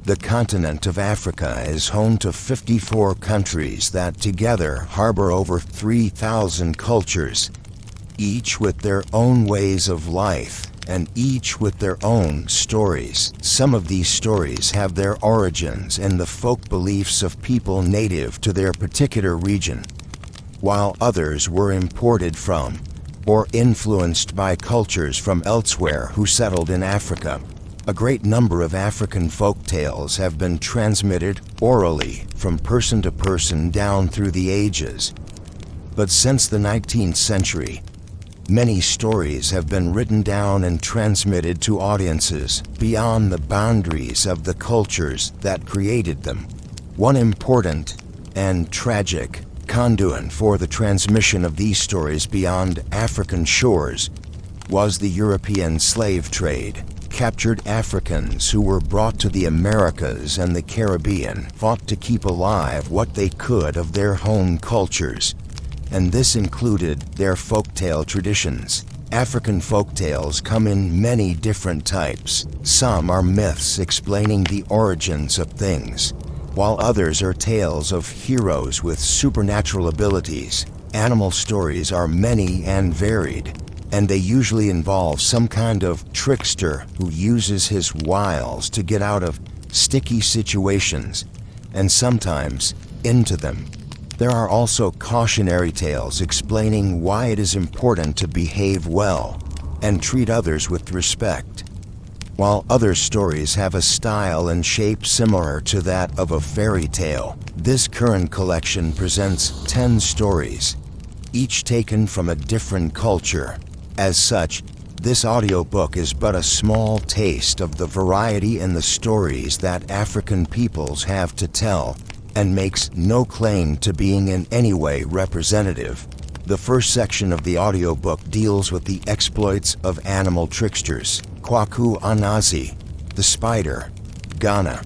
The continent of Africa is home to 54 countries that together harbor over 3,000 cultures, each with their own ways of life, and each with their own stories. Some of these stories have their origins in the folk beliefs of people native to their particular region, while others were imported from, or influenced by cultures from elsewhere who settled in Africa. A great number of African folk tales have been transmitted orally from person to person down through the ages. But since the 19th century, many stories have been written down and transmitted to audiences beyond the boundaries of the cultures that created them. One important and tragic conduit for the transmission of these stories beyond African shores was the European slave trade. Captured Africans who were brought to the Americas and the Caribbean fought to keep alive what they could of their home cultures, and this included their folktale traditions. African folktales come in many different types. Some are myths explaining the origins of things, while others are tales of heroes with supernatural abilities. Animal stories are many and varied, and they usually involve some kind of trickster who uses his wiles to get out of sticky situations, and sometimes into them. There are also cautionary tales explaining why it is important to behave well and treat others with respect, while other stories have a style and shape similar to that of a fairy tale. This current collection presents 10 stories, each taken from a different culture. As such, this audiobook is but a small taste of the variety in the stories that African peoples have to tell, and makes no claim to being in any way representative. The first section of the audiobook deals with the exploits of animal tricksters: Kwaku Anansi, the spider, Ghana;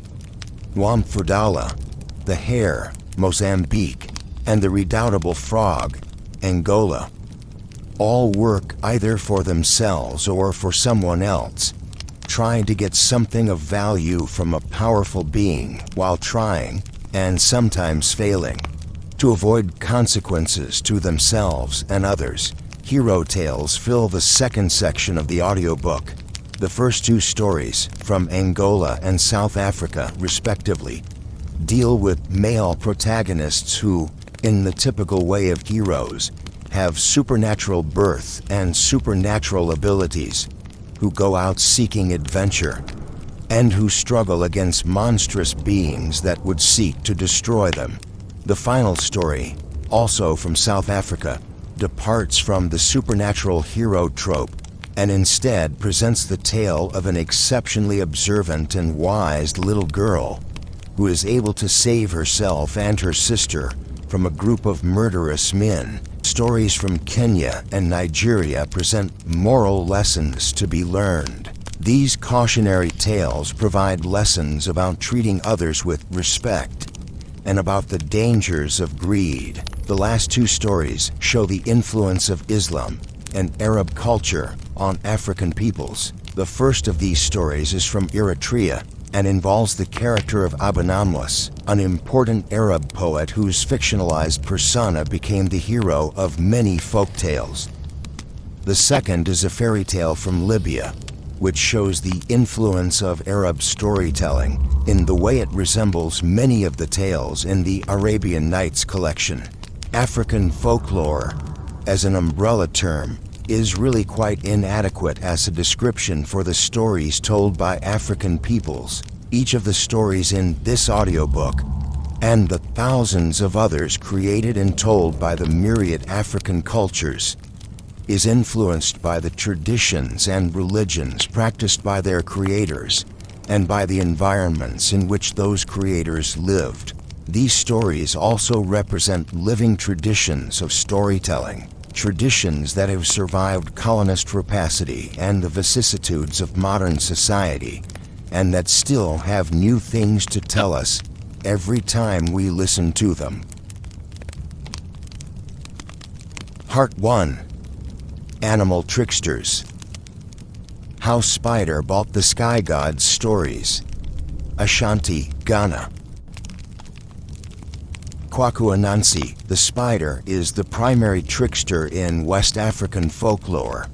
Wamfudala, the hare, Mozambique; and the redoubtable frog, Angola. All work either for themselves or for someone else, trying to get something of value from a powerful being while trying, and sometimes failing, to avoid consequences to themselves and others. Hero tales fill the second section of the audiobook. The first two stories, from Angola and South Africa respectively, deal with male protagonists who, in the typical way of heroes, have supernatural birth and supernatural abilities, who go out seeking adventure, and who struggle against monstrous beings that would seek to destroy them. The final story, also from South Africa, departs from the supernatural hero trope and instead presents the tale of an exceptionally observant and wise little girl who is able to save herself and her sister from a group of murderous men. Stories from Kenya and Nigeria present moral lessons to be learned. These cautionary tales provide lessons about treating others with respect and about the dangers of greed. The last two stories show the influence of Islam and Arab culture on African peoples. The first of these stories is from Eritrea and involves the character of Abanamwas, an important Arab poet whose fictionalized persona became the hero of many folk tales. The second is a fairy tale from Libya, which shows the influence of Arab storytelling in the way it resembles many of the tales in the Arabian Nights collection. African folklore, as an umbrella term, is really quite inadequate as a description for the stories told by African peoples. Each of the stories in this audiobook, and the thousands of others created and told by the myriad African cultures, is influenced by the traditions and religions practiced by their creators, and by the environments in which those creators lived. These stories also represent living traditions of storytelling, traditions that have survived colonist rapacity and the vicissitudes of modern society, and that still have new things to tell us every time we listen to them. Part 1. Animal Tricksters. How Spider Bought the Sky God's Stories. Ashanti, Ghana. Kwaku Anansi, the spider, is the primary trickster in West African folklore.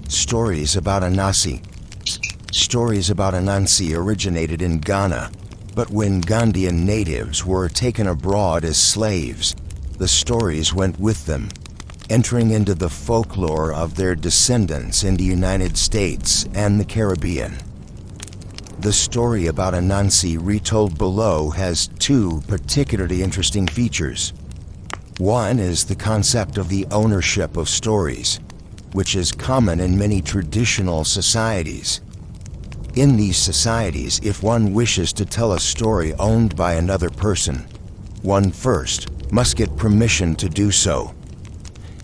Stories about Anansi originated in Ghana, but when Ghanaian natives were taken abroad as slaves, the stories went with them, entering into the folklore of their descendants in the United States and the Caribbean. The story about Anansi retold below has two particularly interesting features. One is the concept of the ownership of stories, which is common in many traditional societies. In these societies, if one wishes to tell a story owned by another person, one first must get permission to do so.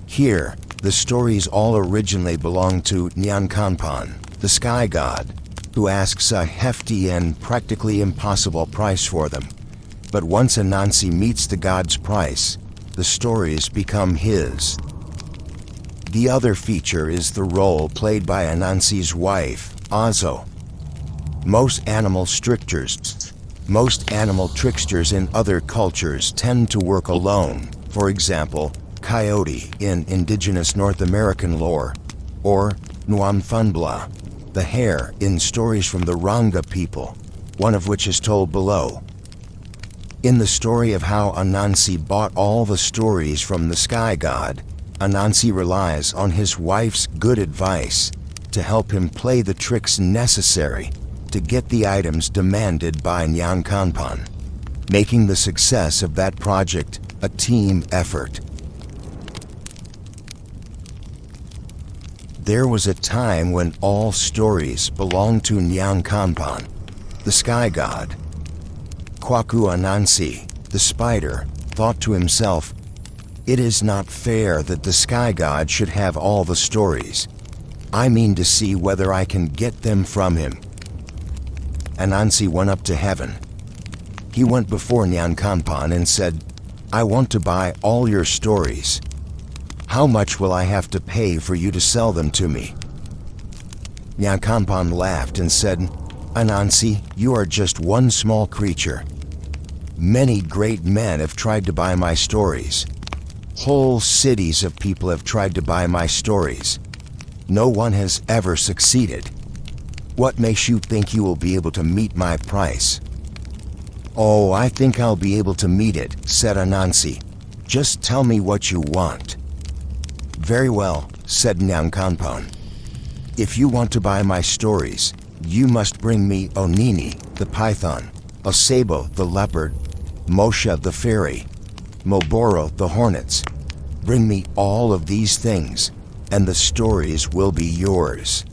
Here, the stories all originally belong to Nyankanpan, the sky god, who asks a hefty and practically impossible price for them. But once Anansi meets the god's price, the stories become his. The other feature is the role played by Anansi's wife, Azo. Most animal tricksters in other cultures tend to work alone. For example, coyote in indigenous North American lore, or Nwamfunbla, the hare in stories from the Ranga people, one of which is told below. In the story of how Anansi bought all the stories from the sky god, Anansi relies on his wife's good advice to help him play the tricks necessary to get the items demanded by Nyankanpan, making the success of that project a team effort. There was a time when all stories belonged to Nyankanpan, the sky god. Kwaku Anansi, the spider, thought to himself, "It is not fair that the sky god should have all the stories. I mean to see whether I can get them from him." Anansi went up to heaven. He went before Nyankanpan and said, "I want to buy all your stories. How much will I have to pay for you to sell them to me?" Nyankanpan laughed and said, "Anansi, you are just one small creature. Many great men have tried to buy my stories. Whole cities of people have tried to buy my stories. No one has ever succeeded. What makes you think you will be able to meet my price?" "Oh, I think I'll be able to meet it," said Anansi. "Just tell me what you want." "Very well," said Nyankanpan. "If you want to buy my stories, you must bring me Onini, the python, Osebo, the leopard, Mosha, the fairy, Moboro, the hornets. Bring me all of these things, and the stories will be yours."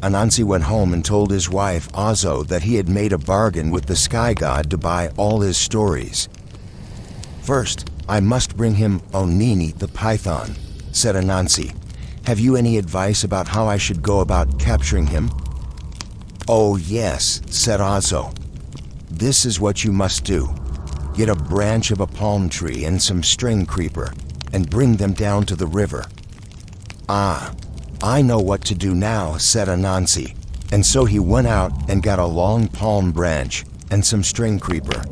Anansi went home and told his wife Azo that he had made a bargain with the sky god to buy all his stories. "First, I must bring him Onini the python," said Anansi. "Have you any advice about how I should go about capturing him?" "Oh yes," said Azo. "This is what you must do. Get a branch of a palm tree and some string creeper, and bring them down to the river." "Ah, I know what to do now," said Anansi, and so he went out and got a long palm branch and some string creeper.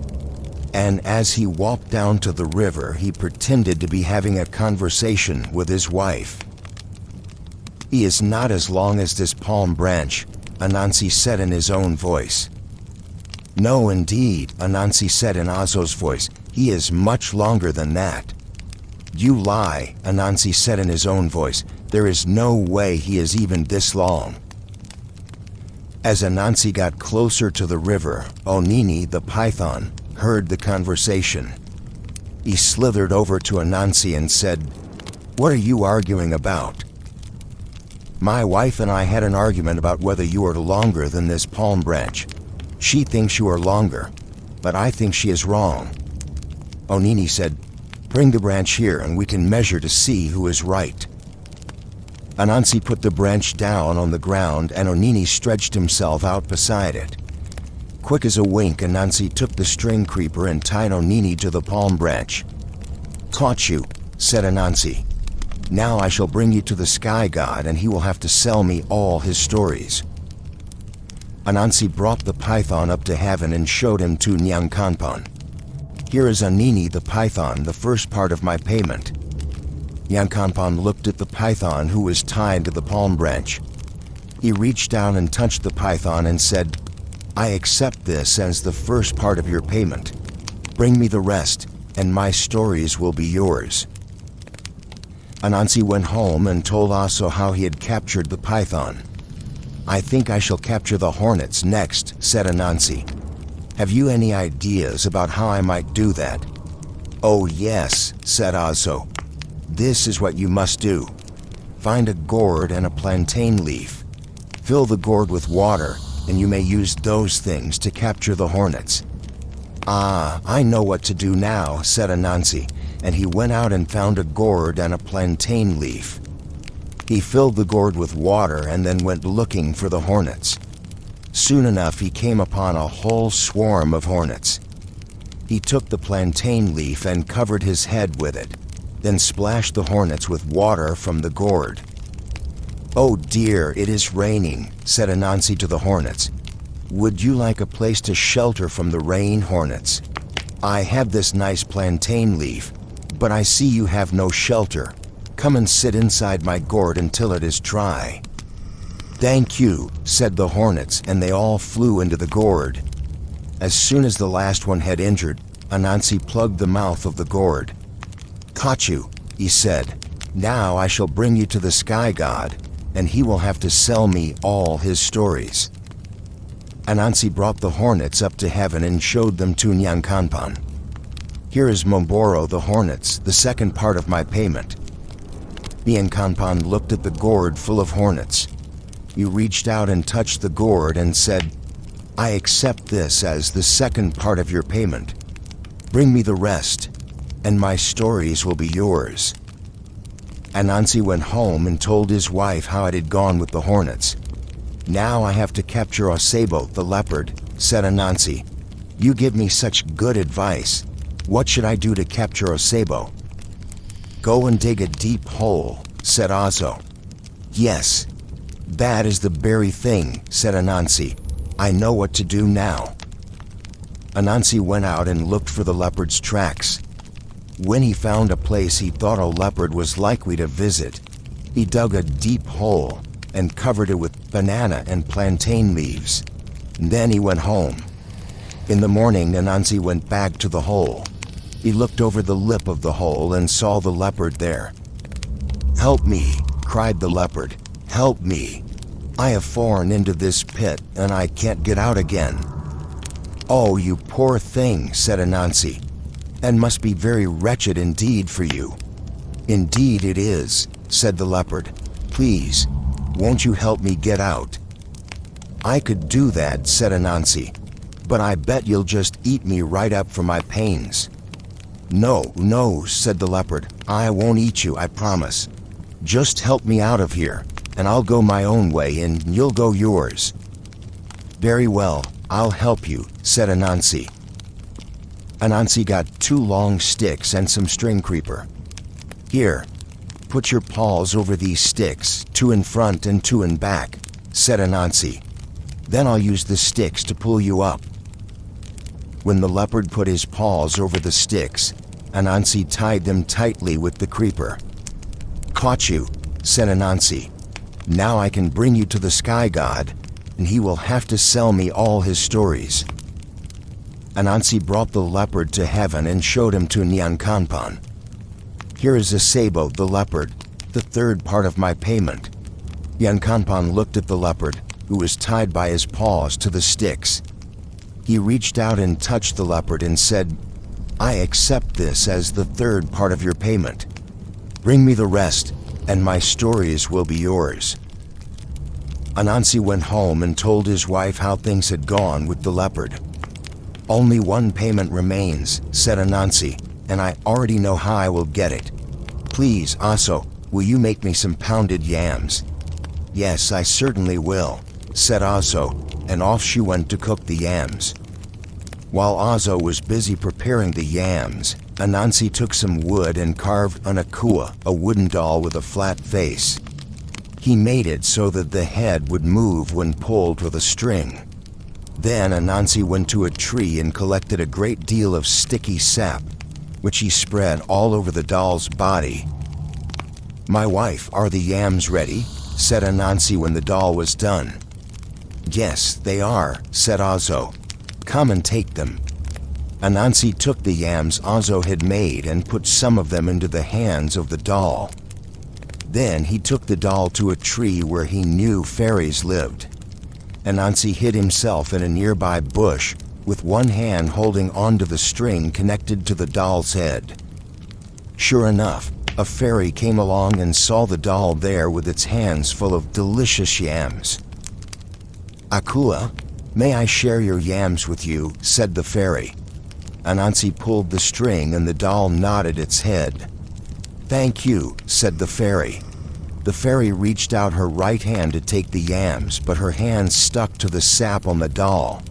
And as he walked down to the river, he pretended to be having a conversation with his wife. "He is not as long as this palm branch," Anansi said in his own voice. "No, indeed," Anansi said in Azo's voice. "He is much longer than that." "You lie," Anansi said in his own voice. "There is no way he is even this long." As Anansi got closer to the river, Onini, the python, heard the conversation. He slithered over to Anansi and said, "What are you arguing about?" "My wife and I had an argument about whether you are longer than this palm branch. She thinks you are longer, but I think she is wrong." Onini said, "Bring the branch here and we can measure to see who is right." Anansi put the branch down on the ground and Onini stretched himself out beside it. Quick as a wink, Anansi took the string creeper and tied Onini to the palm branch. "Caught you," said Anansi. "Now I shall bring you to the sky god and he will have to sell me all his stories." Anansi brought the python up to heaven and showed him to Nyankanpan. Here is Anini the python, the first part of my payment. Nyankanpan looked at the python who was tied to the palm branch. He reached down and touched the python and said, I accept this as the first part of your payment. Bring me the rest, and my stories will be yours. Anansi went home and told Aso how he had captured the python. I think I shall capture the hornets next, said Anansi. Have you any ideas about how I might do that? Oh yes, said Aso. This is what you must do. Find a gourd and a plantain leaf. Fill the gourd with water, and you may use those things to capture the hornets. Ah, I know what to do now, said Anansi, and he went out and found a gourd and a plantain leaf. He filled the gourd with water and then went looking for the hornets. Soon enough he came upon a whole swarm of hornets. He took the plantain leaf and covered his head with it, then splashed the hornets with water from the gourd. Oh dear, it is raining, said Anansi to the hornets. Would you like a place to shelter from the rain, hornets? I have this nice plantain leaf, but I see you have no shelter. Come and sit inside my gourd until it is dry. Thank you, said the hornets, and they all flew into the gourd. As soon as the last one had entered, Anansi plugged the mouth of the gourd. Caught you, he said. Now I shall bring you to the sky god, and he will have to sell me all his stories. Anansi brought the hornets up to heaven and showed them to Nyankanpan. Here is Momboro the hornets, the second part of my payment. Nyankanpan looked at the gourd full of hornets. He reached out and touched the gourd and said, I accept this as the second part of your payment. Bring me the rest, and my stories will be yours. Anansi went home and told his wife how it had gone with the hornets. Now I have to capture Osebo, the leopard, said Anansi. You give me such good advice. What should I do to capture Osebo? Go and dig a deep hole, said Aso. Yes, that is the very thing, said Anansi. I know what to do now. Anansi went out and looked for the leopard's tracks. When he found a place he thought a leopard was likely to visit, he dug a deep hole and covered it with banana and plantain leaves. Then he went home. In the morning, Anansi went back to the hole. He looked over the lip of the hole and saw the leopard there. Help me, cried the leopard. Help me. I have fallen into this pit and I can't get out again. Oh, you poor thing, said Anansi. And must be very wretched indeed for you. Indeed it is, said the leopard. Please, won't you help me get out? I could do that, said Anansi, but I bet you'll just eat me right up for my pains. No, no, said the leopard. I won't eat you, I promise. Just help me out of here, and I'll go my own way and you'll go yours. Very well, I'll help you, said Anansi. Anansi got 2 long sticks and some string creeper. Here, put your paws over these sticks, 2 in front and 2 in back, said Anansi. Then I'll use the sticks to pull you up. When the leopard put his paws over the sticks, Anansi tied them tightly with the creeper. Caught you, said Anansi. Now I can bring you to the sky god, and he will have to sell me all his stories. Anansi brought the leopard to heaven and showed him to Nyankanpan. Here is Osebo the leopard, the third part of my payment. Nyankanpan looked at the leopard, who was tied by his paws to the sticks. He reached out and touched the leopard and said, I accept this as the third part of your payment. Bring me the rest, and my stories will be yours. Anansi went home and told his wife how things had gone with the leopard. Only one payment remains, said Anansi, and I already know how I will get it. Please, Aso, will you make me some pounded yams? Yes, I certainly will, said Aso, and off she went to cook the yams. While Aso was busy preparing the yams, Anansi took some wood and carved an akua, a wooden doll with a flat face. He made it so that the head would move when pulled with a string. Then Anansi went to a tree and collected a great deal of sticky sap, which he spread all over the doll's body. "My wife, are the yams ready?" said Anansi when the doll was done. "Yes, they are," said Ozo. "Come and take them." Anansi took the yams Ozo had made and put some of them into the hands of the doll. Then he took the doll to a tree where he knew fairies lived. Anansi hid himself in a nearby bush, with one hand holding onto the string connected to the doll's head. Sure enough, a fairy came along and saw the doll there with its hands full of delicious yams. "Akua, may I share your yams with you?" said the fairy. Anansi pulled the string and the doll nodded its head. "Thank you," said the fairy. The fairy reached out her right hand to take the yams, but her hand stuck to the sap on the doll.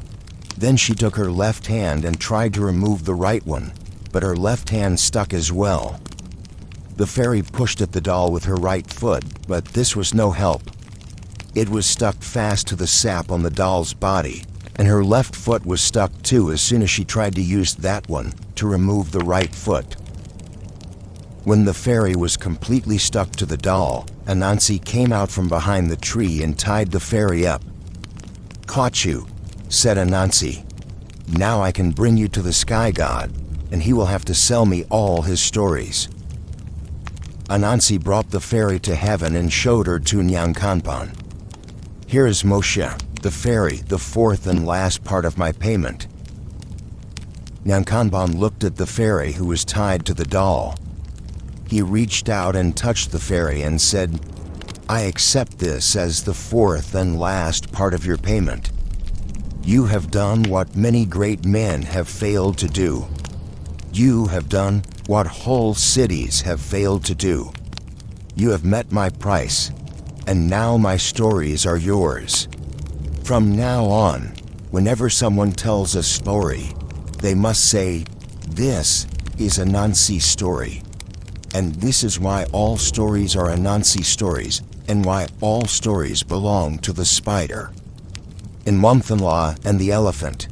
Then she took her left hand and tried to remove the right one, but her left hand stuck as well. The fairy pushed at the doll with her right foot, but this was no help. It was stuck fast to the sap on the doll's body, and her left foot was stuck too as soon as she tried to use that one to remove the right foot. When the fairy was completely stuck to the doll, Anansi came out from behind the tree and tied the fairy up. "Caught you," said Anansi. "Now I can bring you to the sky god, and he will have to sell me all his stories." Anansi brought the fairy to heaven and showed her to Nyankanpan. "Here is Moshe, the fairy, the fourth and last part of my payment." Nyankanpan looked at the fairy who was tied to the doll. He reached out and touched the fairy and said, "I accept this as the fourth and last part of your payment. You have done what many great men have failed to do. You have done what whole cities have failed to do. You have met my price, and now my stories are yours. From now on, whenever someone tells a story, they must say, 'This is Anansi's story.' And this is why all stories are Anansi stories, and why all stories belong to the spider." In Mwamthanla and the Elephant,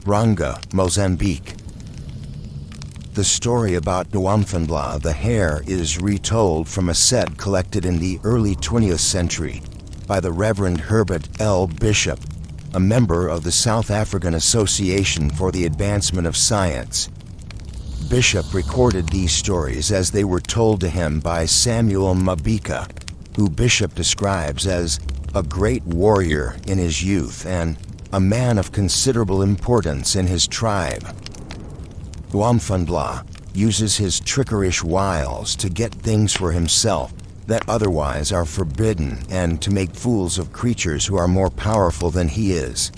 Ranga, Mozambique. The story about Mwamthanla the hare is retold from a set collected in the early 20th century by the Reverend Herbert L. Bishop, a member of the South African Association for the Advancement of Science. Bishop recorded these stories as they were told to him by Samuel Mabika, who Bishop describes as a great warrior in his youth and a man of considerable importance in his tribe. Mwamthanla uses his trickerish wiles to get things for himself that otherwise are forbidden and to make fools of creatures who are more powerful than he is.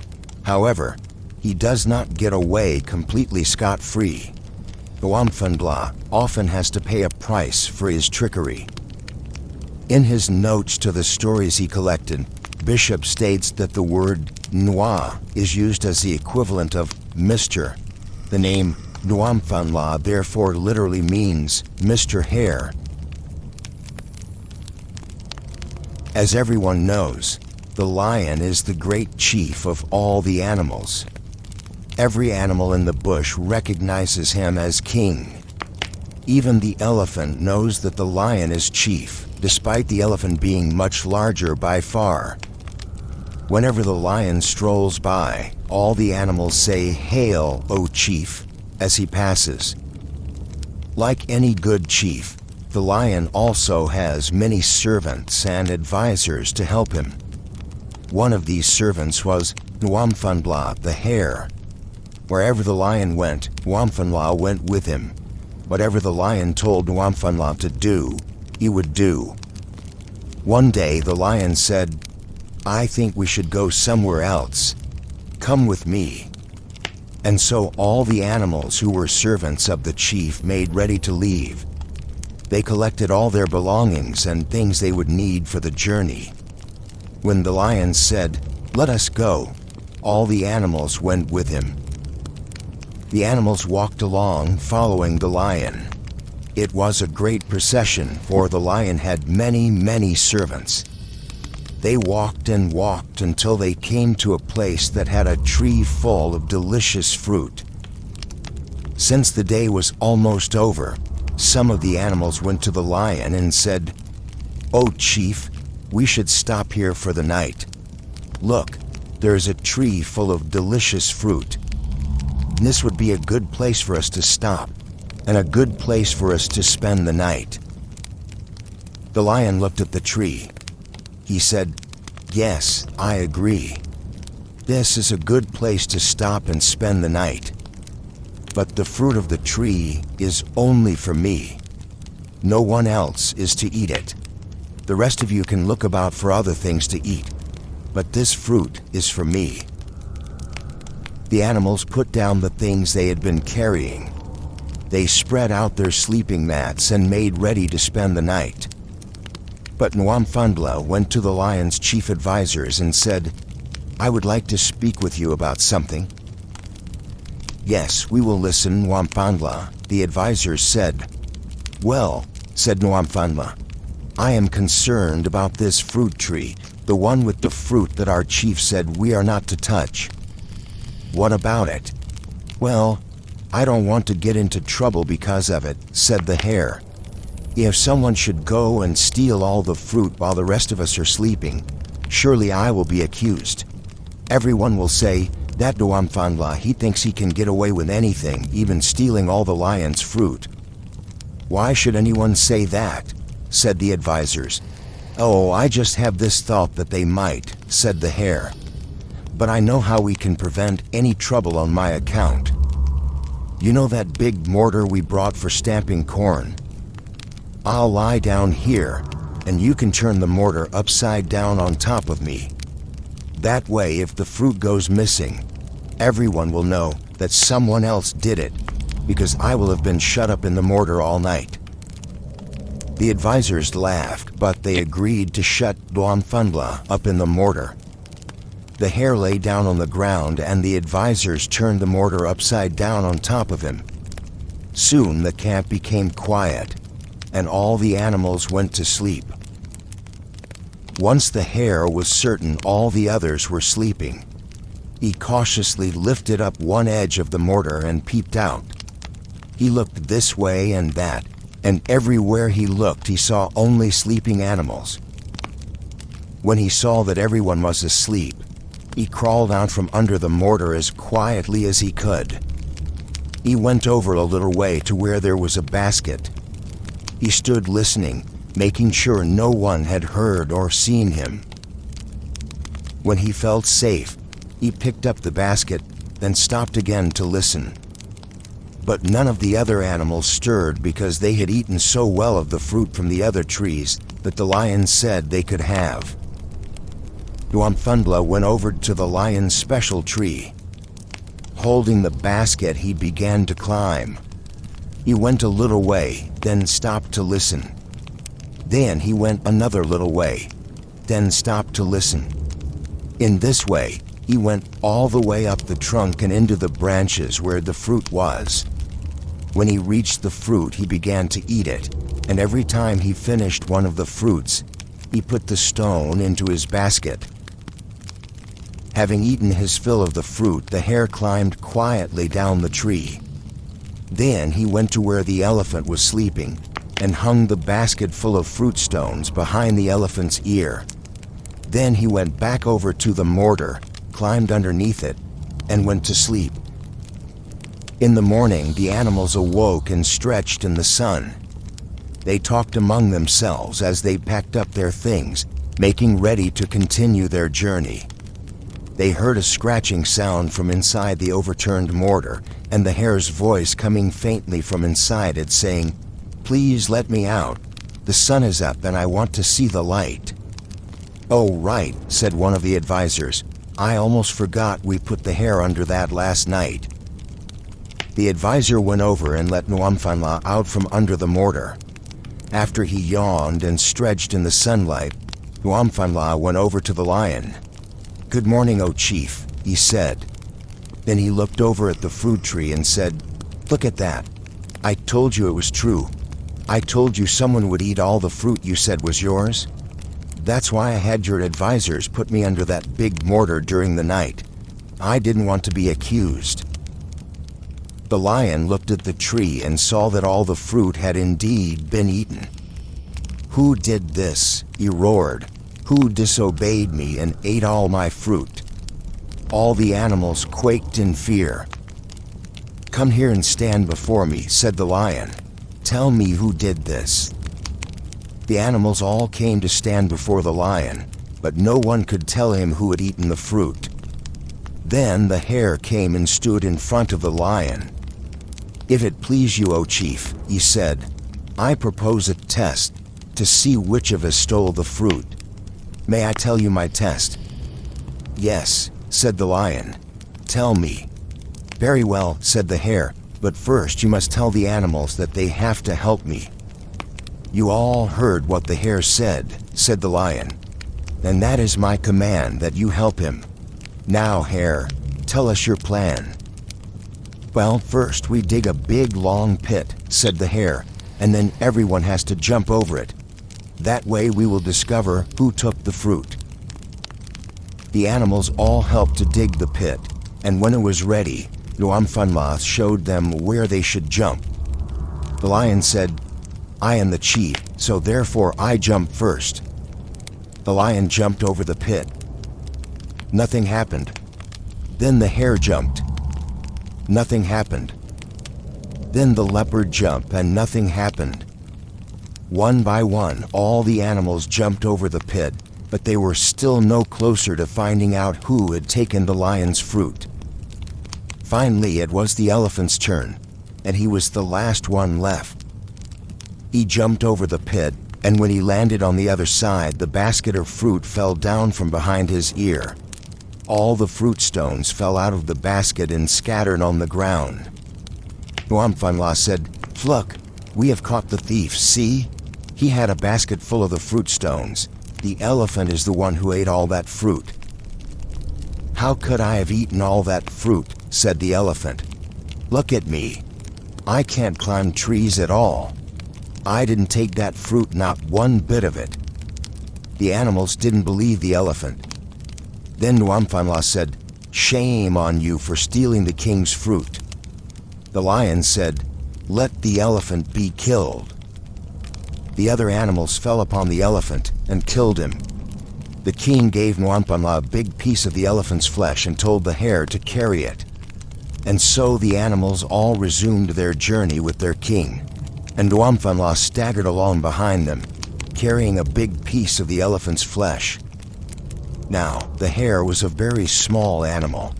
However, he does not get away completely scot-free. Mwamthanla often has to pay a price for his trickery. In his notes to the stories he collected, Bishop states that the word Nwa is used as the equivalent of Mr. The name Mwamthanla therefore literally means Mr. Hare. As everyone knows, the lion is the great chief of all the animals. Every animal in the bush recognizes him as king. Even the elephant knows that the lion is chief, despite the elephant being much larger by far. Whenever the lion strolls by, all the animals say, "Hail, O chief," as he passes. Like any good chief, the lion also has many servants and advisors to help him. One of these servants was Mwamthanla the hare. Wherever the lion went, Mwamthanla went with him. Whatever the lion told Mwamthanla to do, he would do. One day the lion said, "I think we should go somewhere else. Come with me." And so all the animals who were servants of the chief made ready to leave. They collected all their belongings and things they would need for the journey. When the lion said, "Let us go," all the animals went with him. The animals walked along, following the lion. It was a great procession, for the lion had many, many servants. They walked and walked until they came to a place that had a tree full of delicious fruit. Since the day was almost over, some of the animals went to the lion and said, "Oh, Chief, we should stop here for the night. Look, there's a tree full of delicious fruit. This would be a good place for us to stop, and a good place for us to spend the night." The lion looked at the tree. He said, "Yes, I agree. This is a good place to stop and spend the night. But the fruit of the tree is only for me. No one else is to eat it. The rest of you can look about for other things to eat, but this fruit is for me." The animals put down the things they had been carrying. They spread out their sleeping mats and made ready to spend the night. But Nwamfandla went to the lion's chief advisors and said, "I would like to speak with you about something." "Yes, we will listen, Nwamfandla," the advisors said. "Well," said Nwamfandla, "I am concerned about this fruit tree, the one with the fruit that our chief said we are not to touch." "What about it?" "Well, I don't want to get into trouble because of it," said the hare. "If someone should go and steal all the fruit while the rest of us are sleeping, surely I will be accused. Everyone will say, 'That Nwamfandla, he thinks he can get away with anything, even stealing all the lion's fruit.'" "Why should anyone say that?" said the advisors. "Oh, I just have this thought that they might," said the hare. "But I know how we can prevent any trouble on my account. You know that big mortar we brought for stamping corn? I'll lie down here, and you can turn the mortar upside down on top of me. That way, if the fruit goes missing, everyone will know that someone else did it, because I will have been shut up in the mortar all night." The advisors laughed, but they agreed to shut Nwamfandla up in the mortar. The hare lay down on the ground, and the advisors turned the mortar upside down on top of him. Soon the camp became quiet, and all the animals went to sleep. Once the hare was certain all the others were sleeping, he cautiously lifted up one edge of the mortar and peeped out. He looked this way and that, and everywhere he looked he saw only sleeping animals. When he saw that everyone was asleep, he crawled out from under the mortar as quietly as he could. He went over a little way to where there was a basket. He stood listening, making sure no one had heard or seen him. When he felt safe, he picked up the basket, then stopped again to listen. But none of the other animals stirred because they had eaten so well of the fruit from the other trees that the lion said they could have. Nwamfandla went over to the lion's special tree. Holding the basket, he began to climb. He went a little way, then stopped to listen. Then he went another little way, then stopped to listen. In this way, he went all the way up the trunk and into the branches where the fruit was. When he reached the fruit, he began to eat it, and every time he finished one of the fruits, he put the stone into his basket. Having eaten his fill of the fruit, the hare climbed quietly down the tree. Then he went to where the elephant was sleeping and hung the basket full of fruit stones behind the elephant's ear. Then he went back over to the mortar, climbed underneath it, and went to sleep. In the morning, the animals awoke and stretched in the sun. They talked among themselves as they packed up their things, making ready to continue their journey. They heard a scratching sound from inside the overturned mortar, and the hare's voice coming faintly from inside it saying, "Please let me out. The sun is up and I want to see the light." "Oh, right," said one of the advisors. "I almost forgot we put the hare under that last night." The advisor went over and let Nwamfandla out from under the mortar. After he yawned and stretched in the sunlight, Nwamfandla went over to the lion. "Good morning, O chief," he said. Then he looked over at the fruit tree and said, "Look at that. I told you it was true. I told you someone would eat all the fruit you said was yours. That's why I had your advisors put me under that big mortar during the night. I didn't want to be accused." The lion looked at the tree and saw that all the fruit had indeed been eaten. "Who did this?" he roared. "Who disobeyed me and ate all my fruit?" All the animals quaked in fear. "Come here and stand before me," said the lion. "Tell me who did this." The animals all came to stand before the lion, but no one could tell him who had eaten the fruit. Then the hare came and stood in front of the lion. "If it please you, O chief," he said, "I propose a test to see which of us stole the fruit. May I tell you my test?" "Yes," said the lion. "Tell me." "Very well," said the hare, "but first you must tell the animals that they have to help me." "You all heard what the hare said," said the lion, "and that is my command, that you help him. Now, hare, tell us your plan." "Well, first we dig a big long pit," said the hare, "and then everyone has to jump over it. That way we will discover who took the fruit." The animals all helped to dig the pit, and when it was ready, Nwamfanla showed them where they should jump. The lion said, "I am the chief, so therefore I jump first." The lion jumped over the pit. Nothing happened. Then the hare jumped. Nothing happened. Then the leopard jumped and nothing happened. One by one, all the animals jumped over the pit, but they were still no closer to finding out who had taken the lion's fruit. Finally, it was the elephant's turn, and he was the last one left. He jumped over the pit, and when he landed on the other side, the basket of fruit fell down from behind his ear. All the fruit stones fell out of the basket and scattered on the ground. Nwamfanla said, "Look, we have caught the thief, see? He had a basket full of the fruit stones. The elephant is the one who ate all that fruit." "How could I have eaten all that fruit?" said the elephant. "Look at me. I can't climb trees at all. I didn't take that fruit, not one bit of it." The animals didn't believe the elephant. Then Nwamfanla said, "Shame on you for stealing the king's fruit." The lion said, "Let the elephant be killed." The other animals fell upon the elephant and killed him. The king gave Nwamfanla a big piece of the elephant's flesh and told the hare to carry it. And so the animals all resumed their journey with their king, and Nwamfanla staggered along behind them, carrying a big piece of the elephant's flesh. Now, the hare was a very small animal,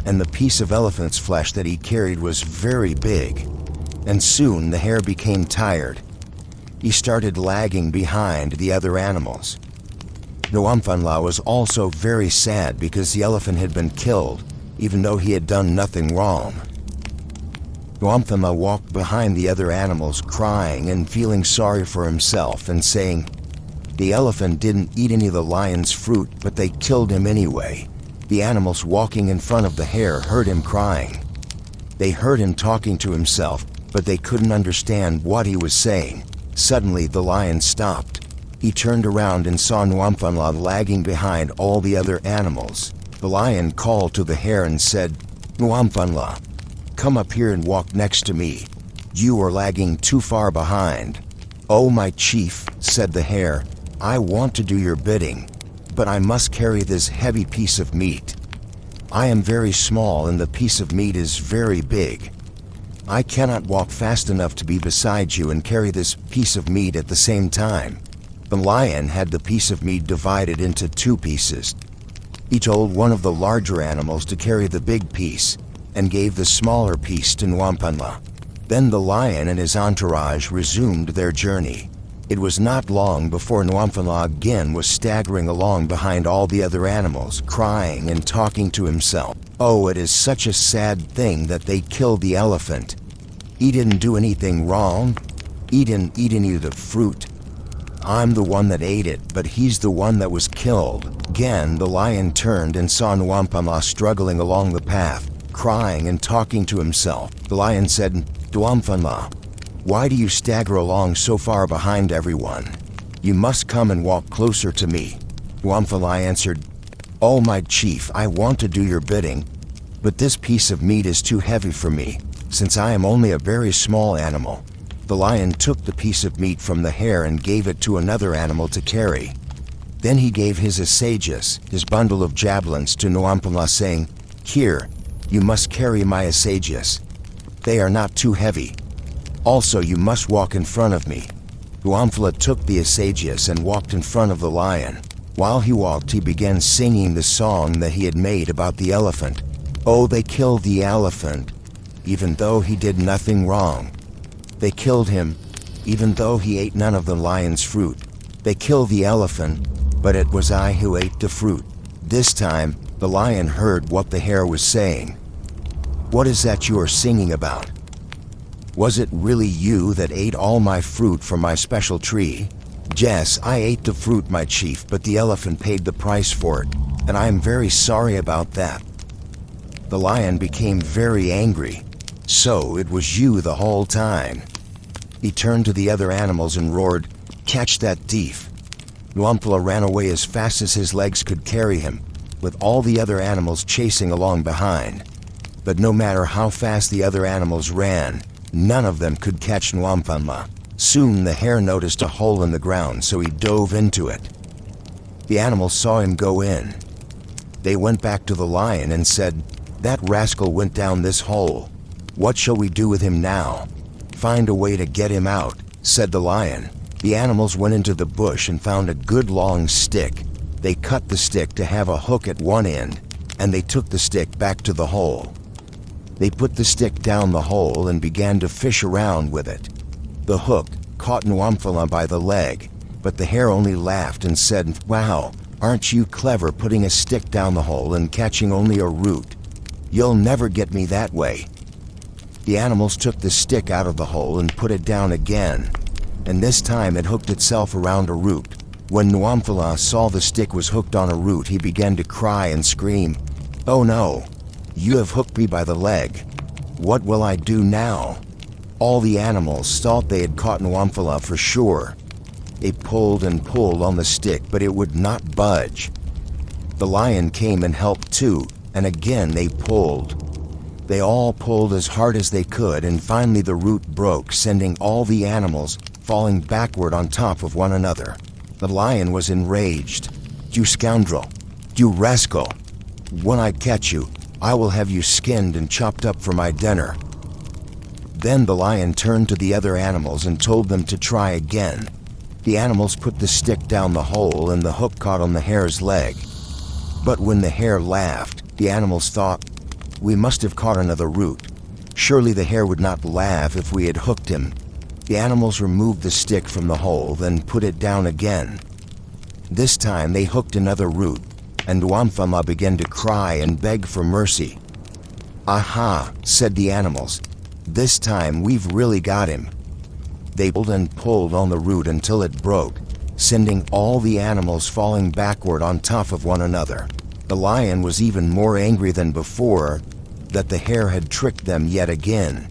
and the piece of elephant's flesh that he carried was very big, and soon the hare became tired. He started lagging behind the other animals. Nwamfanla was also very sad because the elephant had been killed, even though he had done nothing wrong. Nwamfanla walked behind the other animals, crying and feeling sorry for himself and saying, "The elephant didn't eat any of the lion's fruit, but they killed him anyway." The animals walking in front of the hare heard him crying. They heard him talking to himself, but they couldn't understand what he was saying. Suddenly the lion stopped. He turned around and saw Nwamfanla lagging behind all the other animals. The lion called to the hare and said, "Nwamfanla, come up here and walk next to me. You are lagging too far behind." "Oh, my chief," said the hare, "I want to do your bidding, but I must carry this heavy piece of meat. I am very small and the piece of meat is very big. I cannot walk fast enough to be beside you and carry this piece of meat at the same time." The lion had the piece of meat divided into two pieces. He told one of the larger animals to carry the big piece, and gave the smaller piece to Nwamfanla. Then the lion and his entourage resumed their journey. It was not long before Nwamfanla again was staggering along behind all the other animals, crying and talking to himself. "Oh, it is such a sad thing that they killed the elephant. He didn't do anything wrong. He didn't eat any of the fruit. I'm the one that ate it, but he's the one that was killed." Again, the lion turned and saw Nwamfanla struggling along the path, crying and talking to himself. The lion said, "Nwamfanla, why do you stagger along so far behind everyone? "You must come and walk closer to me." Nwamfala answered, "Oh, my chief, I want to do your bidding, but this piece of meat is too heavy for me, since I am only a very small animal." The lion took the piece of meat from the hare and gave it to another animal to carry. Then he gave his asagas, his bundle of javelins, to Nwamfala, saying, "Here, you must carry my asagas. They are not too heavy. Also, you must walk in front of me." Nwamfala took the asagas and walked in front of the lion. While he walked, he began singing the song that he had made about the elephant. "Oh, they killed the elephant, even though he did nothing wrong. They killed him, even though he ate none of the lion's fruit. They killed the elephant, but it was I who ate the fruit." This time, the lion heard what the hare was saying. "What is that you are singing about? Was it really you that ate all my fruit from my special tree?" "Yes, I ate the fruit, my chief, but the elephant paid the price for it, and I am very sorry about that." The lion became very angry. "So it was you the whole time." He turned to the other animals and roared, "Catch that thief!" Nwamfala ran away as fast as his legs could carry him, with all the other animals chasing along behind. But no matter how fast the other animals ran, none of them could catch Nwamfala. Soon the hare noticed a hole in the ground, so he dove into it. The animals saw him go in. They went back to the lion and said, "That rascal went down this hole. What shall we do with him now?" "Find a way to get him out," said the lion. The animals went into the bush and found a good long stick. They cut the stick to have a hook at one end, and they took the stick back to the hole. They put the stick down the hole and began to fish around with it. The hook caught Nwamfala by the leg, but the hare only laughed and said, "Wow, aren't you clever, putting a stick down the hole and catching only a root? You'll never get me that way." The animals took the stick out of the hole and put it down again, and this time it hooked itself around a root. When Nwamfala saw the stick was hooked on a root, he began to cry and scream, "Oh no, you have hooked me by the leg. What will I do now?" All the animals thought they had caught Nwamfala for sure. They pulled and pulled on the stick, but it would not budge. The lion came and helped too, and again they pulled. They all pulled as hard as they could, and finally the root broke, sending all the animals falling backward on top of one another. The lion was enraged. "You scoundrel! You rascal! When I catch you, I will have you skinned and chopped up for my dinner." Then the lion turned to the other animals and told them to try again. The animals put the stick down the hole and the hook caught on the hare's leg. But when the hare laughed, the animals thought, "We must have caught another root. Surely the hare would not laugh if we had hooked him." The animals removed the stick from the hole, then put it down again. This time they hooked another root, and Nwamfala began to cry and beg for mercy. "Aha," said the animals. "This time we've really got him." They pulled and pulled on the root until it broke, sending all the animals falling backward on top of one another. The lion was even more angry than before that the hare had tricked them yet again.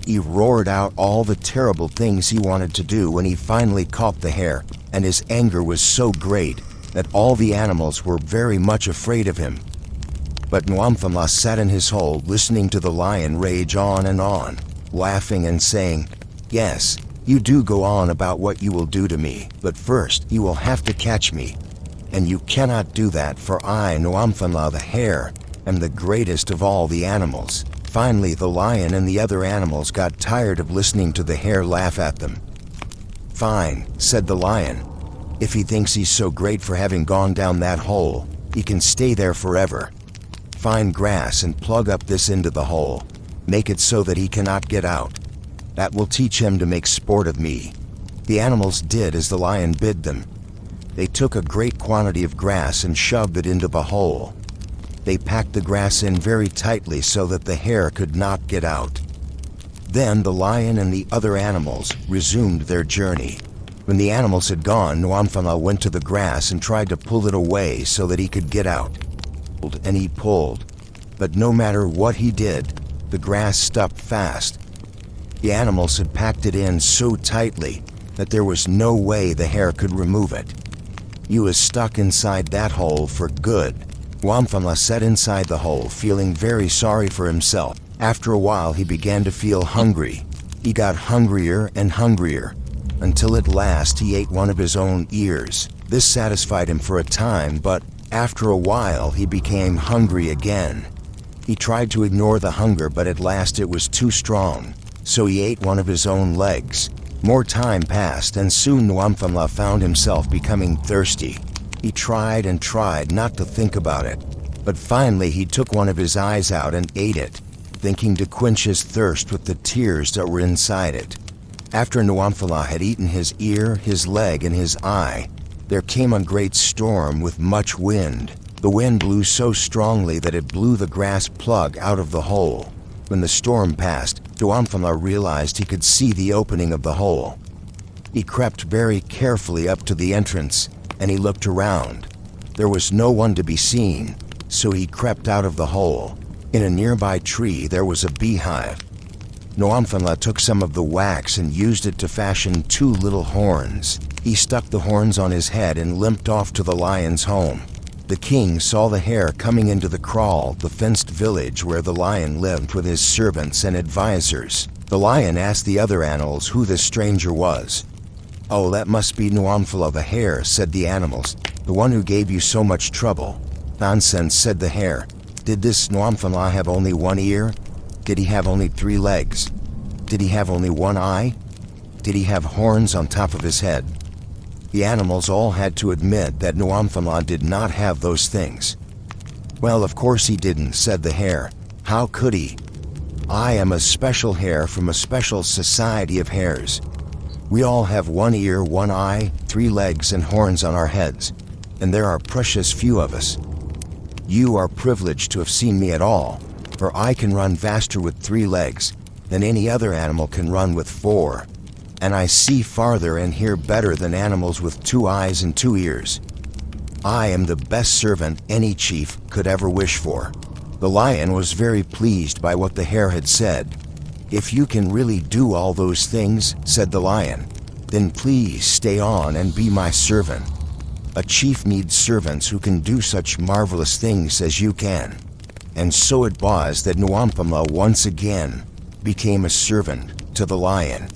He roared out all the terrible things he wanted to do when he finally caught the hare, and his anger was so great that all the animals were very much afraid of him. But Nwamfala sat in his hole listening to the lion rage on and on, laughing and saying, "Yes, you do go on about what you will do to me, but first you will have to catch me. And you cannot do that, for I, Nwamfala the hare, am the greatest of all the animals." Finally, the lion and the other animals got tired of listening to the hare laugh at them. "Fine," said the lion. "If he thinks he's so great for having gone down that hole, he can stay there forever. Find grass and plug up this end of the hole. Make it so that he cannot get out. That will teach him to make sport of me." The animals did as the lion bid them. They took a great quantity of grass and shoved it into the hole. They packed the grass in very tightly so that the hare could not get out. Then the lion and the other animals resumed their journey. When the animals had gone, Nwamfala went to the grass and tried to pull it away so that he could get out. And he pulled, but no matter what he did, the grass stuck fast. The animals had packed it in so tightly that there was no way the hare could remove it. He was stuck inside that hole for good. Nwamfala sat inside the hole, feeling very sorry for himself. After a while, he began to feel hungry. He got hungrier and hungrier, until at last he ate one of his own ears. This satisfied him for a time, but after a while he became hungry again. He tried to ignore the hunger, but at last it was too strong, so he ate one of his own legs. More time passed, and soon Nwamfala found himself becoming thirsty. He tried and tried not to think about it, but finally he took one of his eyes out and ate it, thinking to quench his thirst with the tears that were inside it. After Nwamfala had eaten his ear, his leg, and his eye, there came a great storm with much wind. The wind blew so strongly that it blew the grass plug out of the hole. When the storm passed, Nwamfala realized he could see the opening of the hole. He crept very carefully up to the entrance, and he looked around. There was no one to be seen, so he crept out of the hole. In a nearby tree there was a beehive. Nwamfala took some of the wax and used it to fashion 2 little horns. He stuck the horns on his head and limped off to the lion's home. The king saw the hare coming into the kraal, the fenced village where the lion lived with his servants and advisors. The lion asked the other animals who this stranger was. "Oh, that must be Nwamfala the hare," said the animals, "the one who gave you so much trouble." "Nonsense," said the hare. "Did this Nwamfala have only 1 ear? Did he have only 3 legs? Did he have only 1 eye? Did he have horns on top of his head?" The animals all had to admit that Nwamfala did not have those things. "Well, of course he didn't," said the hare. "How could he? I am a special hare from a special society of hares. We all have 1 ear, 1 eye, 3 legs, and horns on our heads, and there are precious few of us. You are privileged to have seen me at all, for I can run faster with 3 legs than any other animal can run with 4. And I see farther and hear better than animals with 2 eyes and 2 ears. I am the best servant any chief could ever wish for." The lion was very pleased by what the hare had said. "If you can really do all those things," said the lion, "then please stay on and be my servant. A chief needs servants who can do such marvelous things as you can." And so it was that Nwamfala once again became a servant to the lion.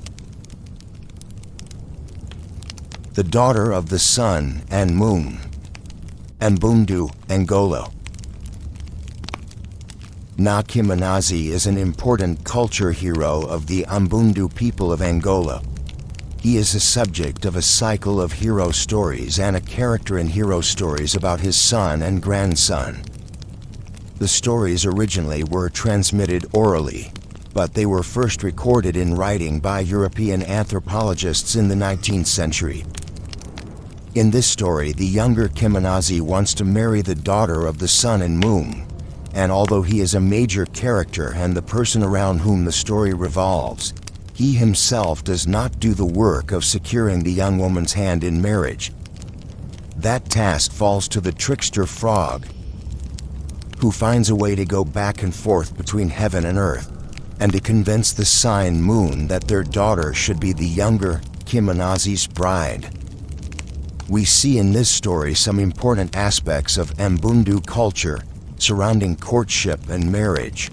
The daughter of the sun and moon. Mbundu, Angola. Nkimanazi is an important culture hero of the Mbundu people of Angola. He is a subject of a cycle of hero stories and a character in hero stories about his son and grandson. The stories originally were transmitted orally, but they were first recorded in writing by European anthropologists in the 19th century. In this story, the younger Nkimanazi wants to marry the daughter of the sun and moon, and although he is a major character and the person around whom the story revolves, he himself does not do the work of securing the young woman's hand in marriage. That task falls to the trickster frog, who finds a way to go back and forth between heaven and earth, and to convince the sun moon that their daughter should be the younger Nkimanazi's bride. We see in this story some important aspects of Mbundu culture surrounding courtship and marriage.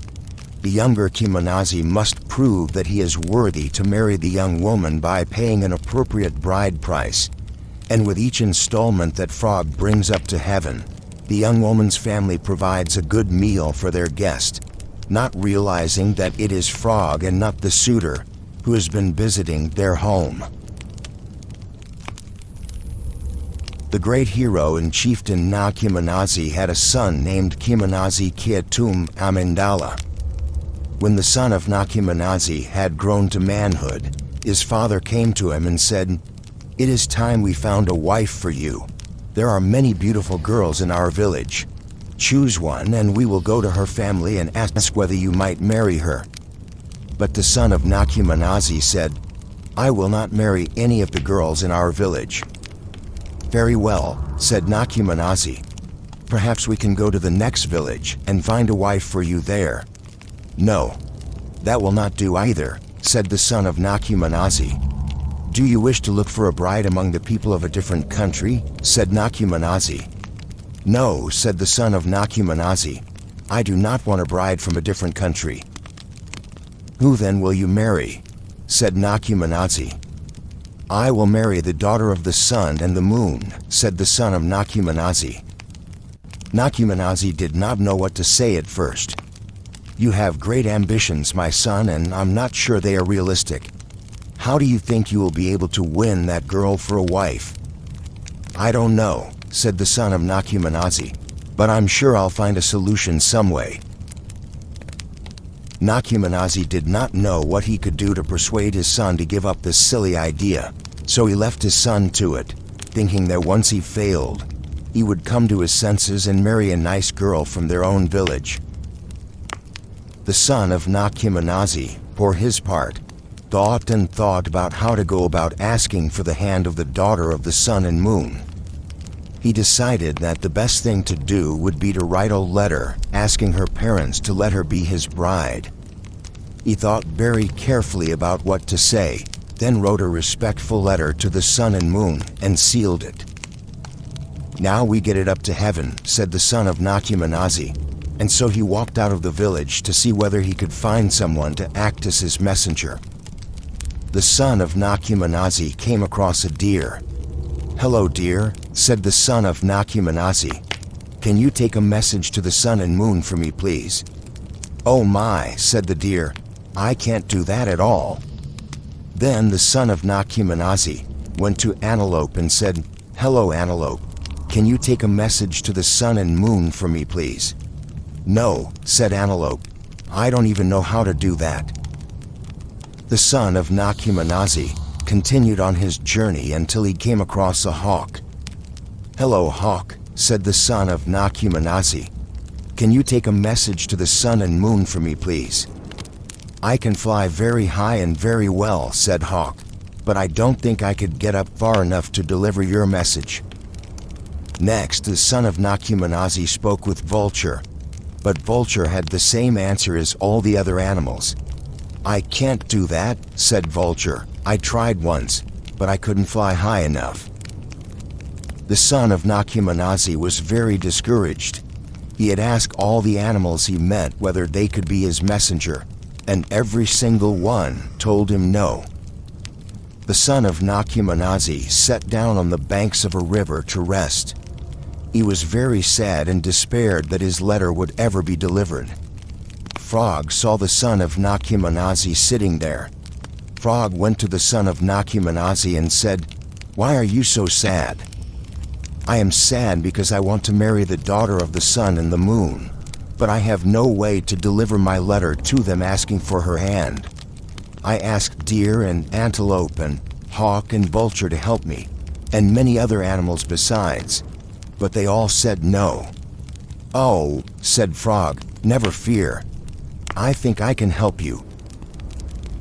The younger Nkimanazi must prove that he is worthy to marry the young woman by paying an appropriate bride price, and with each installment that frog brings up to heaven, the young woman's family provides a good meal for their guest, not realizing that it is frog and not the suitor who has been visiting their home. The great hero and chieftain Nkimanazi had a son named Nkimanazi Kiatum Amandala. When the son of Nkimanazi had grown to manhood, his father came to him and said, "It is time we found a wife for you. There are many beautiful girls in our village. Choose one and we will go to her family and ask whether you might marry her." But the son of Nkimanazi said, "I will not marry any of the girls in our village." "Very well," said Nkimanazi. "Perhaps we can go to the next village and find a wife for you there." "No, that will not do either," said the son of Nkimanazi. "Do you wish to look for a bride among the people of a different country?" said Nakumanazi. "No," said the son of Nakumanazi. "I do not want a bride from a different country." "Who then will you marry?" said Nakumanazi. "I will marry the daughter of the sun and the moon," said the son of Nakumanazi. Nakumanazi did not know what to say at first. "You have great ambitions, my son, and I'm not sure they are realistic. How do you think you will be able to win that girl for a wife?" "I don't know," said the son of Nakumanazi, "but I'm sure I'll find a solution some way." Nakumanazi did not know what he could do to persuade his son to give up this silly idea, so he left his son to it, thinking that once he failed, he would come to his senses and marry a nice girl from their own village. The son of Nakumanazi, for his part, thought and thought about how to go about asking for the hand of the daughter of the sun and moon. He decided that the best thing to do would be to write a letter asking her parents to let her be his bride. He thought very carefully about what to say, then wrote a respectful letter to the sun and moon and sealed it. "Now we get it up to heaven," said the son of Nakumanazi, and so he walked out of the village to see whether he could find someone to act as his messenger. The son of Nakumanazi came across a deer. "Hello, deer," said the son of Nakumanazi. "Can you take a message to the sun and moon for me, please?" "Oh my," said the deer, "I can't do that at all." Then the son of Nakumanazi went to Antelope and said, "Hello, Antelope. Can you take a message to the sun and moon for me, please?" "No," said Antelope. "I don't even know how to do that." The son of Nakumanazi continued on his journey until he came across a hawk. "Hello, hawk," said the son of Nakumanazi. "Can you take a message to the sun and moon for me, please?" "I can fly very high and very well," said Hawk, "but I don't think I could get up far enough to deliver your message." Next, the son of Nakumanazi spoke with Vulture, but Vulture had the same answer as all the other animals. "I can't do that," said Vulture. "I tried once, but I couldn't fly high enough." The son of Nakumanazi was very discouraged. He had asked all the animals he met whether they could be his messenger, and every single one told him no. The son of Nakumanazi sat down on the banks of a river to rest. He was very sad and despaired that his letter would ever be delivered. Frog saw the son of Nakumanazi sitting there. Frog went to the son of Nakumanazi and said, "Why are you so sad?" "I am sad because I want to marry the daughter of the sun and the moon, but I have no way to deliver my letter to them asking for her hand. I asked deer and antelope and hawk and vulture to help me, and many other animals besides, but they all said no." "Oh," said Frog, "never fear. I think I can help you."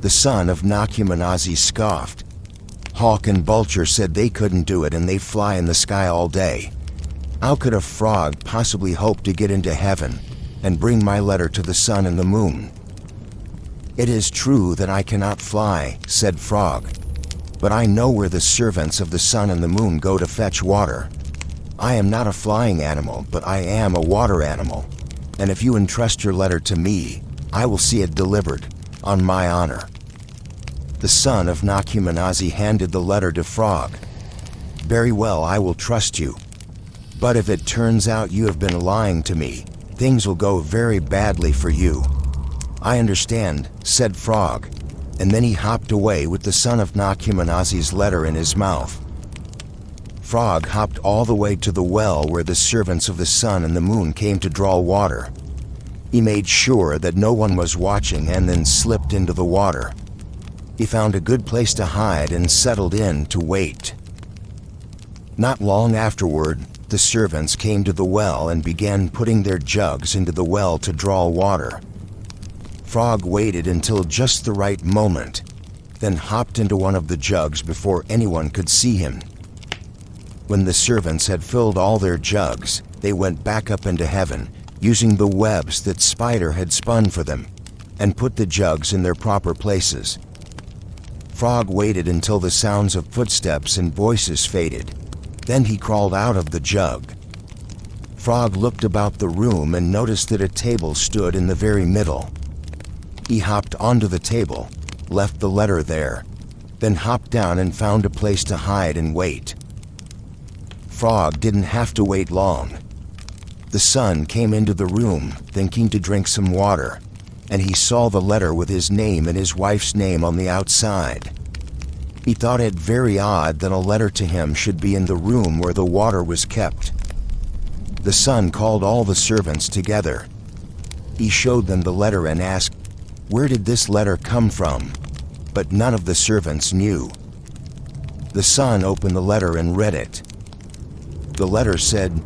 The son of Nakumanazi scoffed. Hawk and Vulture said they couldn't do it and they fly in the sky all day. How could a frog possibly hope to get into heaven and bring my letter to the sun and the moon? "It is true that I cannot fly," said Frog, "but I know where the servants of the sun and the moon go to fetch water. I am not a flying animal, but I am a water animal, and if you entrust your letter to me, I will see it delivered, on my honor." The son of Nakumanazi handed the letter to Frog. "Very well, I will trust you. But if it turns out you have been lying to me, things will go very badly for you." "I understand," said Frog, and then he hopped away with the son of Nakumanazi's letter in his mouth. Frog hopped all the way to the well where the servants of the sun and the moon came to draw water. He made sure that no one was watching and then slipped into the water. He found a good place to hide and settled in to wait. Not long afterward, the servants came to the well and began putting their jugs into the well to draw water. Frog waited until just the right moment, then hopped into one of the jugs before anyone could see him. When the servants had filled all their jugs, they went back up into heaven, using the webs that Spider had spun for them, and put the jugs in their proper places. Frog waited until the sounds of footsteps and voices faded. Then he crawled out of the jug. Frog looked about the room and noticed that a table stood in the very middle. He hopped onto the table, left the letter there, then hopped down and found a place to hide and wait. Frog didn't have to wait long. The sun came into the room, thinking to drink some water, and he saw the letter with his name and his wife's name on the outside. He thought it very odd that a letter to him should be in the room where the water was kept. The sun called all the servants together. He showed them the letter and asked, "Where did this letter come from?" But none of the servants knew. The sun opened the letter and read it. The letter said,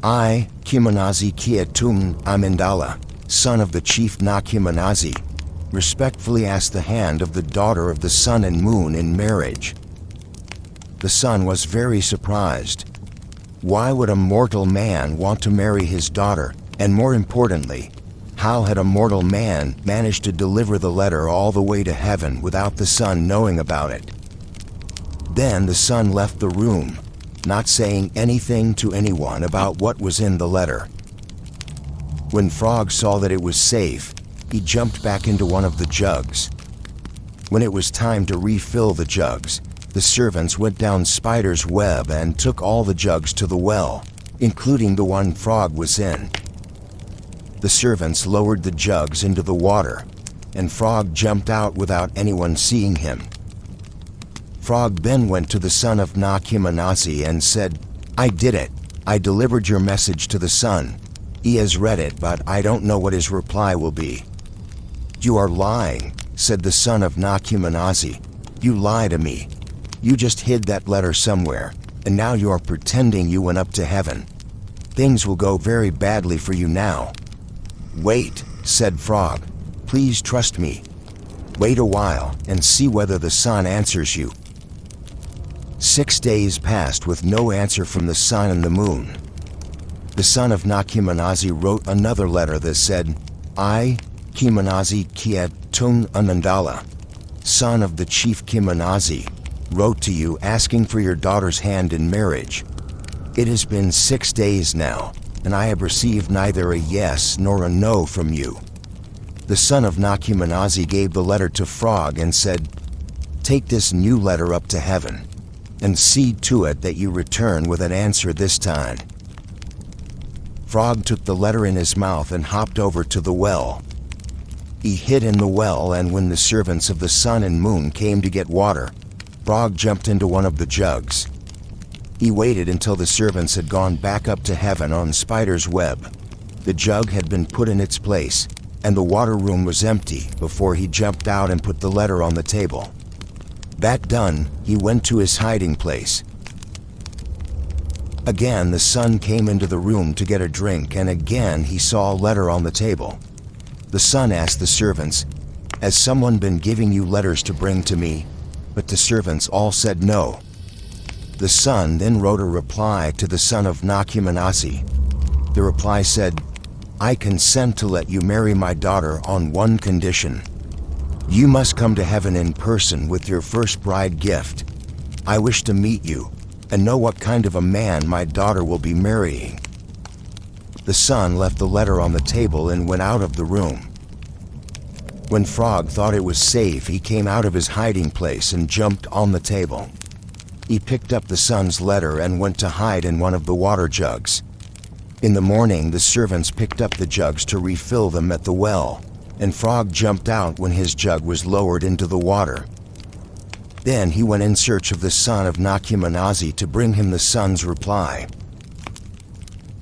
"I, Kiminazi Kiatum Amendala, son of the chief Nakiminazi, respectfully ask the hand of the daughter of the sun and moon in marriage." The sun was very surprised. Why would a mortal man want to marry his daughter? And more importantly, how had a mortal man managed to deliver the letter all the way to heaven without the sun knowing about it? Then the sun left the room, not saying anything to anyone about what was in the letter. When Frog saw that it was safe, he jumped back into one of the jugs. When it was time to refill the jugs, the servants went down Spider's web and took all the jugs to the well, including the one Frog was in. The servants lowered the jugs into the water, and Frog jumped out without anyone seeing him. Frog then went to the son of Nakiminazi and said, "I did it. I delivered your message to the sun. He has read it, but I don't know what his reply will be." "You are lying," said the son of Nakiminazi. "You lie to me. You just hid that letter somewhere, and now you are pretending you went up to heaven. Things will go very badly for you now." "Wait," said Frog. "Please trust me. Wait a while and see whether the sun answers you." 6 days passed with no answer from the sun and the moon. The son of Nakiminazi wrote another letter that said, "I, Kiminazi Kiat Tun Anandala, son of the chief Kiminazi, wrote to you asking for your daughter's hand in marriage. It has been 6 days now, and I have received neither a yes nor a no from you." The son of Nakiminazi gave the letter to Frog and said, "Take this new letter up to heaven, and see to it that you return with an answer this time." Frog took the letter in his mouth and hopped over to the well. He hid in the well, and when the servants of the sun and moon came to get water, Frog jumped into one of the jugs. He waited until the servants had gone back up to heaven on Spider's web. The jug had been put in its place, and the water room was empty before he jumped out and put the letter on the table. That done, he went to his hiding place. Again, the sun came into the room to get a drink, and again he saw a letter on the table. The sun asked the servants, "Has someone been giving you letters to bring to me?" But the servants all said no. The sun then wrote a reply to the son of Nakiminazi. The reply said, "I consent to let you marry my daughter on one condition. You must come to heaven in person with your first bride gift. I wish to meet you and know what kind of a man my daughter will be marrying." The son left the letter on the table and went out of the room. When Frog thought it was safe, he came out of his hiding place and jumped on the table. He picked up the son's letter and went to hide in one of the water jugs. In the morning, the servants picked up the jugs to refill them at the well, and Frog jumped out when his jug was lowered into the water. Then he went in search of the son of Nakiminazi to bring him the son's reply.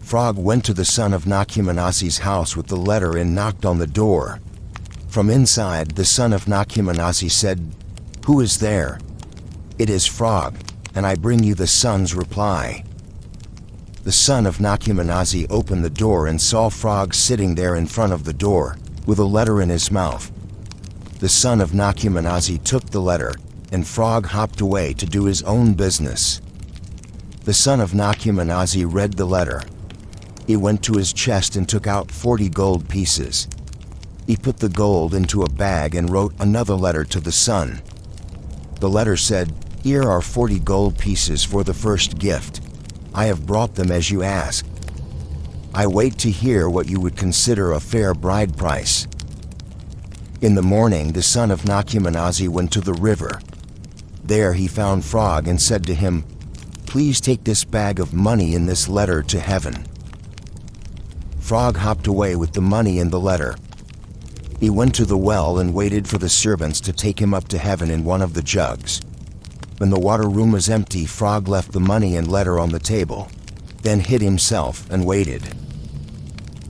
Frog went to the son of Nakiminazi's house with the letter and knocked on the door. From inside, the son of Nakiminazi said, "Who is there?" "It is Frog, and I bring you the son's reply." The son of Nakiminazi opened the door and saw Frog sitting there in front of the door, with a letter in his mouth. The son of Nakiminazi took the letter, and Frog hopped away to do his own business. The son of Nakiminazi read the letter. He went to his chest and took out 40 gold pieces. He put the gold into a bag and wrote another letter to the sun. The letter said, "Here are 40 gold pieces for the first gift. I have brought them as you asked. I wait to hear what you would consider a fair bride price." In the morning, the son of Nakyamanazi went to the river. There he found Frog and said to him, "Please take this bag of money in this letter to heaven." Frog hopped away with the money in the letter. He went to the well and waited for the servants to take him up to heaven in one of the jugs. When the water room was empty, Frog left the money and letter on the table, then hid himself and waited.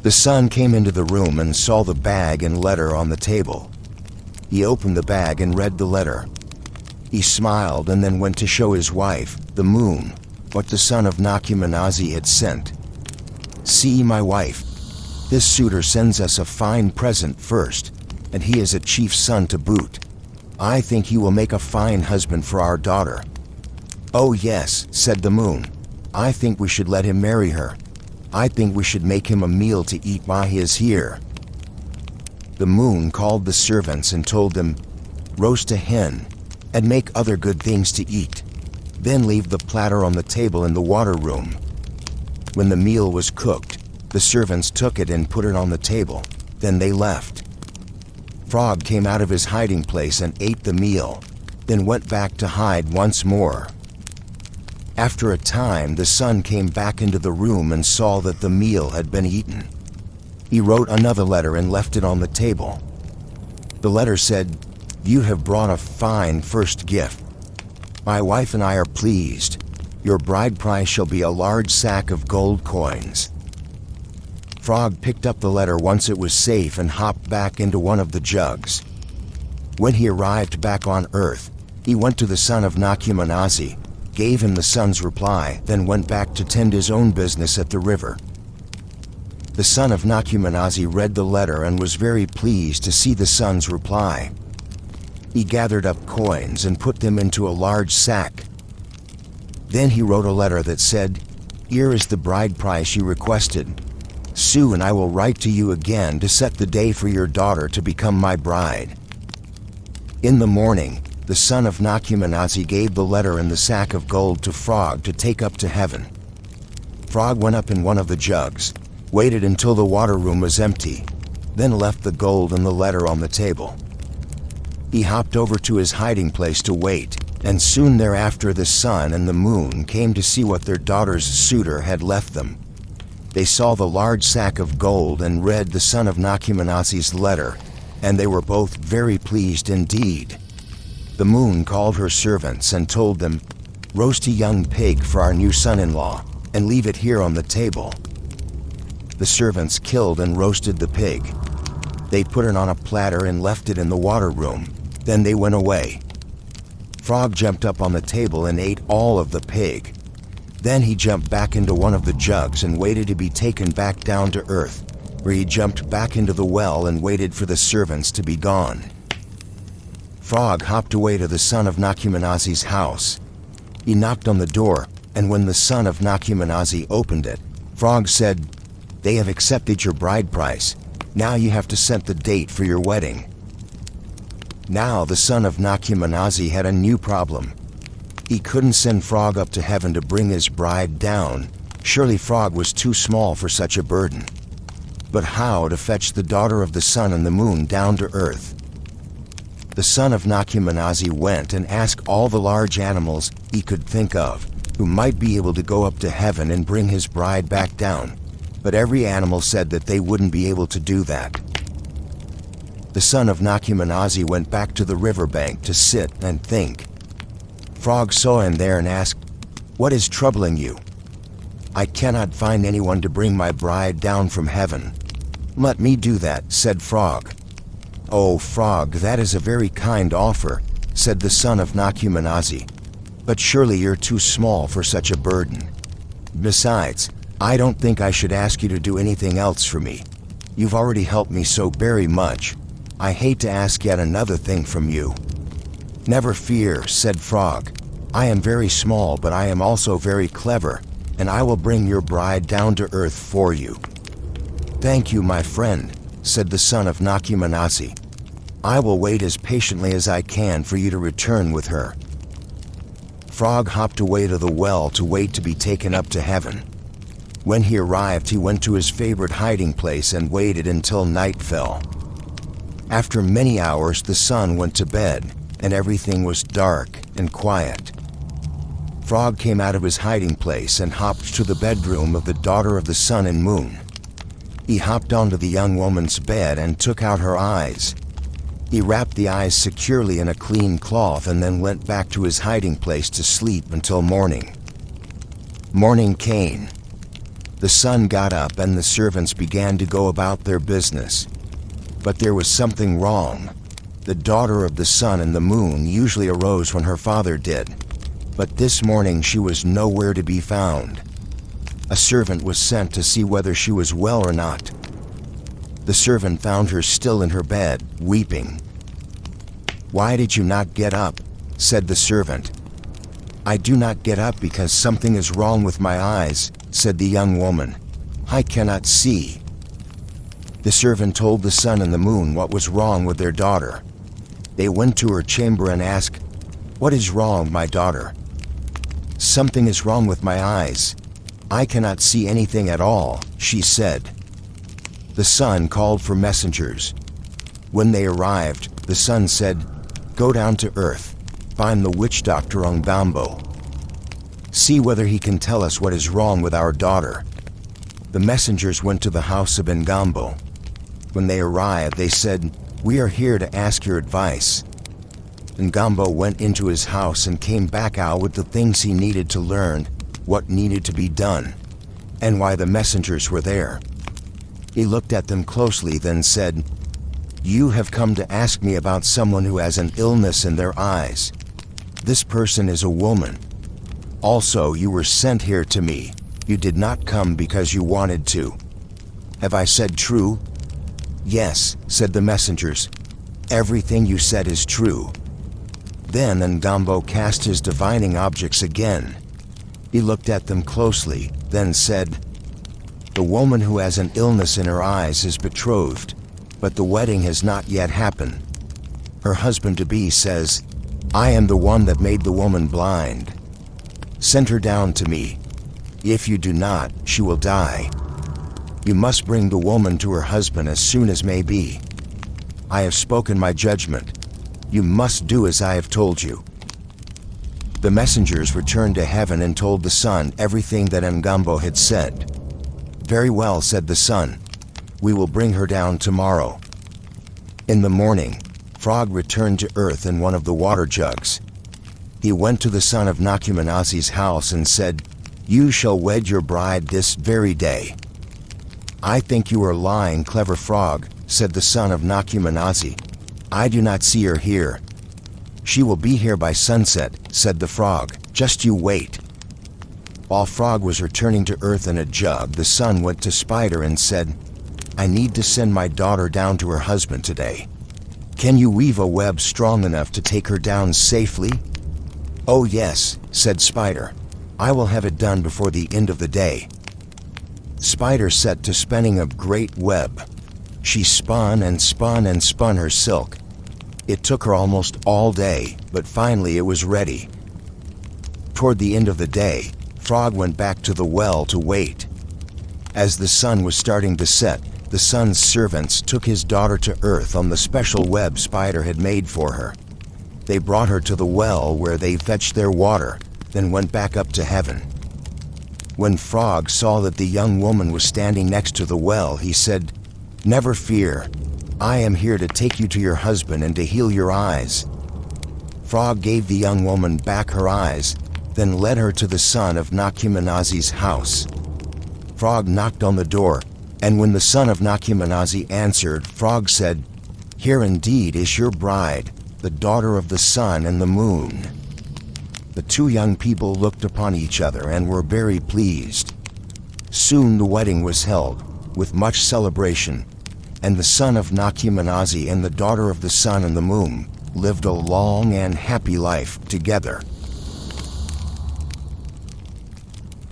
The son came into the room and saw the bag and letter on the table. He opened the bag and read the letter. He smiled and then went to show his wife, the moon, what the son of Nakyamanazi had sent. "See, my wife, this suitor sends us a fine present first, and he is a chief's son to boot. I think he will make a fine husband for our daughter." "Oh yes," said the moon. "I think we should let him marry her. I think we should make him a meal to eat while he is here." The moon called the servants and told them, "Roast a hen and make other good things to eat. Then leave the platter on the table in the water room." When the meal was cooked, the servants took it and put it on the table. Then they left. Frog came out of his hiding place and ate the meal, then went back to hide once more. After a time, the son came back into the room and saw that the meal had been eaten. He wrote another letter and left it on the table. The letter said, "You have brought a fine first gift. My wife and I are pleased. Your bride price shall be a large sack of gold coins." Frog picked up the letter once it was safe and hopped back into one of the jugs. When he arrived back on Earth, he went to the son of Nakyamanazi, gave him the son's reply, then went back to tend his own business at the river. The son of Nakyamanazi read the letter and was very pleased to see the son's reply. He gathered up coins and put them into a large sack. Then he wrote a letter that said, "Here is the bride price you requested. Soon I will write to you again to set the day for your daughter to become my bride." In the morning, the son of Nakyamanazi gave the letter and the sack of gold to Frog to take up to heaven. Frog went up in one of the jugs, waited until the water room was empty, then left the gold and the letter on the table. He hopped over to his hiding place to wait, and soon thereafter the sun and the moon came to see what their daughter's suitor had left them. They saw the large sack of gold and read the son of Nakyamanazi's letter, and they were both very pleased indeed. The moon called her servants and told them, "Roast a young pig for our new son-in-law, and leave it here on the table." The servants killed and roasted the pig. They put it on a platter and left it in the water room. Then they went away. Frog jumped up on the table and ate all of the pig. Then he jumped back into one of the jugs and waited to be taken back down to earth, where he jumped back into the well and waited for the servants to be gone. Frog hopped away to the son of Nakyamanazi's house. He knocked on the door, and when the son of Nakyamanazi opened it, Frog said, "They have accepted your bride price. Now you have to set the date for your wedding." Now the son of Nakyamanazi had a new problem. He couldn't send Frog up to heaven to bring his bride down. Surely Frog was too small for such a burden. But how to fetch the daughter of the sun and the moon down to earth? The son of Nakyamanazi went and asked all the large animals he could think of, who might be able to go up to heaven and bring his bride back down. But every animal said that they wouldn't be able to do that. The son of Nakyamanazi went back to the riverbank to sit and think. Frog saw him there and asked, "What is troubling you?" "I cannot find anyone to bring my bride down from heaven." "Let me do that," said Frog. "Oh, Frog, that is a very kind offer," said the son of Nakyamanazi. "But surely you're too small for such a burden. Besides, I don't think I should ask you to do anything else for me. You've already helped me so very much. I hate to ask yet another thing from you." "Never fear," said Frog. "I am very small, but I am also very clever, and I will bring your bride down to earth for you." "Thank you, my friend," said the son of Nakyamanazi. I will wait as patiently as I can for you to return with her." Frog hopped away to the well to wait to be taken up to heaven. When he arrived, he went to his favorite hiding place and waited until night fell. After many hours, the sun went to bed, and everything was dark and quiet. Frog came out of his hiding place and hopped to the bedroom of the daughter of the sun and moon. He hopped onto the young woman's bed and took out her eyes. He wrapped the eyes securely in a clean cloth and then went back to his hiding place to sleep until morning. Morning came. The sun got up and the servants began to go about their business. But there was something wrong. The daughter of the sun and the moon usually arose when her father did, but this morning she was nowhere to be found. A servant was sent to see whether she was well or not. The servant found her still in her bed, weeping. "Why did you not get up?" said the servant. "I do not get up because something is wrong with my eyes," said the young woman. "I cannot see." The servant told the sun and the moon what was wrong with their daughter. They went to her chamber and asked, "What is wrong, my daughter?" "Something is wrong with my eyes. I cannot see anything at all," she said. The sun called for messengers. When they arrived, the sun said, "Go down to earth, find the witch doctor Ngambo. See whether he can tell us what is wrong with our daughter." The messengers went to the house of Ngambo. When they arrived, they said, "We are here to ask your advice." Ngambo went into his house and came back out with the things he needed to learn, what needed to be done, and why the messengers were there. He looked at them closely, then said, "You have come to ask me about someone who has an illness in their eyes. This person is a woman. Also, you were sent here to me. You did not come because you wanted to. Have I said true?" "Yes," said the messengers. "Everything you said is true." Then Ngambo cast his divining objects again. He looked at them closely, then said, "The woman who has an illness in her eyes is betrothed, but the wedding has not yet happened. Her husband-to-be says, 'I am the one that made the woman blind. Send her down to me. If you do not, she will die. You must bring the woman to her husband as soon as may be. I have spoken my judgment. You must do as I have told you." The messengers returned to heaven and told the sun everything that Ngambo had said. "Very well," said the sun. "We will bring her down tomorrow." In the morning, Frog returned to earth in one of the water jugs. He went to the son of Nakumanasi's house and said, "You shall wed your bride this very day." "I think you are lying, clever frog," said the son of Nakumanasi. "I do not see her here." "She will be here by sunset," said the frog. "Just you wait." While Frog was returning to earth in a jug, the sun went to Spider and said, "I need to send my daughter down to her husband today. Can you weave a web strong enough to take her down safely?" "Oh yes," said Spider. "I will have it done before the end of the day." Spider set to spinning a great web. She spun and spun and spun her silk. It took her almost all day, but finally it was ready. Toward the end of the day, Frog went back to the well to wait. As the sun was starting to set, the sun's servants took his daughter to earth on the special web Spider had made for her. They brought her to the well where they fetched their water, then went back up to heaven. When Frog saw that the young woman was standing next to the well, he said, "Never fear. I am here to take you to your husband and to heal your eyes." Frog gave the young woman back her eyes, then led her to the son of Nakumanasi's house. Frog knocked on the door, and when the son of Nakumanasi answered, Frog said, "Here indeed is your bride, the daughter of the sun and the moon." The two young people looked upon each other and were very pleased. Soon the wedding was held, with much celebration, and the son of Nakumanasi and the daughter of the sun and the moon lived a long and happy life together.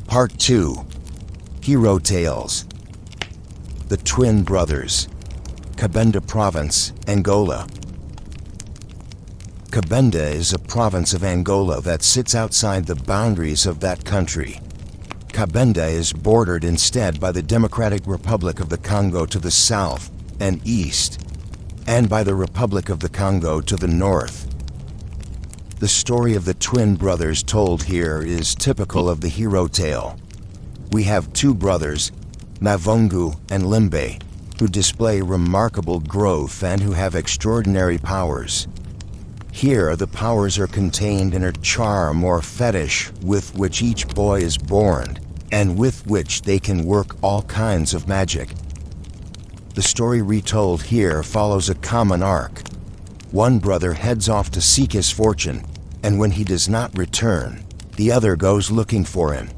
Part 2. Hero Tales. The Twin Brothers. Cabinda Province, Angola. Cabinda is a province of Angola that sits outside the boundaries of that country. Cabinda is bordered instead by the Democratic Republic of the Congo to the south and east, and by the Republic of the Congo to the north. The story of the twin brothers told here is typical of the hero tale. We have two brothers, Mavungu and Limbe, who display remarkable growth and who have extraordinary powers. Here, the powers are contained in a charm or fetish with which each boy is born, and with which they can work all kinds of magic. The story retold here follows a common arc. One brother heads off to seek his fortune, and when he does not return, the other goes looking for him.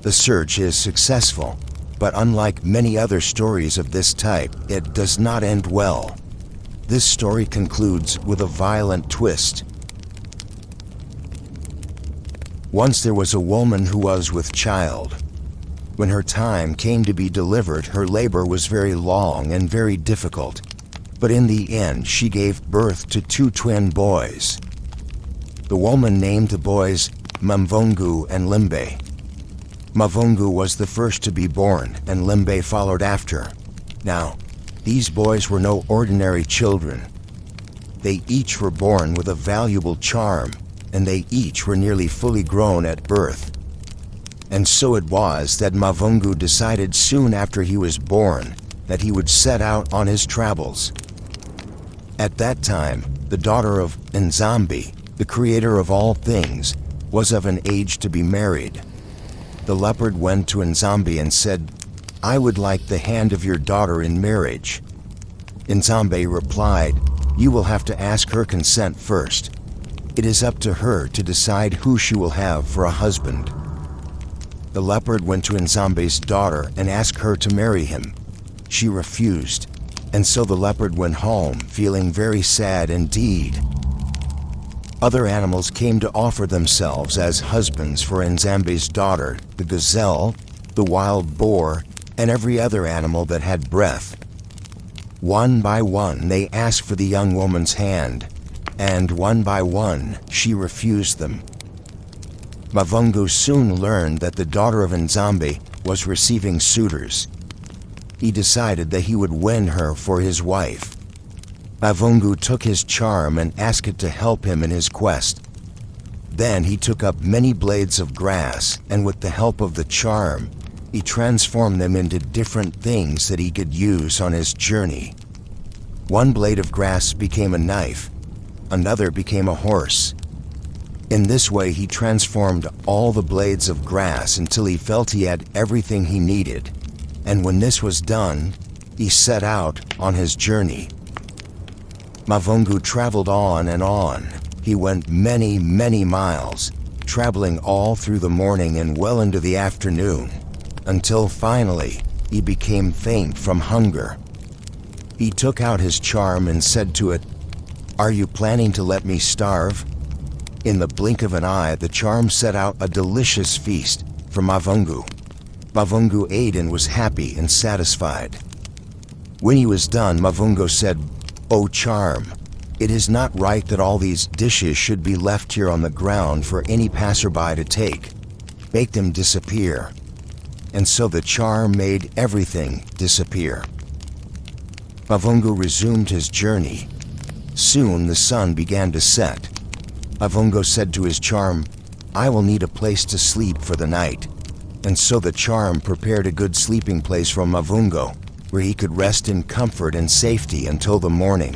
The search is successful, but unlike many other stories of this type, it does not end well. This story concludes with a violent twist. Once there was a woman who was with child. When her time came to be delivered, her labor was very long and very difficult. But in the end, she gave birth to two twin boys. The woman named the boys Mavungu and Limbe. Mavungu was the first to be born, and Limbe followed after. Now, these boys were no ordinary children. They each were born with a valuable charm, and they each were nearly fully grown at birth. And so it was that Mavungu decided soon after he was born that he would set out on his travels. At that time, the daughter of Nzambi, the creator of all things, was of an age to be married. The leopard went to Nzambi and said, "I would like the hand of your daughter in marriage." Nzambi replied, "You will have to ask her consent first. It is up to her to decide who she will have for a husband." The leopard went to Nzambi's daughter and asked her to marry him. She refused, and so the leopard went home feeling very sad indeed. Other animals came to offer themselves as husbands for Nzambi's daughter, the gazelle, the wild boar, and every other animal that had breath. One by one they asked for the young woman's hand, and one by one she refused them. Mavungu soon learned that the daughter of Nzambi was receiving suitors. He decided that he would win her for his wife. Mavungu took his charm and asked it to help him in his quest. Then he took up many blades of grass, and with the help of the charm, he transformed them into different things that he could use on his journey. One blade of grass became a knife, another became a horse. In this way he transformed all the blades of grass until he felt he had everything he needed, and when this was done, he set out on his journey. Mavungu traveled on and on. He went many, many miles, traveling all through the morning and well into the afternoon, until finally he became faint from hunger. He took out his charm and said to it, "Are you planning to let me starve?" In the blink of an eye, the charm set out a delicious feast for Mavungu. Mavungu ate and was happy and satisfied. When he was done, Mavungu said, "O charm, it is not right that all these dishes should be left here on the ground for any passerby to take. Make them disappear." And so the charm made everything disappear. Mavungu resumed his journey. Soon the sun began to set. Mavungu said to his charm, "I will need a place to sleep for the night." And so the charm prepared a good sleeping place for Mavungu, where he could rest in comfort and safety until the morning.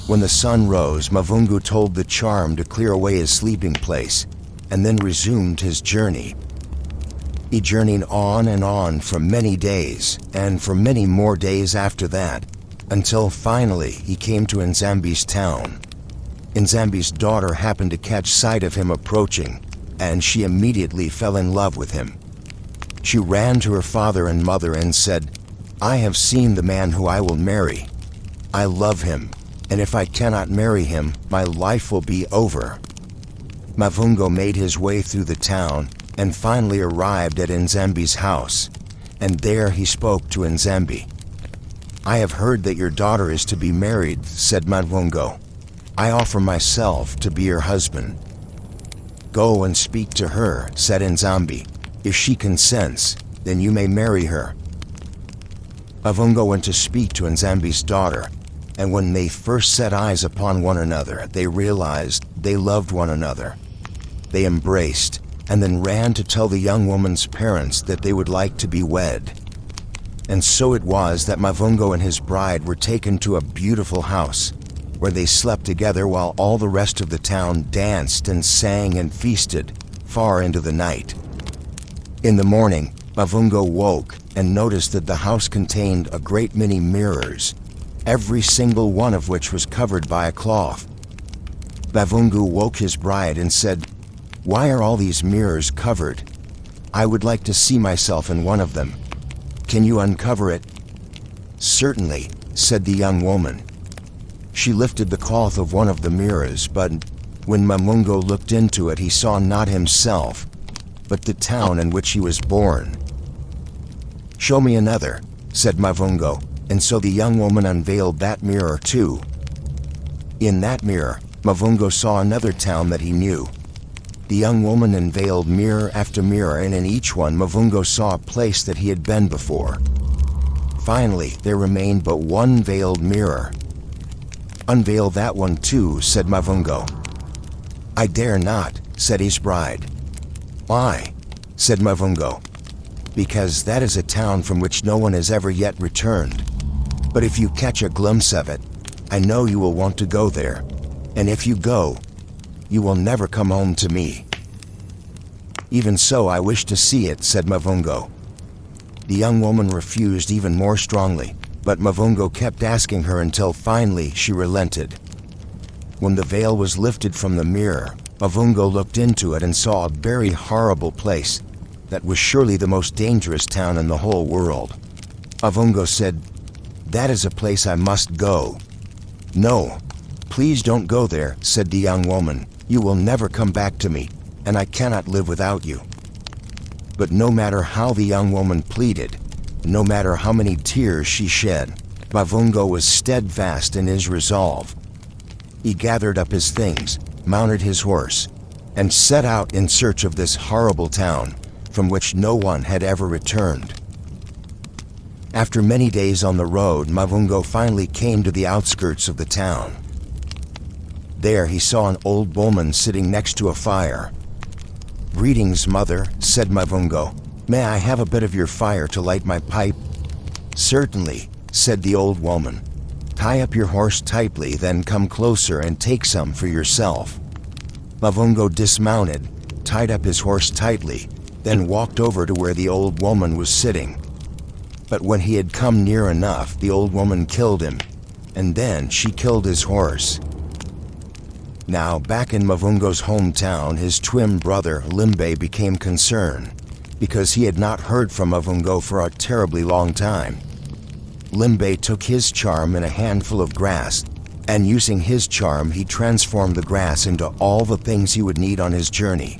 When the sun rose, Mavungu told the charm to clear away his sleeping place, and then resumed his journey. He journeyed on and on for many days, and for many more days after that, until finally he came to Nzambi's town. Nzambi's daughter happened to catch sight of him approaching, and she immediately fell in love with him. She ran to her father and mother and said, "I have seen the man who I will marry. I love him, and if I cannot marry him, my life will be over." Mavungu made his way through the town and finally arrived at Nzambi's house, and there he spoke to Nzambi. "I have heard that your daughter is to be married," said Mavungu. I offer myself to be your husband." "Go and speak to her," said Nzambi. "If she consents, then you may marry her." Mavungo went to speak to Nzambi's daughter, and when they first set eyes upon one another, they realized they loved one another. They embraced, and then ran to tell the young woman's parents that they would like to be wed. And so it was that Mavungo and his bride were taken to a beautiful house, where they slept together while all the rest of the town danced and sang and feasted far into the night. In the morning, Mavungo woke and noticed that the house contained a great many mirrors, every single one of which was covered by a cloth. Mavungo woke his bride and said, "Why are all these mirrors covered? I would like to see myself in one of them. Can you uncover it?" "Certainly," said the young woman. She lifted the cloth of one of the mirrors, but when Mavungo looked into it, he saw not himself, but the town in which he was born. "Show me another," said Mavungo, and so the young woman unveiled that mirror too. In that mirror, Mavungo saw another town that he knew. The young woman unveiled mirror after mirror, and in each one Mavungo saw a place that he had been before. Finally, there remained but one veiled mirror. "Unveil that one too," said Mavungo. "I dare not," said his bride. "Why?" said Mavungo. "Because that is a town from which no one has ever yet returned. But if you catch a glimpse of it, I know you will want to go there. And if you go, you will never come home to me." "Even so, I wish to see it," said Mavungo. The young woman refused even more strongly, but Mavungo kept asking her until finally she relented. When the veil was lifted from the mirror, Mavungo looked into it and saw a very horrible place that was surely the most dangerous town in the whole world. Mavungo said, "That is a place I must go." "No, please don't go there," said the young woman. "You will never come back to me, and I cannot live without you." But no matter how the young woman pleaded, no matter how many tears she shed, Mavungo was steadfast in his resolve. He gathered up his things, mounted his horse, and set out in search of this horrible town, from which no one had ever returned. After many days on the road, Mavungo finally came to the outskirts of the town. There he saw an old woman sitting next to a fire. "Greetings, mother," said Mavungo. "May I have a bit of your fire to light my pipe?" "Certainly," said the old woman. "Tie up your horse tightly, then come closer and take some for yourself." Mavungo dismounted, tied up his horse tightly, then walked over to where the old woman was sitting. But when he had come near enough, the old woman killed him, and then she killed his horse. Now, back in Mavungo's hometown, his twin brother, Limbe, became concerned, because he had not heard from Mavungo for a terribly long time. Limbe took his charm in a handful of grass, and using his charm, he transformed the grass into all the things he would need on his journey.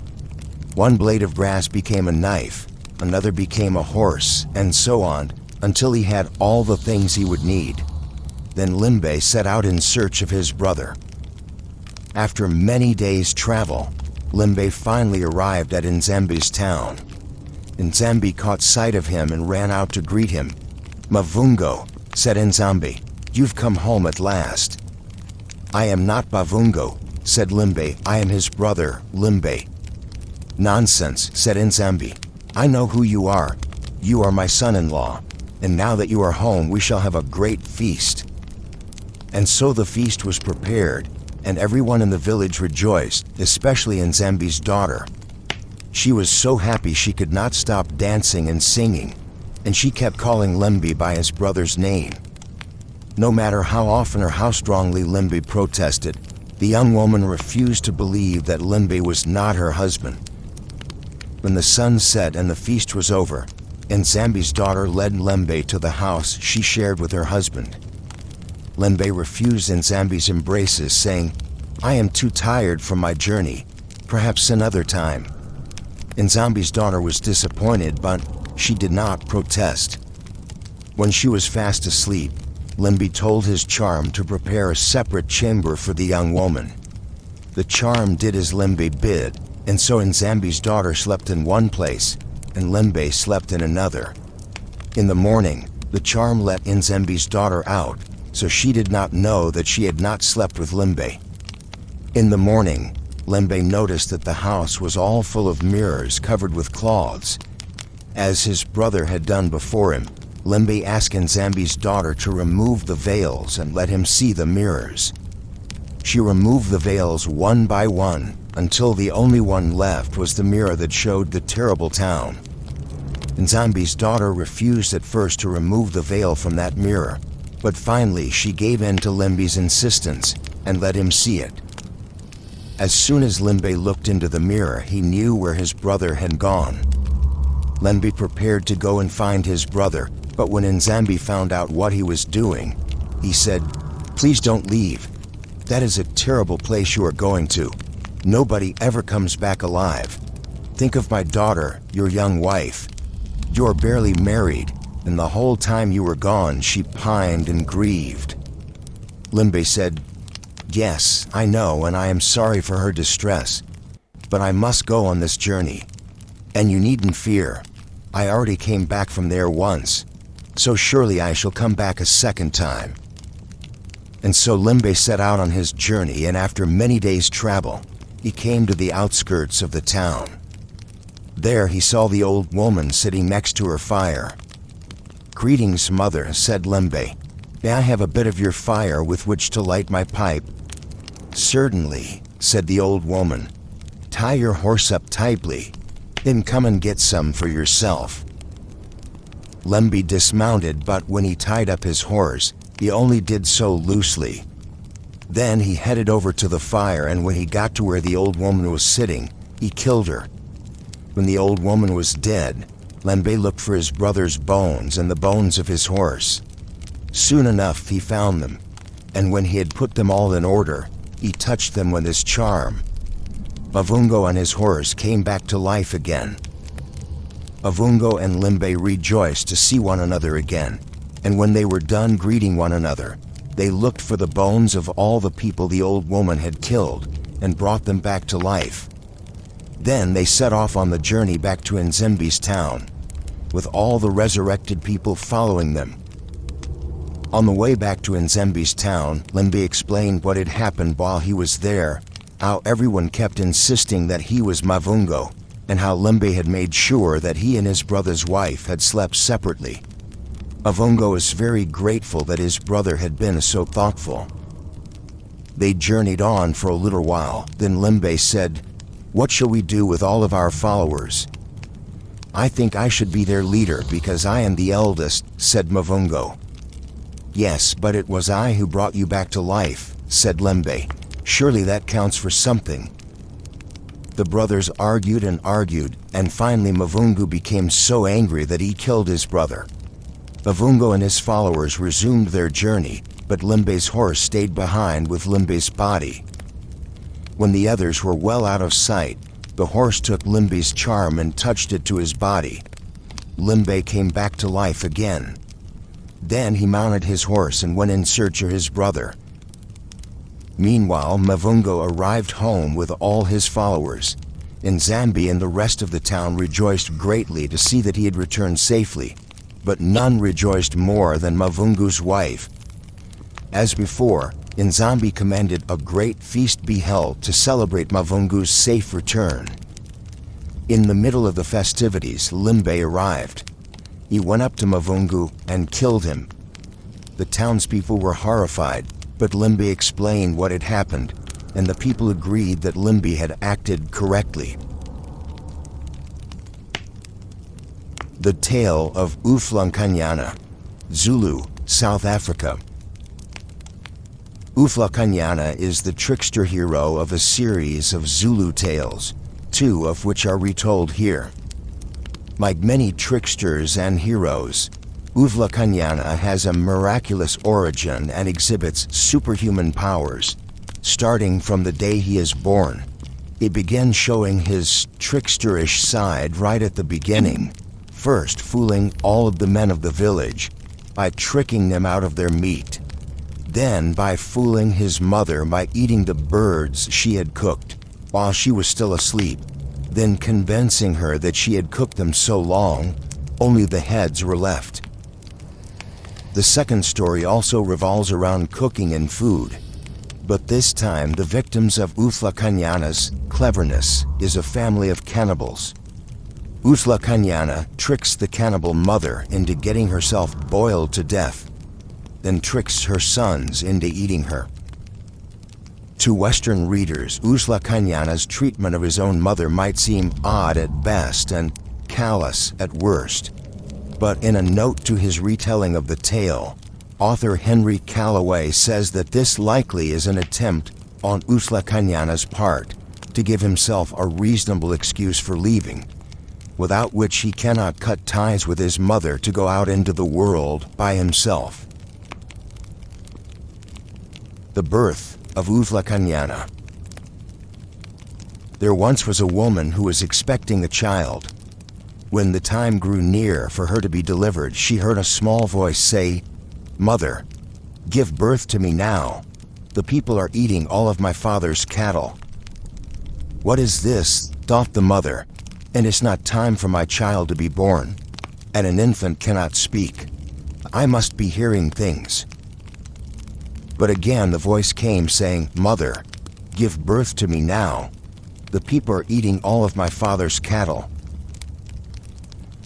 One blade of grass became a knife, another became a horse, and so on, until he had all the things he would need. Then Limbe set out in search of his brother. After many days' travel, Limbe finally arrived at Nzambi's town. Nzambi caught sight of him and ran out to greet him. "Mavungo," said Nzambi, "you've come home at last." "I am not Mavungo," said Limbe. "I am his brother, Limbe." "Nonsense," said Nzambi. "I know who you are. You are my son-in-law, and now that you are home, we shall have a great feast." And so the feast was prepared, and everyone in the village rejoiced, especially Nzambi's daughter. She was so happy she could not stop dancing and singing, and she kept calling Limbe by his brother's name. No matter how often or how strongly Limbe protested, the young woman refused to believe that Limbe was not her husband. When the sun set and the feast was over, Nzambi's daughter led Limbe to the house she shared with her husband. Limbe refused Nzambi's embraces, saying, "I am too tired from my journey, perhaps another time." Nzambi's daughter was disappointed, but she did not protest. When she was fast asleep, Limby told his charm to prepare a separate chamber for the young woman. The charm did as Limby bid, and so Nzambi's daughter slept in one place, and Limby slept in another. In the morning, the charm let Nzambi's daughter out, so she did not know that she had not slept with Limby. In the morning, Limby noticed that the house was all full of mirrors covered with cloths. As his brother had done before him, Limby asked Nzambi's daughter to remove the veils and let him see the mirrors. She removed the veils one by one, until the only one left was the mirror that showed the terrible town. Nzambi's daughter refused at first to remove the veil from that mirror, but finally she gave in to Limby's insistence and let him see it. As soon as Limby looked into the mirror, he knew where his brother had gone. Limby prepared to go and find his brother, but when Nzambi found out what he was doing, he said, "Please don't leave. That is a terrible place you are going to. Nobody ever comes back alive. Think of my daughter, your young wife. You are barely married, and the whole time you were gone she pined and grieved." Limby said, "Yes, I know, and I am sorry for her distress. But I must go on this journey. And you needn't fear. I already came back from there once, so surely I shall come back a second time." And so Limby set out on his journey, and after many days' travel, he came to the outskirts of the town. There he saw the old woman sitting next to her fire. "Greetings, mother," said Limby. "May I have a bit of your fire with which to light my pipe?" "Certainly," said the old woman. "Tie your horse up tightly, then come and get some for yourself." Limby dismounted, but when he tied up his horse, he only did so loosely. Then he headed over to the fire, and when he got to where the old woman was sitting, he killed her. When the old woman was dead, Limby looked for his brother's bones and the bones of his horse. Soon enough he found them, and when he had put them all in order, he touched them with his charm. Mavungo and his horse came back to life again. Mavungo and Limby rejoiced to see one another again, and when they were done greeting one another, they looked for the bones of all the people the old woman had killed and brought them back to life. Then they set off on the journey back to Nzambi's town, with all the resurrected people following them. On the way back to Nzambi's town, Limby explained what had happened while he was there, how everyone kept insisting that he was Mavungo, and how Limby had made sure that he and his brother's wife had slept separately. Mavungo is very grateful that his brother had been so thoughtful. They journeyed on for a little while, then Limby said, "What shall we do with all of our followers?" "I think I should be their leader because I am the eldest," said Mavungo. "Yes, but it was I who brought you back to life," said Limby. "Surely that counts for something." The brothers argued, and finally Mavungo became so angry that he killed his brother. Mavungo and his followers resumed their journey, but Limby's horse stayed behind with Limby's body. When the others were well out of sight, the horse took Limby's charm and touched it to his body. Limby came back to life again. Then he mounted his horse and went in search of his brother. Meanwhile, Mavungo arrived home with all his followers. Nzambi and the rest of the town rejoiced greatly to see that he had returned safely, but none rejoiced more than Mavungo's wife. As before, Nzambi commanded a great feast be held to celebrate Mavungo's safe return. In the middle of the festivities, Limby arrived. He went up to Mavungo and killed him. The townspeople were horrified, but Limby explained what had happened, and the people agreed that Limby had acted correctly. The Tale of Uflakanyana, Zulu, South Africa. Uflakanyana is the trickster hero of a series of Zulu tales, two of which are retold here. Like many tricksters and heroes, Uflakanyana has a miraculous origin and exhibits superhuman powers. Starting from the day he is born, he begins showing his tricksterish side right at the beginning, first fooling all of the men of the village, by tricking them out of their meat, then by fooling his mother by eating the birds she had cooked while she was still asleep, then convincing her that she had cooked them so long, only the heads were left. The second story also revolves around cooking and food, but this time the victims of Uthla cleverness is a family of cannibals. Uthla tricks the cannibal mother into getting herself boiled to death, then tricks her sons into eating her. To Western readers, Uthla treatment of his own mother might seem odd at best and callous at worst, but in a note to his retelling of the tale, author Henry Callaway says that this likely is an attempt on Uthla part to give himself a reasonable excuse for leaving, without which he cannot cut ties with his mother to go out into the world by himself. The birth of Uthla. There once was a woman who was expecting a child. When the time grew near for her to be delivered, she heard a small voice say, "Mother, give birth to me now. The people are eating all of my father's cattle." "What is this?" thought the mother, "and it's not time for my child to be born, and an infant cannot speak. I must be hearing things." But again the voice came saying, "Mother, give birth to me now. The people are eating all of my father's cattle."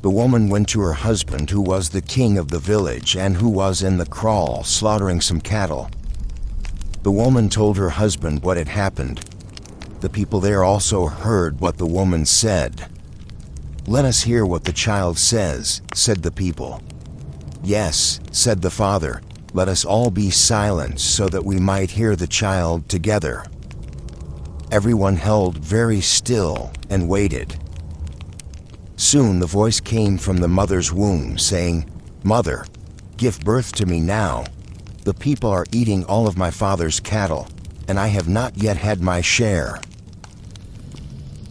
The woman went to her husband, who was the king of the village and who was in the kraal slaughtering some cattle. The woman told her husband what had happened. The people there also heard what the woman said. "Let us hear what the child says," said the people. "Yes," said the father, "let us all be silent so that we might hear the child together." Everyone held very still and waited. Soon the voice came from the mother's womb saying, "Mother, give birth to me now. The people are eating all of my father's cattle, and I have not yet had my share."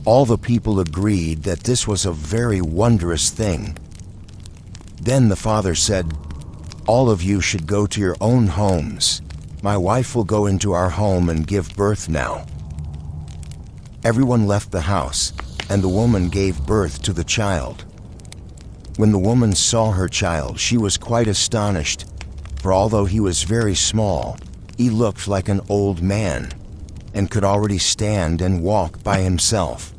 All the people agreed that this was a very wondrous thing. Then the father said, "All of you should go to your own homes. My wife will go into our home and give birth now." Everyone left the house, and the woman gave birth to the child. When the woman saw her child, she was quite astonished, for although he was very small, he looked like an old man, and could already stand and walk by himself.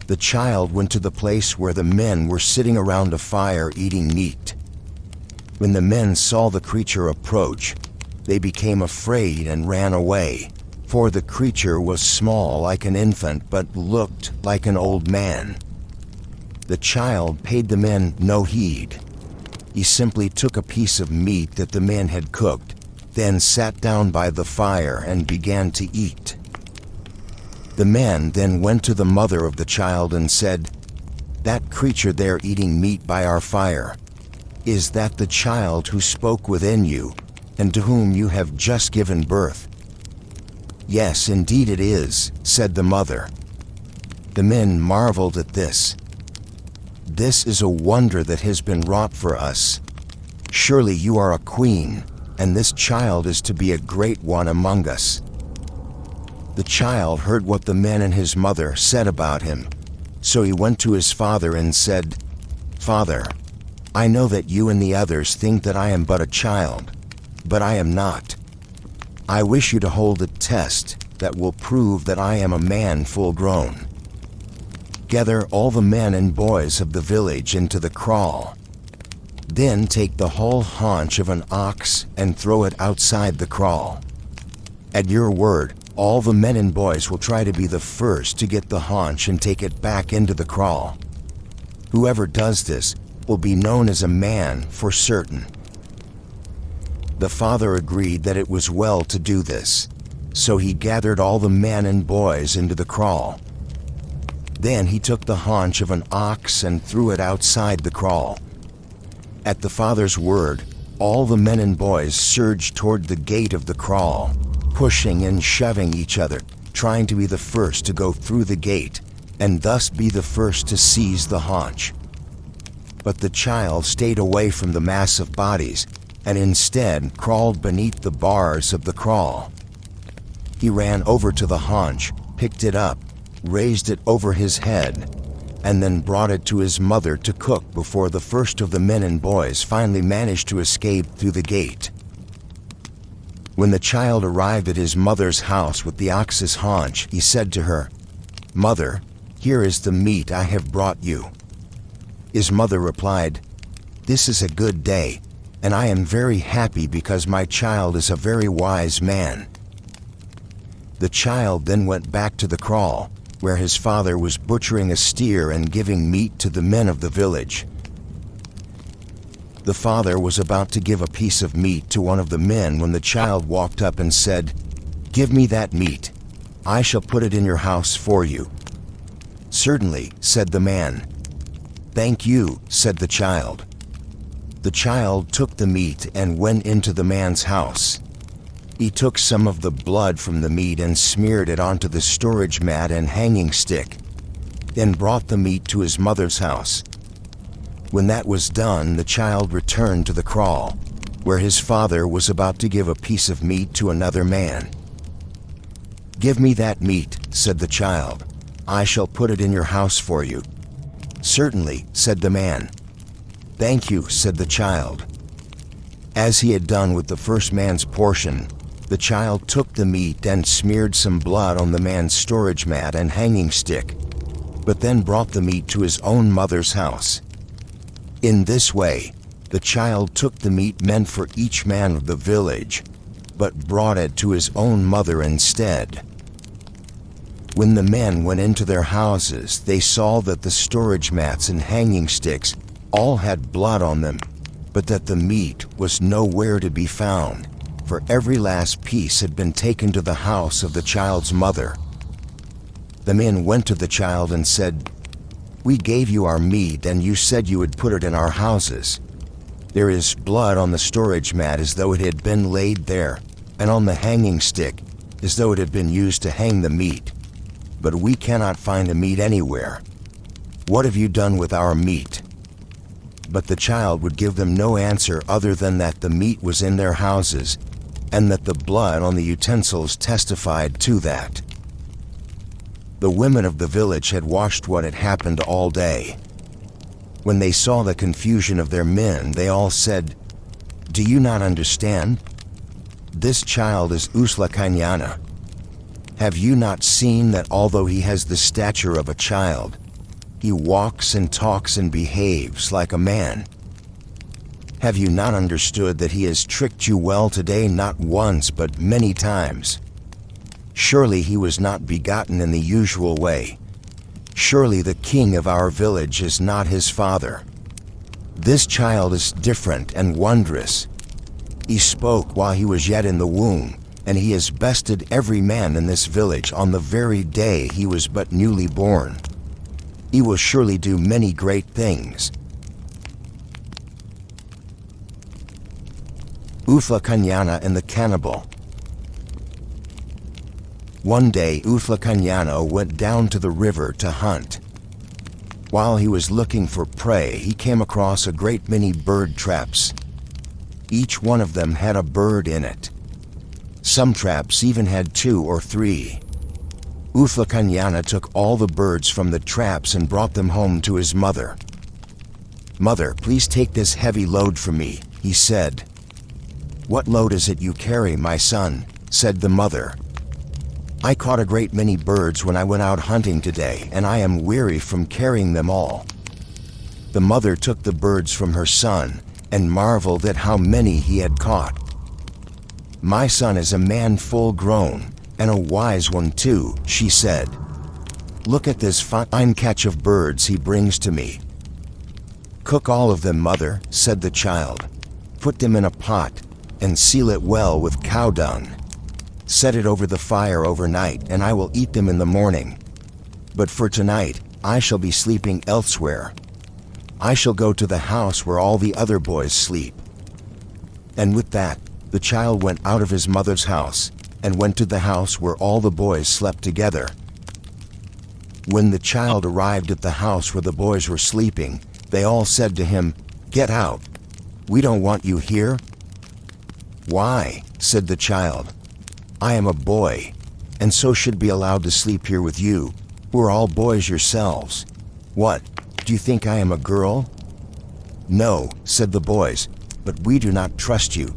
The child went to the place where the men were sitting around a fire eating meat. When the men saw the creature approach, they became afraid and ran away, for the creature was small like an infant but looked like an old man. The child paid the men no heed. He simply took a piece of meat that the men had cooked, then sat down by the fire and began to eat. The men then went to the mother of the child and said, "That creature there eating meat by our fire, is that the child who spoke within you and to whom you have just given birth?" "Yes, indeed it is," said the mother. The men marveled at this. "This is a wonder that has been wrought for us. Surely you are a queen, and this child is to be a great one among us." The child heard what the men and his mother said about him, so he went to his father and said, "Father, I know that you and the others think that I am but a child, but I am not. I wish you to hold a test that will prove that I am a man full grown. Gather all the men and boys of the village into the kraal. Then take the whole haunch of an ox and throw it outside the kraal. At your word, all the men and boys will try to be the first to get the haunch and take it back into the kraal. Whoever does this will be known as a man for certain." The father agreed that it was well to do this, so he gathered all the men and boys into the kraal. Then he took the haunch of an ox and threw it outside the kraal. At the father's word, all the men and boys surged toward the gate of the kraal, pushing and shoving each other, trying to be the first to go through the gate, and thus be the first to seize the haunch. But the child stayed away from the mass of bodies and instead crawled beneath the bars of the kraal. He ran over to the haunch, picked it up, raised it over his head, and then brought it to his mother to cook before the first of the men and boys finally managed to escape through the gate. When the child arrived at his mother's house with the ox's haunch, he said to her, "Mother, here is the meat I have brought you." His mother replied, "This is a good day, and I am very happy because my child is a very wise man." The child then went back to the kraal, where his father was butchering a steer and giving meat to the men of the village. The father was about to give a piece of meat to one of the men when the child walked up and said, "Give me that meat. I shall put it in your house for you." "Certainly," said the man. "Thank you," said the child. The child took the meat and went into the man's house. He took some of the blood from the meat and smeared it onto the storage mat and hanging stick, then brought the meat to his mother's house. When that was done, the child returned to the kraal, where his father was about to give a piece of meat to another man. "Give me that meat," said the child. "I shall put it in your house for you." "Certainly," said the man. "Thank you," said the child. As he had done with the first man's portion, the child took the meat and smeared some blood on the man's storage mat and hanging stick, but then brought the meat to his own mother's house. In this way, the child took the meat meant for each man of the village, but brought it to his own mother instead. When the men went into their houses, they saw that the storage mats and hanging sticks all had blood on them, but that the meat was nowhere to be found, for every last piece had been taken to the house of the child's mother. The men went to the child and said, "We gave you our meat and you said you would put it in our houses. There is blood on the storage mat as though it had been laid there, and on the hanging stick as though it had been used to hang the meat. But we cannot find the meat anywhere. What have you done with our meat?" But the child would give them no answer other than that the meat was in their houses, and that the blood on the utensils testified to that. The women of the village had watched what had happened all day. When they saw the confusion of their men, they all said, "Do you not understand? This child is Uslakanyana. Have you not seen that although he has the stature of a child, he walks and talks and behaves like a man? Have you not understood that he has tricked you well today, not once but many times? Surely he was not begotten in the usual way. Surely the king of our village is not his father. This child is different and wondrous. He spoke while he was yet in the womb, and he has bested every man in this village on the very day he was but newly born. He will surely do many great things." Uflakanyana and the Cannibal. One day Uflakanyana went down to the river to hunt. While he was looking for prey, he came across a great many bird traps. Each one of them had a bird in it. Some traps even had 2 or 3. Uflakanyana took all the birds from the traps and brought them home to his mother. "Mother, please take this heavy load from me," he said. "What load is it you carry, my son?" said the mother. "I caught a great many birds when I went out hunting today, and I am weary from carrying them all." The mother took the birds from her son and marveled at how many he had caught. "My son is a man full grown, and a wise one too," she said. "Look at this fine catch of birds he brings to me." "Cook all of them, mother," said the child. "Put them in a pot and seal it well with cow dung. Set it over the fire overnight, and I will eat them in the morning. But for tonight, I shall be sleeping elsewhere. I shall go to the house where all the other boys sleep." And with that, the child went out of his mother's house and went to the house where all the boys slept together. When the child arrived at the house where the boys were sleeping, They all said to him, "Get out! We don't want you here." "Why?" said the child. "I am a boy, and so should be allowed to sleep here with you, who are all boys yourselves. What, do you think I am a girl?" "No," said the boys, "but we do not trust you.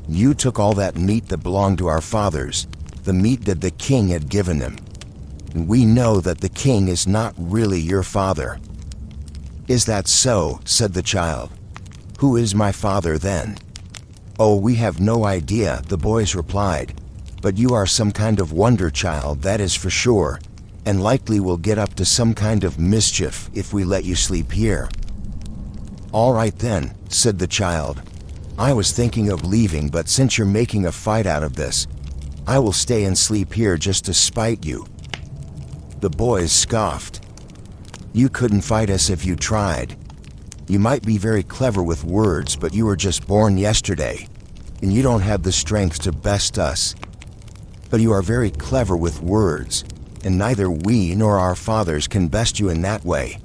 You took all that meat that belonged to our fathers, the meat that the king had given them. And we know that the king is not really your father." "Is that so?" said the child. "Who is my father then?" "Oh, we have no idea," the boys replied. "But you are some kind of wonder child, that is for sure, and likely will get up to some kind of mischief if we let you sleep here." "All right then," said the child. "I was thinking of leaving, but since you're making a fight out of this, I will stay and sleep here just to spite you." The boys scoffed. "You couldn't fight us if you tried. You might be very clever with words, but you were just born yesterday, and you don't have the strength to best us. But you are very clever with words, and neither we nor our fathers can best you in that way."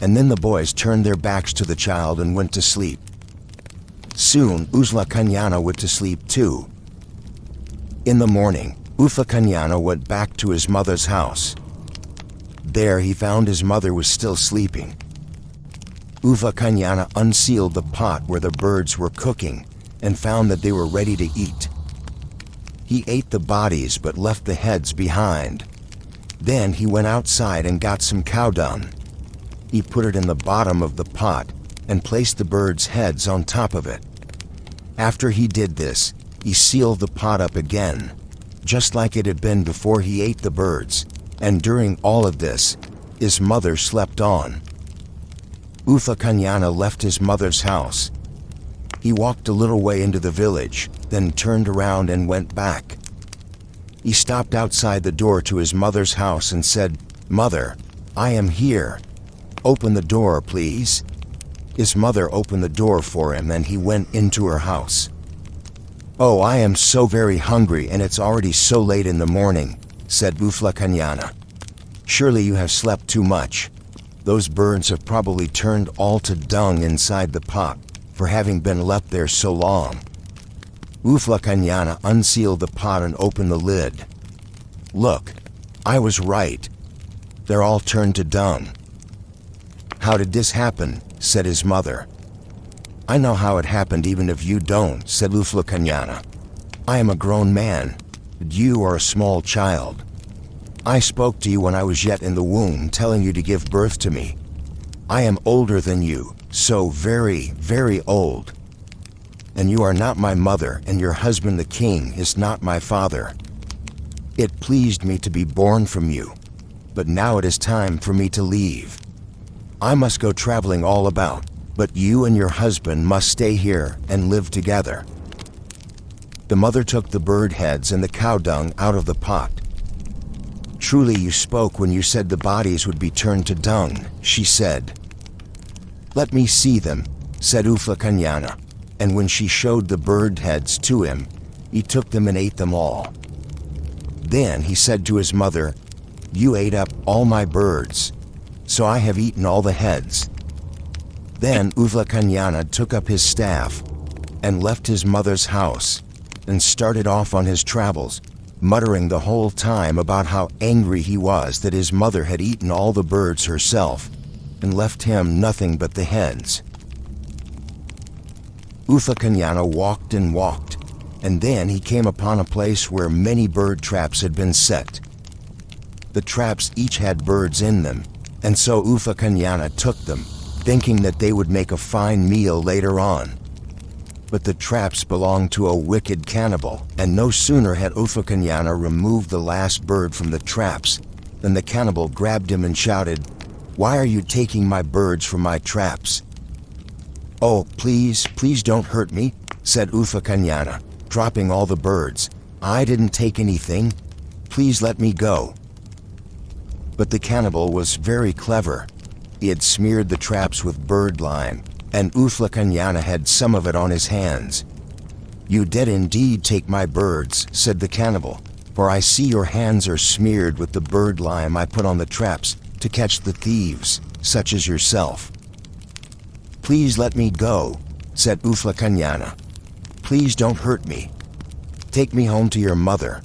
And then the boys turned their backs to the child and went to sleep. Soon Uslakanyana went to sleep too. In the morning, Ufakanyana went back to his mother's house. There he found his mother was still sleeping. Ufakanyana unsealed the pot where the birds were cooking and found that they were ready to eat. He ate the bodies but left the heads behind. Then he went outside and got some cow dung. He put it in the bottom of the pot and placed the birds' heads on top of it. After he did this, he sealed the pot up again, just like it had been before he ate the birds, and during all of this, his mother slept on. Ufakanyana left his mother's house. He walked a little way into the village, then turned around and went back. He stopped outside the door to his mother's house and said, "Mother, I am here. Open the door, please." His mother opened the door for him and he went into her house. "Oh, I am so very hungry and it's already so late in the morning," said Ufakanyana. "Surely you have slept too much. Those birds have probably turned all to dung inside the pot for having been left there so long." Ufakanyana unsealed the pot and opened the lid. "Look, I was right. They're all turned to dung." "How did this happen?" said his mother. "I know how it happened even if you don't," said Ufakanyana. "I am a grown man, but you are a small child. I spoke to you when I was yet in the womb, telling you to give birth to me. I am older than you, so very, very old. And you are not my mother, and your husband the king is not my father. It pleased me to be born from you, but now it is time for me to leave. I must go traveling all about, but you and your husband must stay here and live together." The mother took the bird heads and the cow dung out of the pot. "Truly you spoke when you said the bodies would be turned to dung," she said. "Let me see them," said Ufakanyana, and when she showed the bird heads to him, he took them and ate them all. Then he said to his mother, "You ate up all my birds, so I have eaten all the heads." Then Ufakanyana took up his staff and left his mother's house and started off on his travels, muttering the whole time about how angry he was that his mother had eaten all the birds herself and left him nothing but the heads. Ufakanyana walked and walked, and then he came upon a place where many bird traps had been set. The traps each had birds in them, and so Ufakanyana took them, thinking that they would make a fine meal later on. But the traps belonged to a wicked cannibal, and no sooner had Ufakanyana removed the last bird from the traps than the cannibal grabbed him and shouted, "Why are you taking my birds from my traps?" "Oh, please, please don't hurt me," said Ufakanyana, dropping all the birds. "I didn't take anything. Please let me go." But the cannibal was very clever. He had smeared the traps with bird lime, and Ufakanyana had some of it on his hands. "You did indeed take my birds," said the cannibal, "for I see your hands are smeared with the bird lime I put on the traps to catch the thieves, such as yourself." "Please let me go," said Uflakanyana. "Please don't hurt me. Take me home to your mother.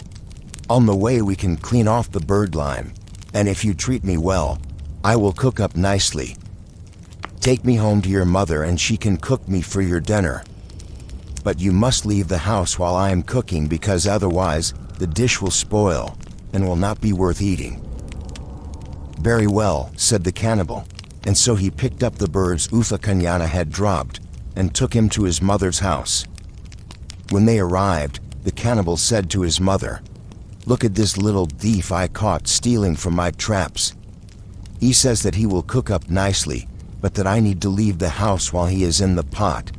On the way we can clean off the bird lime, and if you treat me well, I will cook up nicely. Take me home to your mother and she can cook me for your dinner. But you must leave the house while I am cooking because otherwise the dish will spoil and will not be worth eating." "Very well," said the cannibal, and so he picked up the birds Uflakanyana had dropped and took him to his mother's house. When they arrived, the cannibal said to his mother, "Look at this little thief I caught stealing from my traps. He says that he will cook up nicely, but that I need to leave the house while he is in the pot.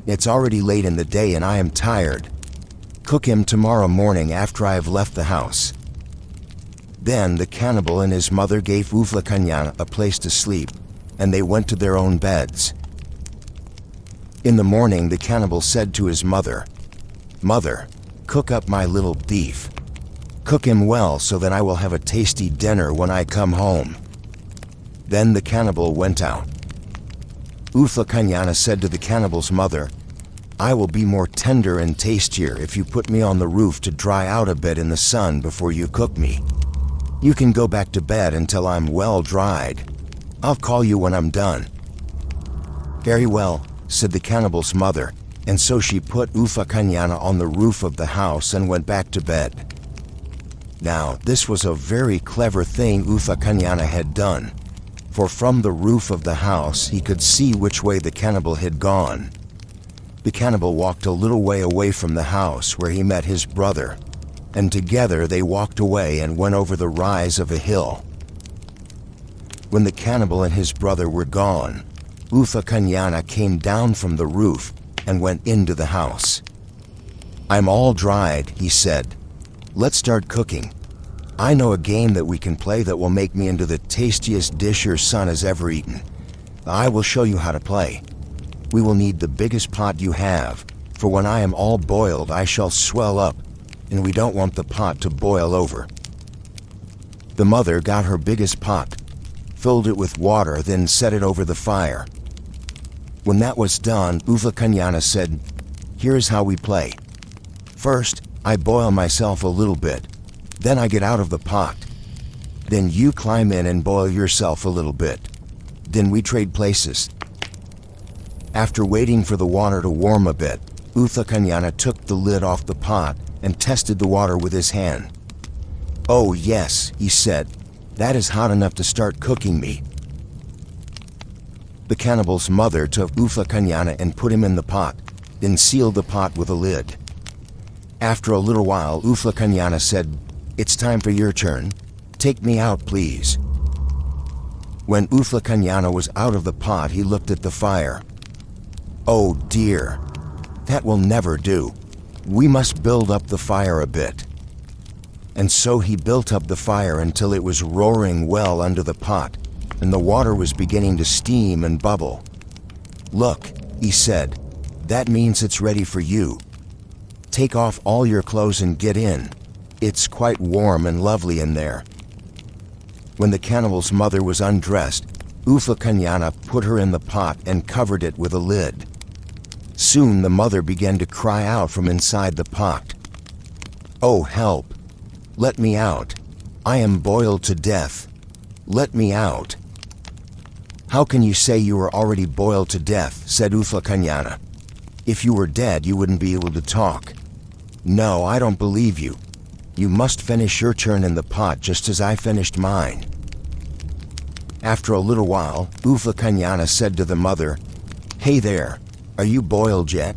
It's already late in the day and I am tired. Cook him tomorrow morning after I have left the house." Then the cannibal and his mother gave Uflakanyana a place to sleep, and they went to their own beds. In the morning the cannibal said to his mother, "Mother, cook up my little thief. Cook him well so that I will have a tasty dinner when I come home." Then the cannibal went out. Uflakanyana said to the cannibal's mother, "I will be more tender and tastier if you put me on the roof to dry out a bit in the sun before you cook me. You can go back to bed until I'm well dried. I'll call you when I'm done." "Very well," said the cannibal's mother, and so she put Uflakanyana on the roof of the house and went back to bed. Now, this was a very clever thing Uflakanyana had done, for from the roof of the house he could see which way the cannibal had gone. The cannibal walked a little way away from the house where he met his brother, and together they walked away and went over the rise of a hill. When the cannibal and his brother were gone, Uflakanyana came down from the roof and went into the house. "I'm all dried," he said. "Let's start cooking. I know a game that we can play that will make me into the tastiest dish your son has ever eaten. I will show you how to play. We will need the biggest pot you have, for when I am all boiled I shall swell up, and we don't want the pot to boil over." The mother got her biggest pot, filled it with water, then set it over the fire. When that was done, Uflakanyana said, "Here's how we play. First, I boil myself a little bit. Then I get out of the pot. Then you climb in and boil yourself a little bit. Then we trade places." After waiting for the water to warm a bit, Uflakanyana took the lid off the pot and tested the water with his hand. "Oh yes," he said, "that is hot enough to start cooking me." The cannibal's mother took Uflakanyana and put him in the pot, then sealed the pot with a lid. After a little while, Uflakanyana said, "It's time for your turn. Take me out, please." When Uflakanyana was out of the pot, he looked at the fire. "Oh dear, that will never do. We must build up the fire a bit." And so he built up the fire until it was roaring well under the pot, and the water was beginning to steam and bubble. "Look," he said, "that means it's ready for you. Take off all your clothes and get in. It's quite warm and lovely in there." When the cannibal's mother was undressed, Uflakanyana put her in the pot and covered it with a lid. Soon the mother began to cry out from inside the pot. "Oh, help! Let me out! I am boiled to death! Let me out!" "How can you say you are already boiled to death?" said Uflakanyana. "If you were dead, you wouldn't be able to talk. No, I don't believe you. You must finish your turn in the pot just as I finished mine." After a little while, Uflakanyana said to the mother, "Hey there, are you boiled yet?"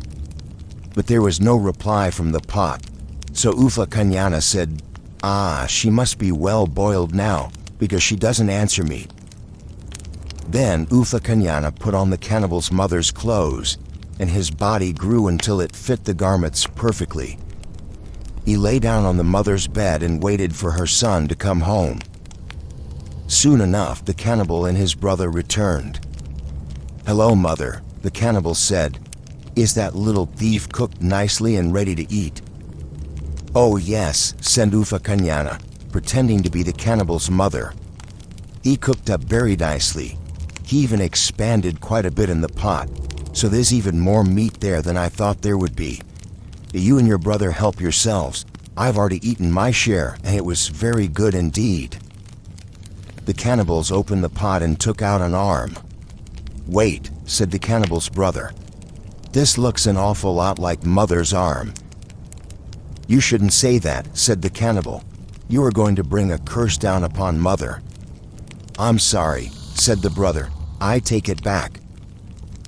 But there was no reply from the pot, so Uflakanyana said, "Ah, she must be well boiled now, because she doesn't answer me." Then Uflakanyana put on the cannibal's mother's clothes, and his body grew until it fit the garments perfectly. He lay down on the mother's bed and waited for her son to come home. Soon enough, the cannibal and his brother returned. "Hello, mother," the cannibal said. "Is that little thief cooked nicely and ready to eat?" "Oh yes," said Uflakanyana, pretending to be the cannibal's mother. "He cooked up very nicely. He even expanded quite a bit in the pot, so there's even more meat there than I thought there would be. You and your brother help yourselves. I've already eaten my share, and it was very good indeed." The cannibals opened the pot and took out an arm. "Wait," said the cannibal's brother. "This looks an awful lot like Mother's arm." "You shouldn't say that," said the cannibal. "You are going to bring a curse down upon Mother." "I'm sorry," said the brother. "I take it back."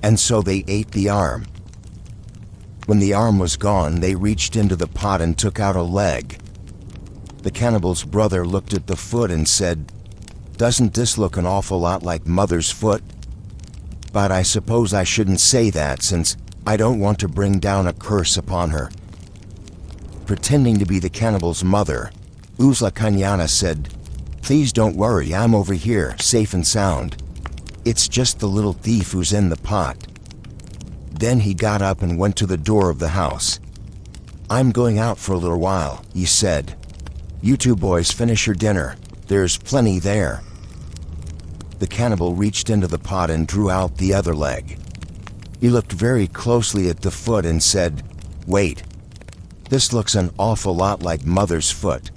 And so they ate the arm. When the arm was gone, they reached into the pot and took out a leg. The cannibal's brother looked at the foot and said, "Doesn't this look an awful lot like Mother's foot? But I suppose I shouldn't say that, since I don't want to bring down a curse upon her." Pretending to be the cannibal's mother, Uslakanyana said, "Please don't worry, I'm over here, safe and sound. It's just the little thief who's in the pot." Then he got up and went to the door of the house. "I'm going out for a little while," he said. "You two boys finish your dinner. There's plenty there." The cannibal reached into the pot and drew out the other leg. He looked very closely at the foot and said, "Wait, this looks an awful lot like Mother's foot."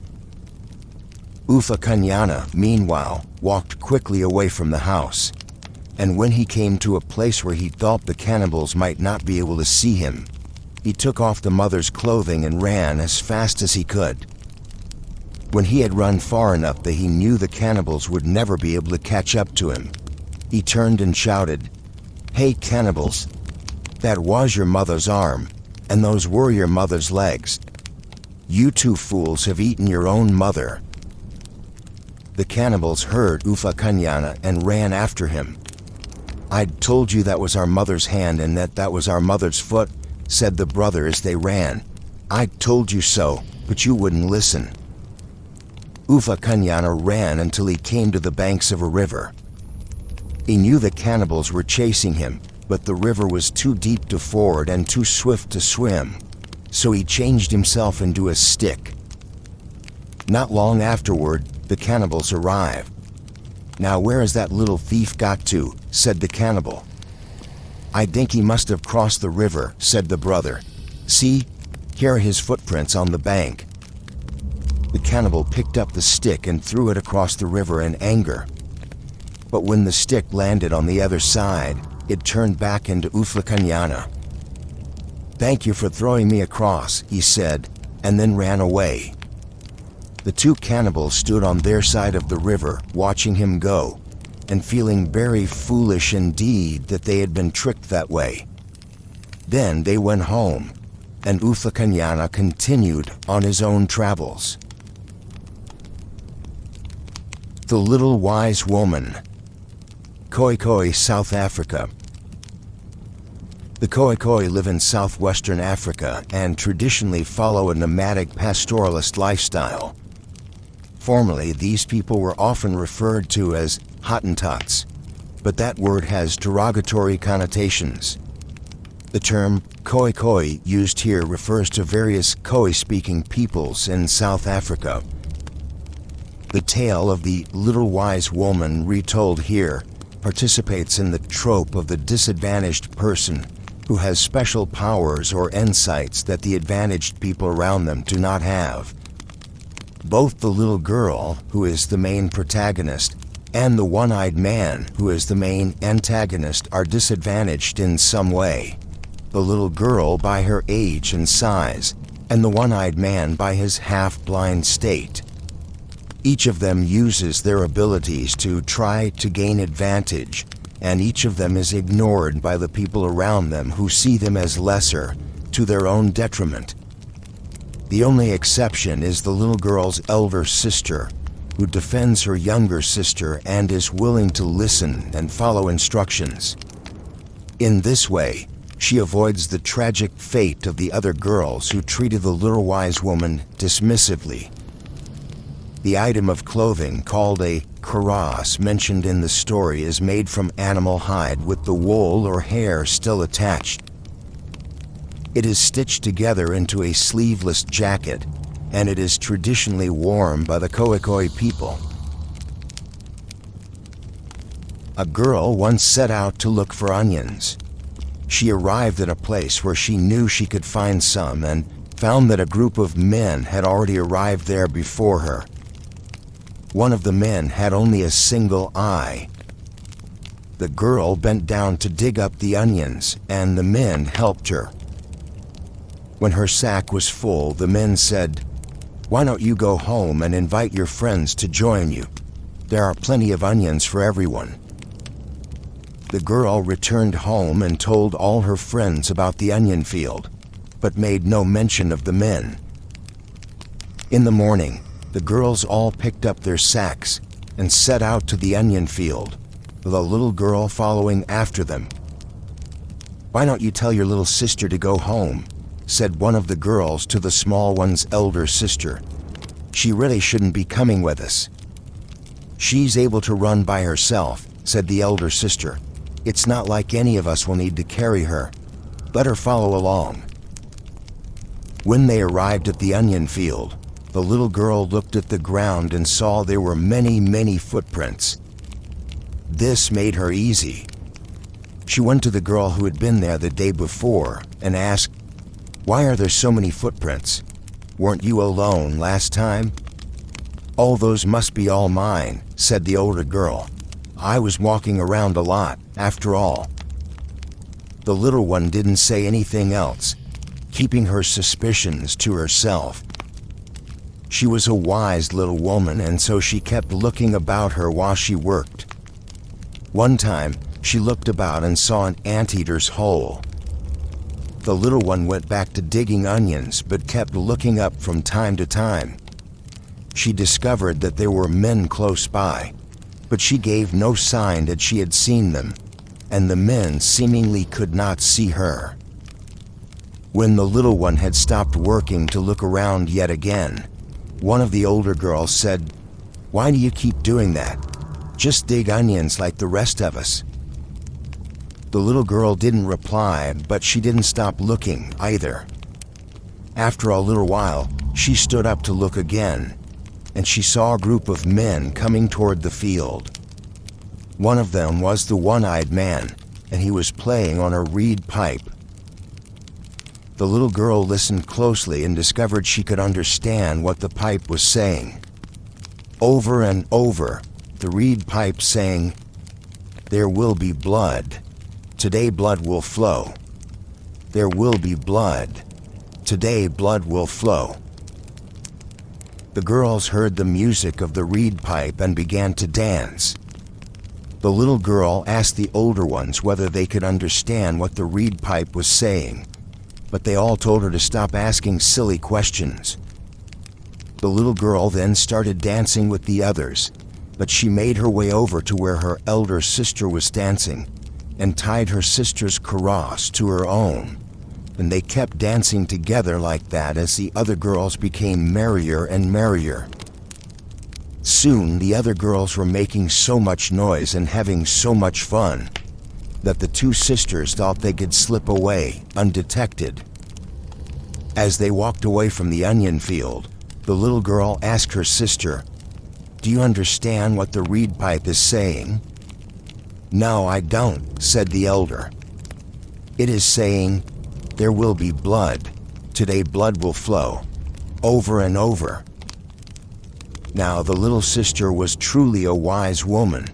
Ufa-Kanyana, meanwhile, walked quickly away from the house, and when he came to a place where he thought the cannibals might not be able to see him, he took off the mother's clothing and ran as fast as he could. When he had run far enough that he knew the cannibals would never be able to catch up to him, he turned and shouted, "Hey cannibals, that was your mother's arm, and those were your mother's legs. You two fools have eaten your own mother." The cannibals heard Ufa-Kanyana and ran after him. "I'd told you that was our mother's hand and that was our mother's foot," said the brother as they ran. "I told you so, but you wouldn't listen." Ufa-Kanyana ran until he came to the banks of a river. He knew the cannibals were chasing him, but the river was too deep to ford and too swift to swim, so he changed himself into a stick. Not long afterward, the cannibals arrived. "Now where has that little thief got to?" said the cannibal. "I think he must have crossed the river," said the brother. "See, here are his footprints on the bank." The cannibal picked up the stick and threw it across the river in anger. But when the stick landed on the other side, it turned back into Ufa-Kanyana. "Thank you for throwing me across," he said, and then ran away. The two cannibals stood on their side of the river, watching him go, and feeling very foolish indeed that they had been tricked that way. Then they went home, and Ufa-Kanyana continued on his own travels. The Little Wise Woman. Khoikhoi, South Africa. The Khoikhoi live in southwestern Africa and traditionally follow a nomadic pastoralist lifestyle. Formerly, these people were often referred to as Hottentots, but that word has derogatory connotations. The term Khoikhoi used here refers to various Khoi-speaking peoples in South Africa. The tale of the Little Wise Woman retold here participates in the trope of the disadvantaged person who has special powers or insights that the advantaged people around them do not have. Both the little girl, who is the main protagonist, and the one-eyed man, who is the main antagonist, are disadvantaged in some way. The little girl by her age and size, and the one-eyed man by his half-blind state. Each of them uses their abilities to try to gain advantage, and each of them is ignored by the people around them who see them as lesser, to their own detriment. The only exception is the little girl's elder sister, who defends her younger sister and is willing to listen and follow instructions. In this way, she avoids the tragic fate of the other girls who treated the Little Wise Woman dismissively. The item of clothing called a kaross mentioned in the story is made from animal hide with the wool or hair still attached. It is stitched together into a sleeveless jacket, and it is traditionally worn by the Khoikhoi people. A girl once set out to look for onions. She arrived at a place where she knew she could find some and found that a group of men had already arrived there before her. One of the men had only a single eye. The girl bent down to dig up the onions, and the men helped her. When her sack was full, the men said, "Why don't you go home and invite your friends to join you? There are plenty of onions for everyone." The girl returned home and told all her friends about the onion field, but made no mention of the men. In the morning, the girls all picked up their sacks and set out to the onion field, the little girl following after them. "Why don't you tell your little sister to go home?" said one of the girls to the small one's elder sister. "She really shouldn't be coming with us." "She's able to run by herself," said the elder sister. "It's not like any of us will need to carry her. Let her follow along." When they arrived at the onion field, the little girl looked at the ground and saw there were many, many footprints. This made her easy. She went to the girl who had been there the day before and asked, "Why are there so many footprints? Weren't you alone last time?" "Oh, those must be all mine," said the older girl. "I was walking around a lot, after all." The little one didn't say anything else, keeping her suspicions to herself. She was a wise little woman, and so she kept looking about her while she worked. One time, she looked about and saw an anteater's hole. The little one went back to digging onions, but kept looking up from time to time. She discovered that there were men close by, but she gave no sign that she had seen them, and the men seemingly could not see her. When the little one had stopped working to look around yet again, one of the older girls said, "Why do you keep doing that? Just dig onions like the rest of us." The little girl didn't reply, but she didn't stop looking either. After a little while, she stood up to look again, and she saw a group of men coming toward the field. One of them was the one-eyed man, and he was playing on a reed pipe. The little girl listened closely and discovered she could understand what the pipe was saying. Over and over, the reed pipe sang, "There will be blood. Today blood will flow. There will be blood. Today blood will flow." The girls heard the music of the reed pipe and began to dance. The little girl asked the older ones whether they could understand what the reed pipe was saying, but they all told her to stop asking silly questions. The little girl then started dancing with the others, but she made her way over to where her elder sister was dancing and tied her sister's kaross to her own, and they kept dancing together like that as the other girls became merrier and merrier. Soon the other girls were making so much noise and having so much fun that the two sisters thought they could slip away undetected. As they walked away from the onion field, the little girl asked her sister, "Do you understand what the reed pipe is saying?" "No, I don't," said the elder. "It is saying, 'There will be blood. Today blood will flow.' Over and over." Now the little sister was truly a wise woman.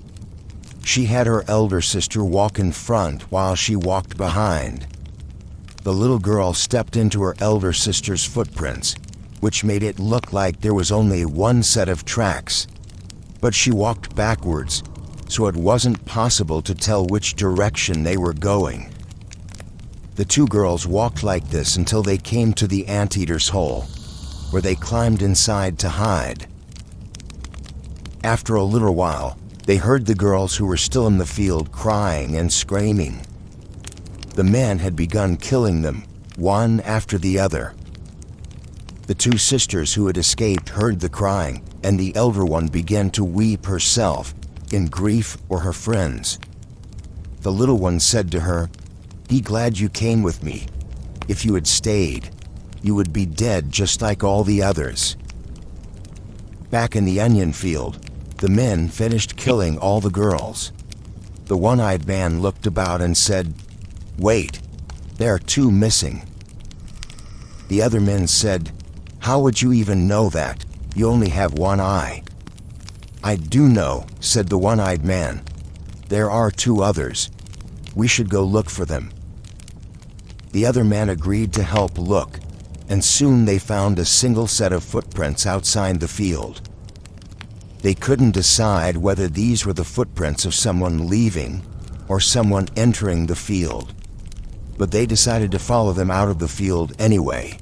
She had her elder sister walk in front while she walked behind. The little girl stepped into her elder sister's footprints, which made it look like there was only one set of tracks. But she walked backwards, so it wasn't possible to tell which direction they were going. The two girls walked like this until they came to the anteater's hole, where they climbed inside to hide. After a little while, they heard the girls who were still in the field crying and screaming. The men had begun killing them, one after the other. The two sisters who had escaped heard the crying, and the elder one began to weep herself, in grief for her friends. The little one said to her, "Be glad you came with me. If you had stayed, you would be dead just like all the others." Back in the onion field, the men finished killing all the girls. The one-eyed man looked about and said, "Wait, there are two missing." The other men said, "How would you even know that? You only have one eye." "I do know," said the one-eyed man. "There are two others. We should go look for them." The other men agreed to help look, and soon they found a single set of footprints outside the field. They couldn't decide whether these were the footprints of someone leaving or someone entering the field, but they decided to follow them out of the field anyway.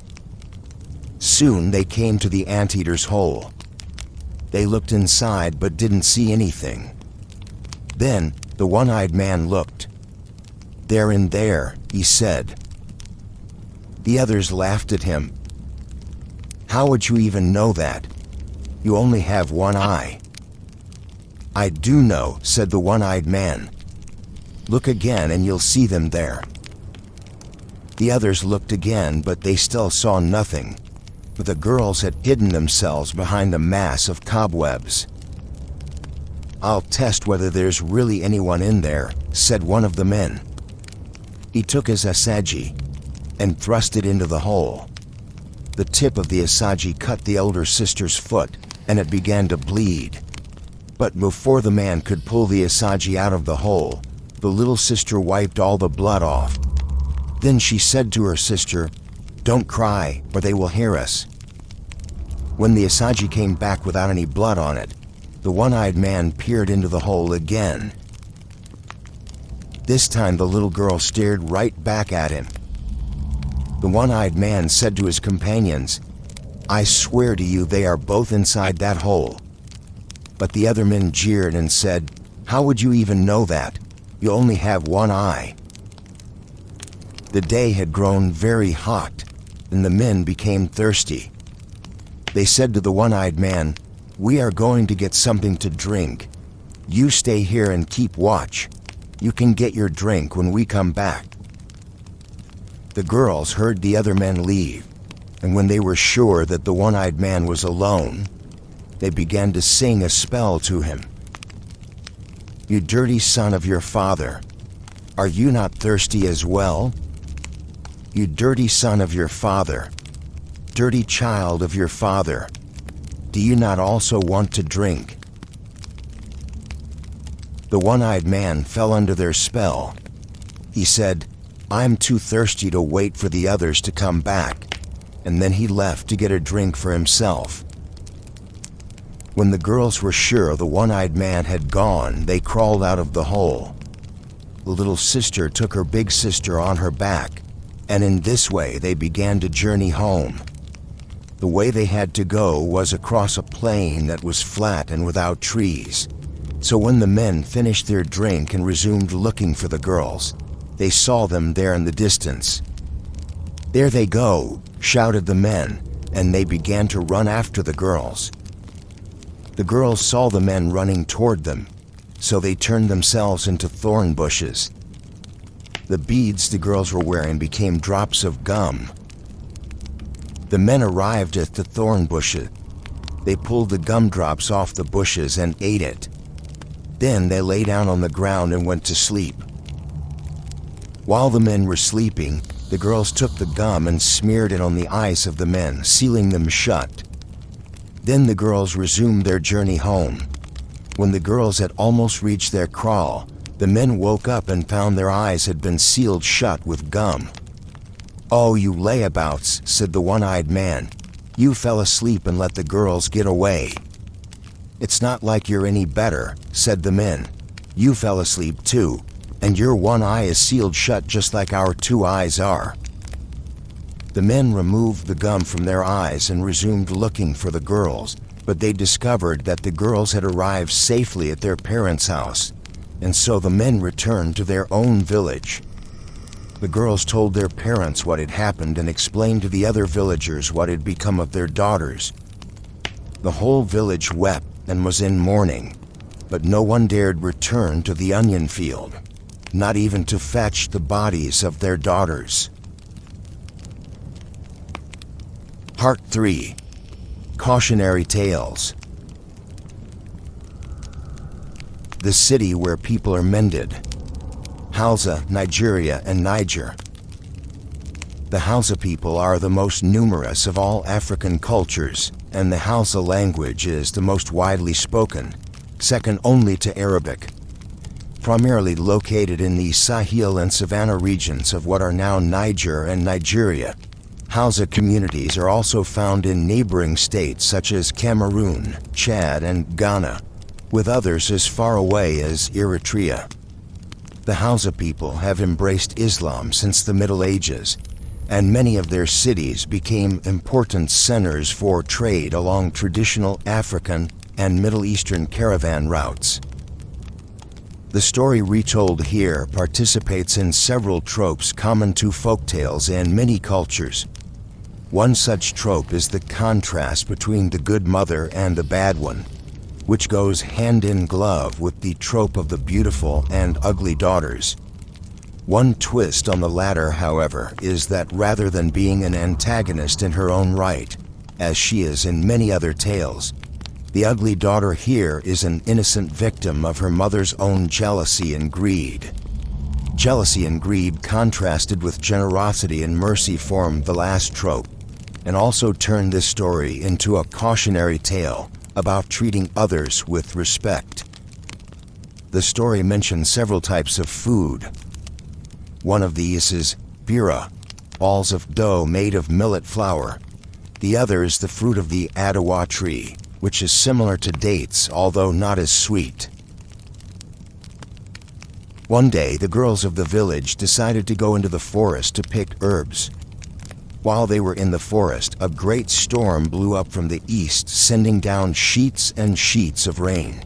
Soon they came to the anteater's hole. They looked inside but didn't see anything. Then the one-eyed man looked. "They're in there," he said. The others laughed at him. "How would you even know that? You only have one eye." "I do know," said the one-eyed man. "Look again and you'll see them there." The others looked again, but they still saw nothing. The girls had hidden themselves behind a mass of cobwebs. "I'll test whether there's really anyone in there," said one of the men. He took his asagi and thrust it into the hole. The tip of the asagi cut the elder sister's foot, and it began to bleed. But before the man could pull the asagi out of the hole, the little sister wiped all the blood off. Then she said to her sister, "Don't cry, or they will hear us." When the asagi came back without any blood on it, the one-eyed man peered into the hole again. This time the little girl stared right back at him. The one-eyed man said to his companions, "I swear to you they are both inside that hole." But the other men jeered and said, "How would you even know that? You only have one eye." The day had grown very hot, and the men became thirsty. They said to the one-eyed man, "We are going to get something to drink. You stay here and keep watch. You can get your drink when we come back." The girls heard the other men leave, and when they were sure that the one-eyed man was alone, they began to sing a spell to him. "You dirty son of your father, are you not thirsty as well? You dirty son of your father, dirty child of your father, do you not also want to drink?" The one-eyed man fell under their spell. He said, "I'm too thirsty to wait for the others to come back," and then he left to get a drink for himself. When the girls were sure the one-eyed man had gone, they crawled out of the hole. The little sister took her big sister on her back, and in this way they began to journey home. The way they had to go was across a plain that was flat and without trees. So when the men finished their drink and resumed looking for the girls, they saw them there in the distance. "There they go," shouted the men, and they began to run after the girls. The girls saw the men running toward them, so they turned themselves into thorn bushes. The beads the girls were wearing became drops of gum. The men arrived at the thorn bushes. They pulled the gumdrops off the bushes and ate it. Then they lay down on the ground and went to sleep. While the men were sleeping, the girls took the gum and smeared it on the eyes of the men, sealing them shut. Then the girls resumed their journey home. When the girls had almost reached their kraal, the men woke up and found their eyes had been sealed shut with gum. "Oh, you layabouts," said the one-eyed man. "You fell asleep and let the girls get away." "It's not like you're any better," said the men. "You fell asleep too, and your one eye is sealed shut just like our two eyes are." The men removed the gum from their eyes and resumed looking for the girls, but they discovered that the girls had arrived safely at their parents' house, and so the men returned to their own village. The girls told their parents what had happened and explained to the other villagers what had become of their daughters. The whole village wept and was in mourning, but no one dared return to the onion field, not even to fetch the bodies of their daughters. Part 3. Cautionary Tales. the city where people are mended. Hausa, Nigeria and Niger. The Hausa people are the most numerous of all African cultures, and the Hausa language is the most widely spoken, second only to Arabic. Primarily located in the Sahel and Savannah regions of what are now Niger and Nigeria, Hausa communities are also found in neighboring states such as Cameroon, Chad, and Ghana, with others as far away as Eritrea. The Hausa people have embraced Islam since the Middle Ages, and many of their cities became important centers for trade along traditional African and Middle Eastern caravan routes. The story retold here participates in several tropes common to folktales and many cultures. One such trope is the contrast between the good mother and the bad one, which goes hand in glove with the trope of the beautiful and ugly daughters. One twist on the latter, however, is that rather than being an antagonist in her own right, as she is in many other tales, the ugly daughter here is an innocent victim of her mother's own jealousy and greed. Jealousy and greed contrasted with generosity and mercy formed the last trope, and also turned this story into a cautionary tale about treating others with respect. The story mentions several types of food. One of these is bira, balls of dough made of millet flour. The other is the fruit of the adawa tree, which is similar to dates, although not as sweet. One day, the girls of the village decided to go into the forest to pick herbs. While they were in the forest, a great storm blew up from the east, sending down sheets and sheets of rain.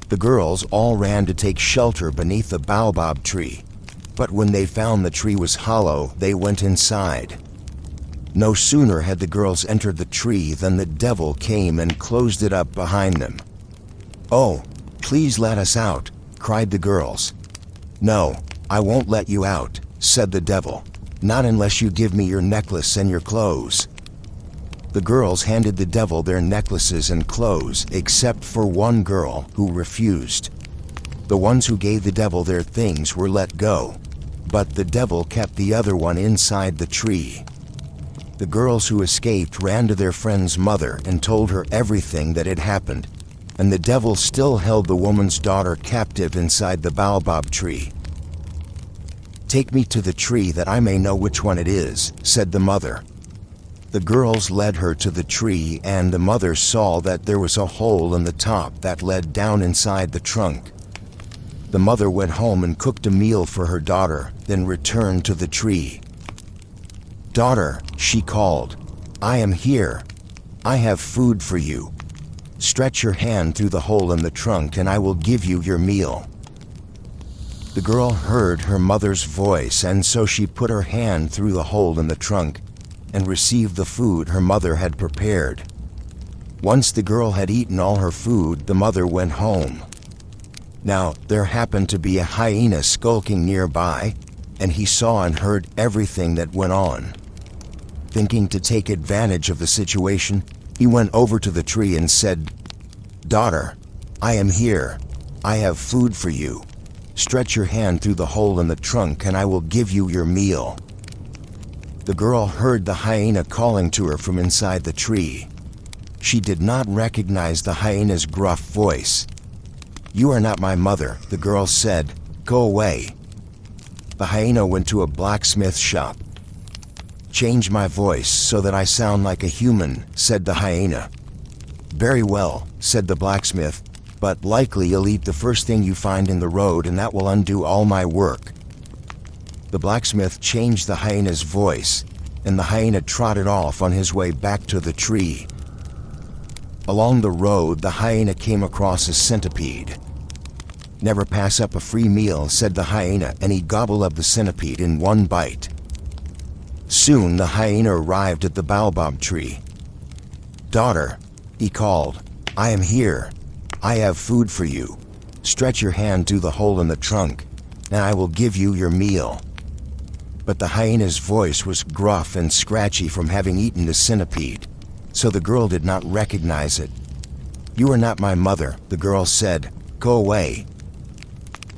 The girls all ran to take shelter beneath the baobab tree, but when they found the tree was hollow, they went inside. No sooner had the girls entered the tree than the devil came and closed it up behind them. "Oh, please let us out," cried the girls. "No, I won't let you out," said the devil. "Not unless you give me your necklace and your clothes." The girls handed the devil their necklaces and clothes, except for one girl who refused. The ones who gave the devil their things were let go, but the devil kept the other one inside the tree. The girls who escaped ran to their friend's mother and told her everything that had happened, and the devil still held the woman's daughter captive inside the baobab tree. "Take me to the tree that I may know which one it is," said the mother. The girls led her to the tree, and the mother saw that there was a hole in the top that led down inside the trunk. The mother went home and cooked a meal for her daughter, then returned to the tree. "Daughter," she called, "I am here. I have food for you. Stretch your hand through the hole in the trunk and I will give you your meal." The girl heard her mother's voice, and so she put her hand through the hole in the trunk and received the food her mother had prepared. Once the girl had eaten all her food, the mother went home. Now, there happened to be a hyena skulking nearby, and he saw and heard everything that went on. Thinking to take advantage of the situation, he went over to the tree and said, "Daughter, I am here. I have food for you. Stretch your hand through the hole in the trunk and I will give you your meal." The girl heard the hyena calling to her from inside the tree. She did not recognize the hyena's gruff voice. "You are not my mother," the girl said. "Go away." The hyena went to a blacksmith shop. "Change my voice so that I sound like a human," said the hyena. "Very well," said the blacksmith, "but likely you'll eat the first thing you find in the road and that will undo all my work." The blacksmith changed the hyena's voice, and the hyena trotted off on his way back to the tree. Along the road, the hyena came across a centipede. "Never pass up a free meal," said the hyena, and he gobbled up the centipede in one bite. Soon the hyena arrived at the baobab tree. "Daughter," he called, "I am here. I have food for you. Stretch your hand through the hole in the trunk, and I will give you your meal." But the hyena's voice was gruff and scratchy from having eaten the centipede, so the girl did not recognize it. "You are not my mother," the girl said. Go away."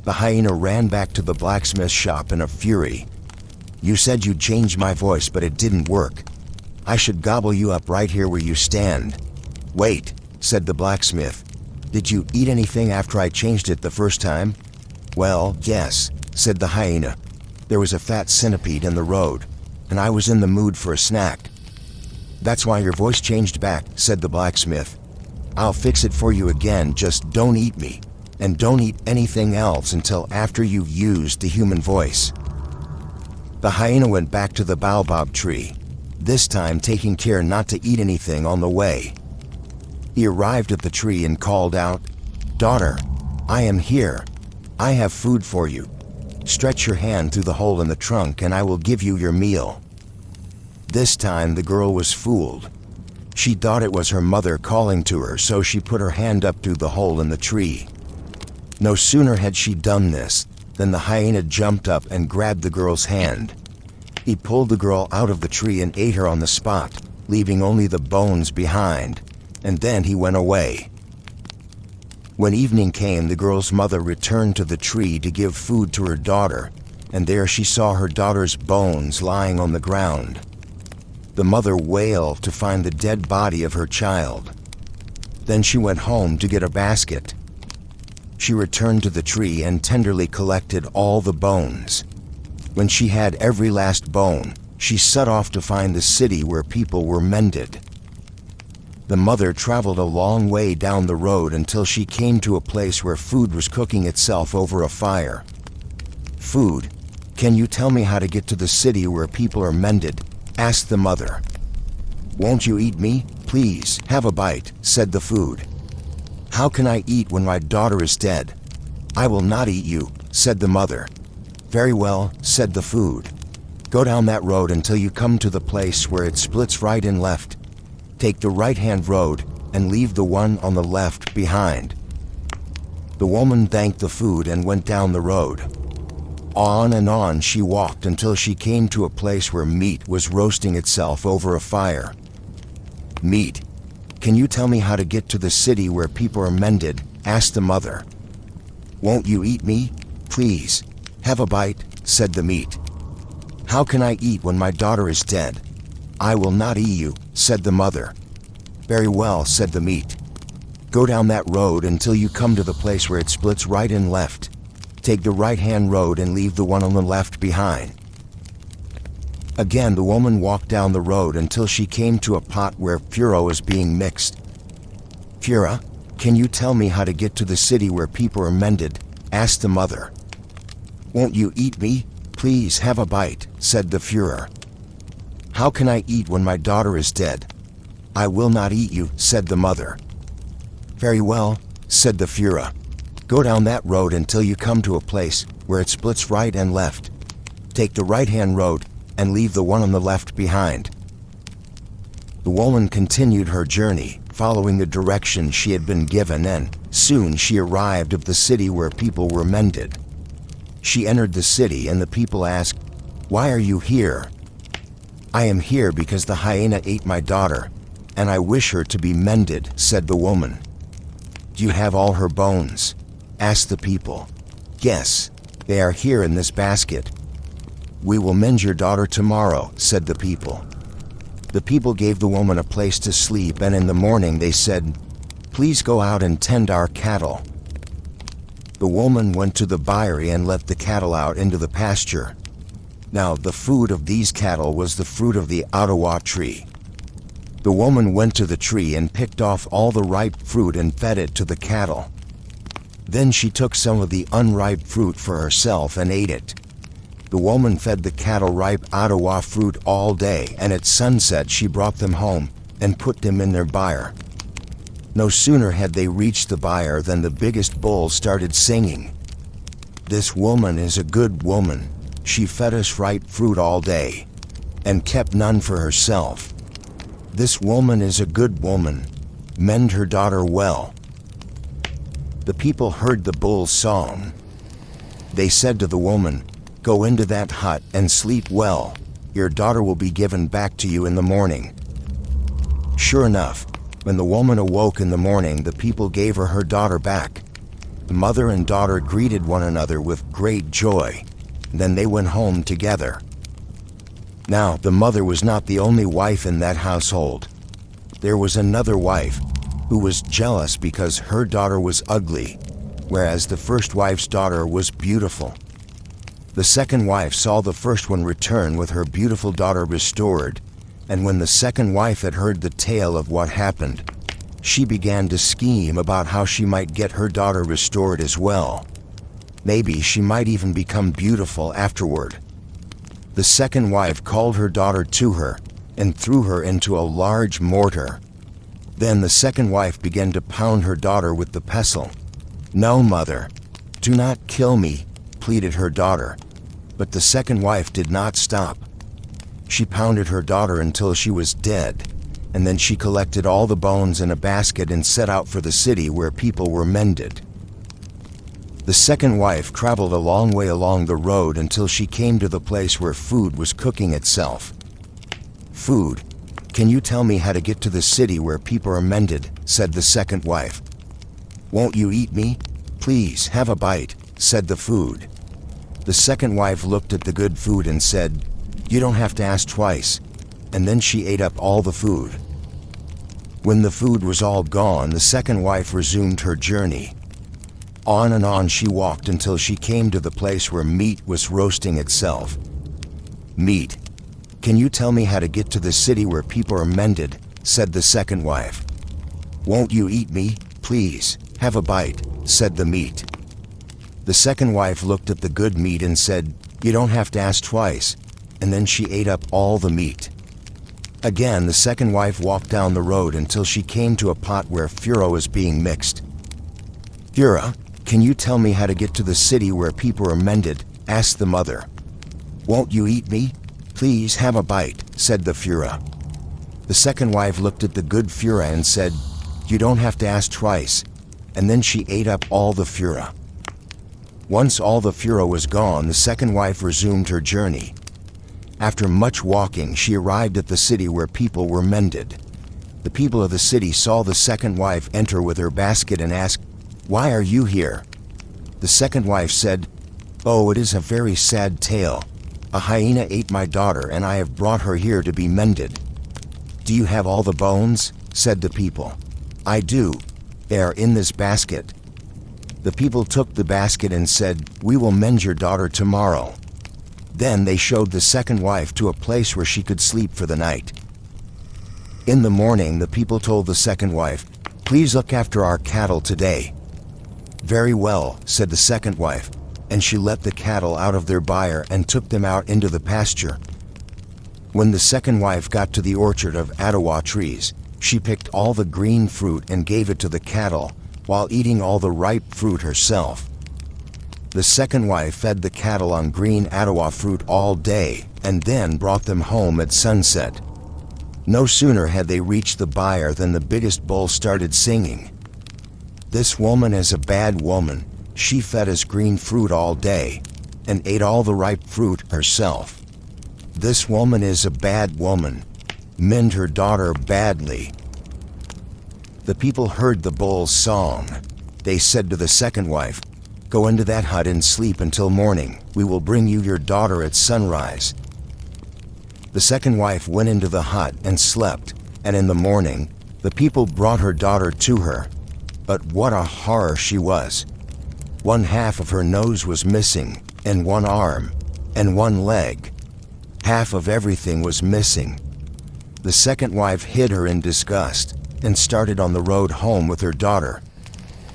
The hyena ran back to the blacksmith shop in a fury. "You said you'd change my voice, but it didn't work. I should gobble you up right here where you stand." "Wait," said the blacksmith. "Did you eat anything after I changed it the first time?" "Well, yes," said the hyena. "There was a fat centipede in the road, and I was in the mood for a snack." "That's why your voice changed back," said the blacksmith. "I'll fix it for you again, just don't eat me, and don't eat anything else until after you've used the human voice." The hyena went back to the baobab tree, this time taking care not to eat anything on the way. He arrived at the tree and called out, "Daughter, I am here. I have food for you. Stretch your hand through the hole in the trunk and I will give you your meal." This time the girl was fooled. She thought it was her mother calling to her, so she put her hand up through the hole in the tree. No sooner had she done this than the hyena jumped up and grabbed the girl's hand. He pulled the girl out of the tree and ate her on the spot, leaving only the bones behind, and then he went away. When evening came, the girl's mother returned to the tree to give food to her daughter, and there she saw her daughter's bones lying on the ground. The mother wailed to find the dead body of her child. Then she went home to get a basket. She returned to the tree and tenderly collected all the bones. When she had every last bone, she set off to find the city where people were mended. The mother traveled a long way down the road until she came to a place where food was cooking itself over a fire. "Food, can you tell me how to get to the city where people are mended?" asked the mother. "Won't you eat me? Please, have a bite," said the food. "How can I eat when my daughter is dead?" "I will not eat you," said the mother. "Very well," said the food. "Go down that road until you come to the place where it splits right and left. Take the right-hand road and leave the one on the left behind." The woman thanked the food and went down the road. On and on she walked until she came to a place where meat was roasting itself over a fire. "Meat, can you tell me how to get to the city where people are mended?" asked the mother. "Won't you eat me? Please, have a bite," said the meat. "How can I eat when my daughter is dead?" "I will not eat you," said the mother. "Very well," said the meat. "Go down that road until you come to the place where it splits right and left. Take the right-hand road and leave the one on the left behind." Again the woman walked down the road until she came to a pot where furo was being mixed. "Fura, can you tell me how to get to the city where people are mended?" asked the mother. "Won't you eat me? Please have a bite," said the fura. "How can I eat when my daughter is dead?" "I will not eat you," said the mother. "Very well," said the fura. "Go down that road until you come to a place where it splits right and left. Take the right-hand road and leave the one on the left behind." The woman continued her journey, following the directions she had been given, and soon she arrived at the city where people were mended. She entered the city and the people asked, "Why are you here?" "I am here because the hyena ate my daughter, and I wish her to be mended," said the woman. "Do you have all her bones?" asked the people. "Yes, they are here in this basket." "We will mend your daughter tomorrow," said the people. The people gave the woman a place to sleep, and in the morning they said, "Please go out and tend our cattle." The woman went to the byre and let the cattle out into the pasture. Now the food of these cattle was the fruit of the Ottawa tree. The woman went to the tree and picked off all the ripe fruit and fed it to the cattle. Then she took some of the unripe fruit for herself and ate it. The woman fed the cattle ripe Ottawa fruit all day, and at sunset she brought them home and put them in their byre. No sooner had they reached the byre than the biggest bull started singing, "This woman is a good woman. She fed us ripe fruit all day and kept none for herself. This woman is a good woman. Mend her daughter well." The people heard the bull's song. They said to the woman, "Go into that hut and sleep well. Your daughter will be given back to you in the morning." Sure enough, when the woman awoke in the morning, the people gave her daughter back. The mother and daughter greeted one another with great joy. Then they went home together. Now, the mother was not the only wife in that household. There was another wife who was jealous because her daughter was ugly, whereas the first wife's daughter was beautiful. The second wife saw the first one return with her beautiful daughter restored, and when the second wife had heard the tale of what happened, she began to scheme about how she might get her daughter restored as well. Maybe she might even become beautiful afterward. The second wife called her daughter to her and threw her into a large mortar. Then the second wife began to pound her daughter with the pestle. "No, mother, do not kill me," pleaded her daughter. But the second wife did not stop. She pounded her daughter until she was dead, and then she collected all the bones in a basket and set out for the city where people were mended. The second wife traveled a long way along the road until she came to the place where food was cooking itself. "Food, can you tell me how to get to the city where people are mended?" said the second wife. "Won't you eat me? Please, have a bite," said the food. The second wife looked at the good food and said, "You don't have to ask twice," and then she ate up all the food. When the food was all gone, the second wife resumed her journey. On and on she walked until she came to the place where meat was roasting itself. "Meat, can you tell me how to get to the city where people are mended?" said the second wife. "Won't you eat me? Please, have a bite," said the meat. The second wife looked at the good meat and said, "You don't have to ask twice," and then she ate up all the meat. Again, the second wife walked down the road until she came to a pot where fura was being mixed. "Fura, can you tell me how to get to the city where people are mended?" asked the mother. "Won't you eat me? Please have a bite," said the fura. The second wife looked at the good fura and said, "You don't have to ask twice," and then she ate up all the fura. Once all the fura was gone, the second wife resumed her journey. After much walking, she arrived at the city where people were mended. The people of the city saw the second wife enter with her basket and asked, "Why are you here?" The second wife said, "Oh, it is a very sad tale. A hyena ate my daughter and I have brought her here to be mended." "Do you have all the bones?" said the people. "I do. They are in this basket." The people took the basket and said, "We will mend your daughter tomorrow." Then they showed the second wife to a place where she could sleep for the night. In the morning, the people told the second wife, "Please look after our cattle today." "Very well," said the second wife, and she let the cattle out of their byre and took them out into the pasture. When the second wife got to the orchard of Adwa trees, she picked all the green fruit and gave it to the cattle, while eating all the ripe fruit herself. The second wife fed the cattle on green Adwa fruit all day, and then brought them home at sunset. No sooner had they reached the byre than the biggest bull started singing. "This woman is a bad woman. She fed us green fruit all day, and ate all the ripe fruit herself. This woman is a bad woman. Mend her daughter badly." The people heard the bull's song. They said to the second wife, "Go into that hut and sleep until morning. We will bring you your daughter at sunrise." The second wife went into the hut and slept, and in the morning, the people brought her daughter to her. But what a horror she was! One half of her nose was missing, and one arm, and one leg. Half of everything was missing. The second wife hid her in disgust, and started on the road home with her daughter.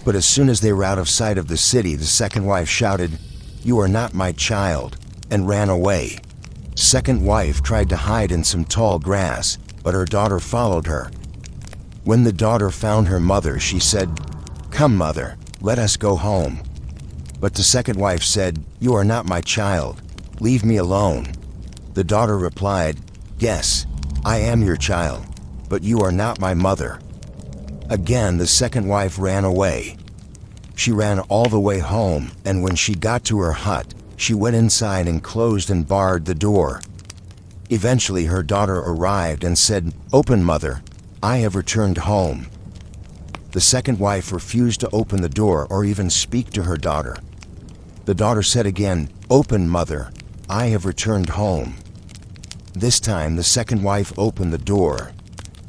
But as soon as they were out of sight of the city, the second wife shouted, "You are not my child," and ran away. Second wife tried to hide in some tall grass, but her daughter followed her. When the daughter found her mother, she said, "Come, mother, let us go home." But the second wife said, "You are not my child. Leave me alone." The daughter replied, "Yes, I am your child, but you are not my mother." Again, the second wife ran away. She ran all the way home, and when she got to her hut, she went inside and closed and barred the door. Eventually, her daughter arrived and said, "Open, mother. I have returned home." The second wife refused to open the door or even speak to her daughter. The daughter said again, "Open, mother. I have returned home." This time the second wife opened the door.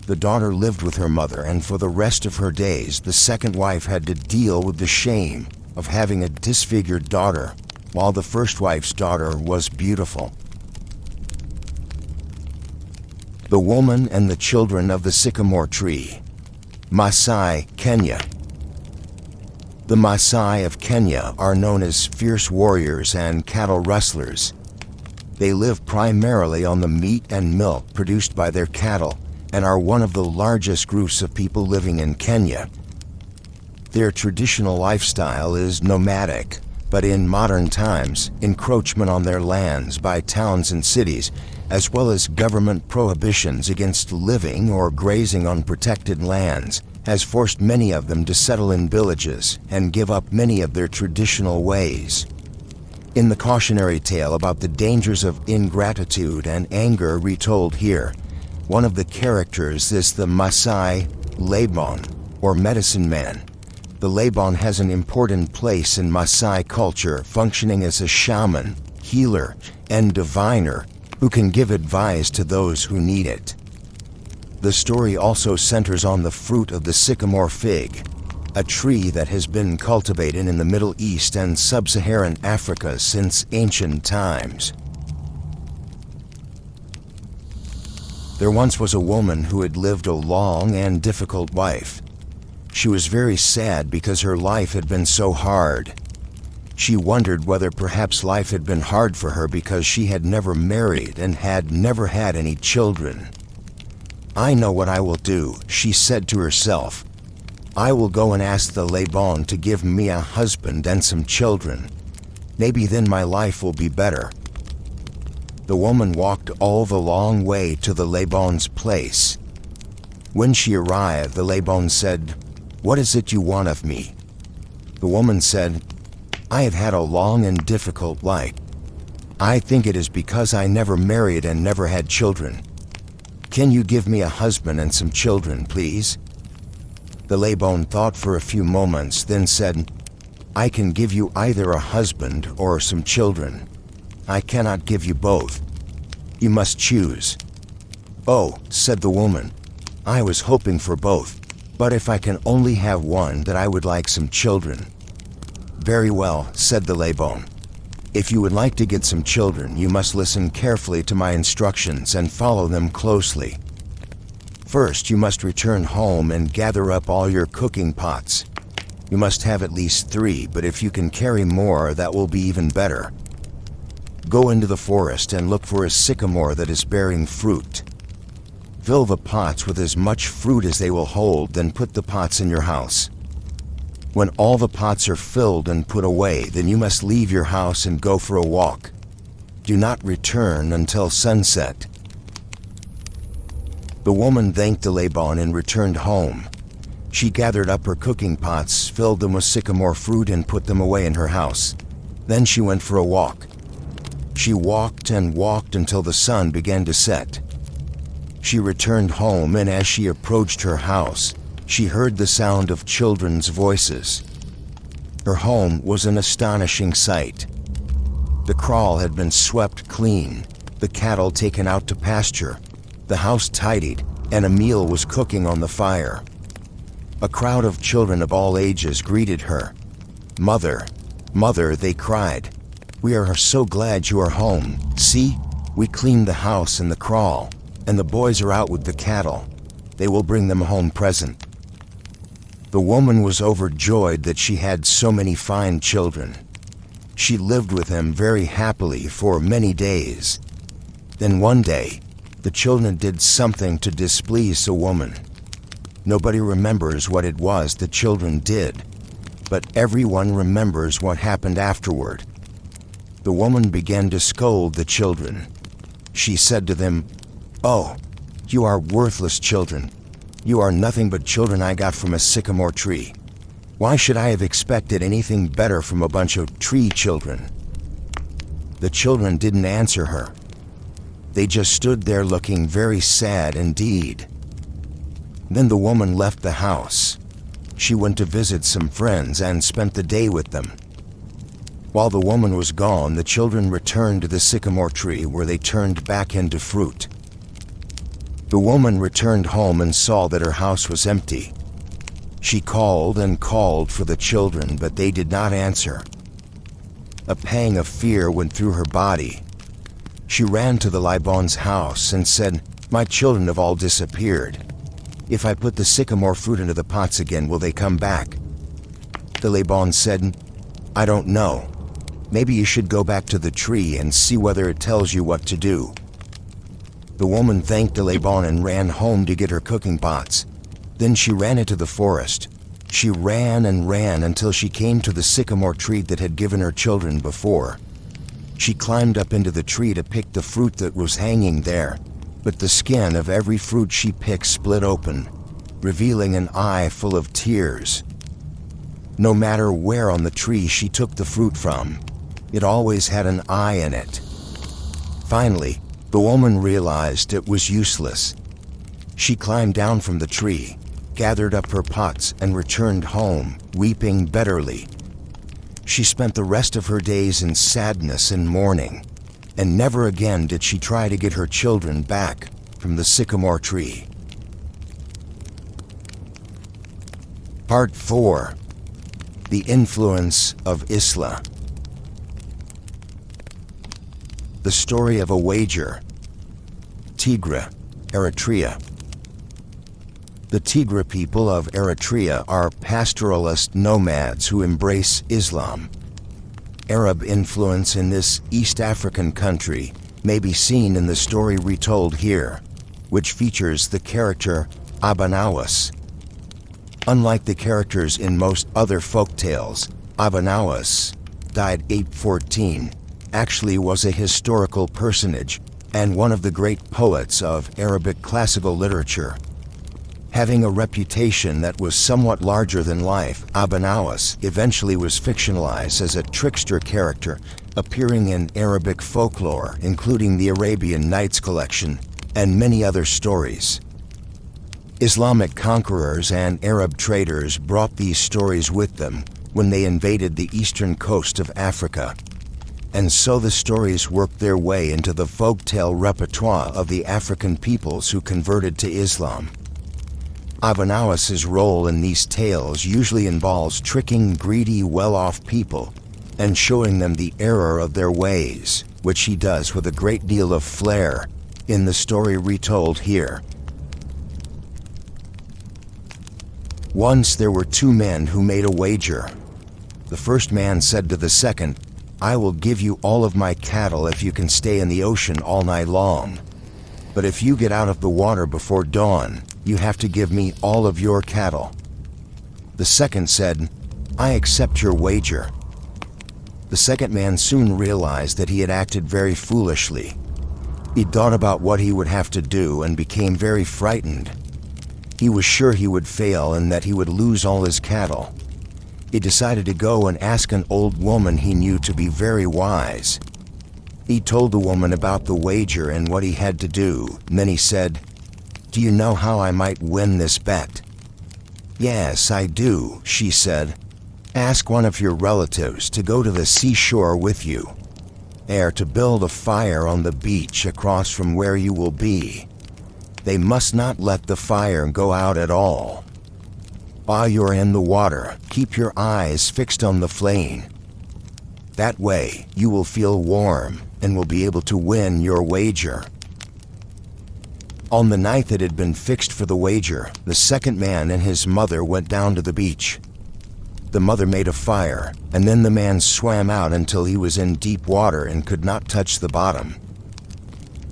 The daughter lived with her mother, and for the rest of her days the second wife had to deal with the shame of having a disfigured daughter, while the first wife's daughter was beautiful. The Woman and the Children of the Sycamore Tree. Maasai, Kenya. The Maasai of Kenya are known as fierce warriors and cattle rustlers. They live primarily on the meat and milk produced by their cattle and are one of the largest groups of people living in Kenya. Their traditional lifestyle is nomadic, but in modern times, encroachment on their lands by towns and cities, as well as government prohibitions against living or grazing on protected lands, has forced many of them to settle in villages and give up many of their traditional ways. In the cautionary tale about the dangers of ingratitude and anger retold here, one of the characters is the Maasai Laban, or medicine man. The Laban has an important place in Maasai culture, functioning as a shaman, healer, and diviner who can give advice to those who need it. The story also centers on the fruit of the sycamore fig, a tree that has been cultivated in the Middle East and sub-Saharan Africa since ancient times. There once was a woman who had lived a long and difficult life. She was very sad because her life had been so hard. She wondered whether perhaps life had been hard for her because she had never married and had never had any children. "I know what I will do," she said to herself. "I will go and ask the Laban to give me a husband and some children. Maybe then my life will be better." The woman walked all the long way to the Laban's place. When she arrived, the Laban said, "What is it you want of me?" The woman said, "I have had a long and difficult life. I think it is because I never married and never had children. Can you give me a husband and some children, please?" The Laban thought for a few moments, then said, "I can give you either a husband or some children. I cannot give you both. You must choose." "Oh," said the woman, "I was hoping for both, but if I can only have one, then I would like some children." "Very well," said the Laban. "If you would like to get some children, you must listen carefully to my instructions and follow them closely. First, you must return home and gather up all your cooking pots. You must have at least 3, but if you can carry more, that will be even better. Go into the forest and look for a sycamore that is bearing fruit. Fill the pots with as much fruit as they will hold, then put the pots in your house. When all the pots are filled and put away, then you must leave your house and go for a walk. Do not return until sunset." The woman thanked the Laban and returned home. She gathered up her cooking pots, filled them with sycamore fruit, and put them away in her house. Then she went for a walk. She walked and walked until the sun began to set. She returned home, and as she approached her house, she heard the sound of children's voices. Her home was an astonishing sight. The kraal had been swept clean, the cattle taken out to pasture, the house tidied, and a meal was cooking on the fire. A crowd of children of all ages greeted her. "Mother, mother," they cried, "we are so glad you are home. See, we cleaned the house and the kraal, and the boys are out with the cattle. They will bring them a home present." The woman was overjoyed that she had so many fine children. She lived with them very happily for many days. Then one day, the children did something to displease the woman. Nobody remembers what it was the children did, but everyone remembers what happened afterward. The woman began to scold the children. She said to them, "Oh, you are worthless children. You are nothing but children I got from a sycamore tree. Why should I have expected anything better from a bunch of tree children?" The children didn't answer her. They just stood there looking very sad indeed. Then the woman left the house. she went to visit some friends and spent the day with them. While the woman was gone, the children returned to the sycamore tree where they turned back into fruit. The woman returned home and saw that her house was empty. She called and called for the children, but they did not answer. A pang of fear went through her body. She ran to the Laban's house and said, "My children have all disappeared. If I put the sycamore fruit into the pots again, will they come back?" The Laban said, "I don't know. Maybe you should go back to the tree and see whether it tells you what to do." The woman thanked the Laban and ran home to get her cooking pots. Then she ran into the forest. She ran and ran until she came to the sycamore tree that had given her children before. She climbed up into the tree to pick the fruit that was hanging there, but the skin of every fruit she picked split open, revealing an eye full of tears. No matter where on the tree she took the fruit from, it always had an eye in it. Finally, the woman realized it was useless. She climbed down from the tree, gathered up her pots, and returned home, weeping bitterly. She spent the rest of her days in sadness and mourning, and never again did she try to get her children back from the sycamore tree. Part 4. The Influence of Islam. The story of a wager. Tigray, Eritrea. The Tigray people of Eritrea are pastoralist nomads who embrace Islam. Arab influence in this East African country may be seen in the story retold here, which features the character Abanawas. Unlike the characters in most other folk tales, Abanawas, died 814, actually was a historical personage and one of the great poets of Arabic classical literature. Having a reputation that was somewhat larger than life, Abanawas eventually was fictionalized as a trickster character appearing in Arabic folklore, including the Arabian Nights collection and many other stories. Islamic conquerors and Arab traders brought these stories with them when they invaded the eastern coast of Africa, and so the stories worked their way into the folktale repertoire of the African peoples who converted to Islam. Abanawas's role in these tales usually involves tricking greedy, well-off people and showing them the error of their ways, which he does with a great deal of flair in the story retold here. Once there were two men who made a wager. The first man said to the second, "I will give you all of my cattle if you can stay in the ocean all night long. But if you get out of the water before dawn, you have to give me all of your cattle." The second said, "I accept your wager." The second man soon realized that he had acted very foolishly. He thought about what he would have to do and became very frightened. He was sure he would fail and that he would lose all his cattle. He decided to go and ask an old woman he knew to be very wise. He told the woman about the wager and what he had to do, and then he said, "Do you know how I might win this bet?" "Yes, I do," she said. "Ask one of your relatives to go to the seashore with you. They are to build a fire on the beach across from where you will be. They must not let the fire go out at all. While you're in the water, keep your eyes fixed on the flame. That way, you will feel warm and will be able to win your wager." On the night that had been fixed for the wager, the second man and his mother went down to the beach. The mother made a fire, and then the man swam out until he was in deep water and could not touch the bottom.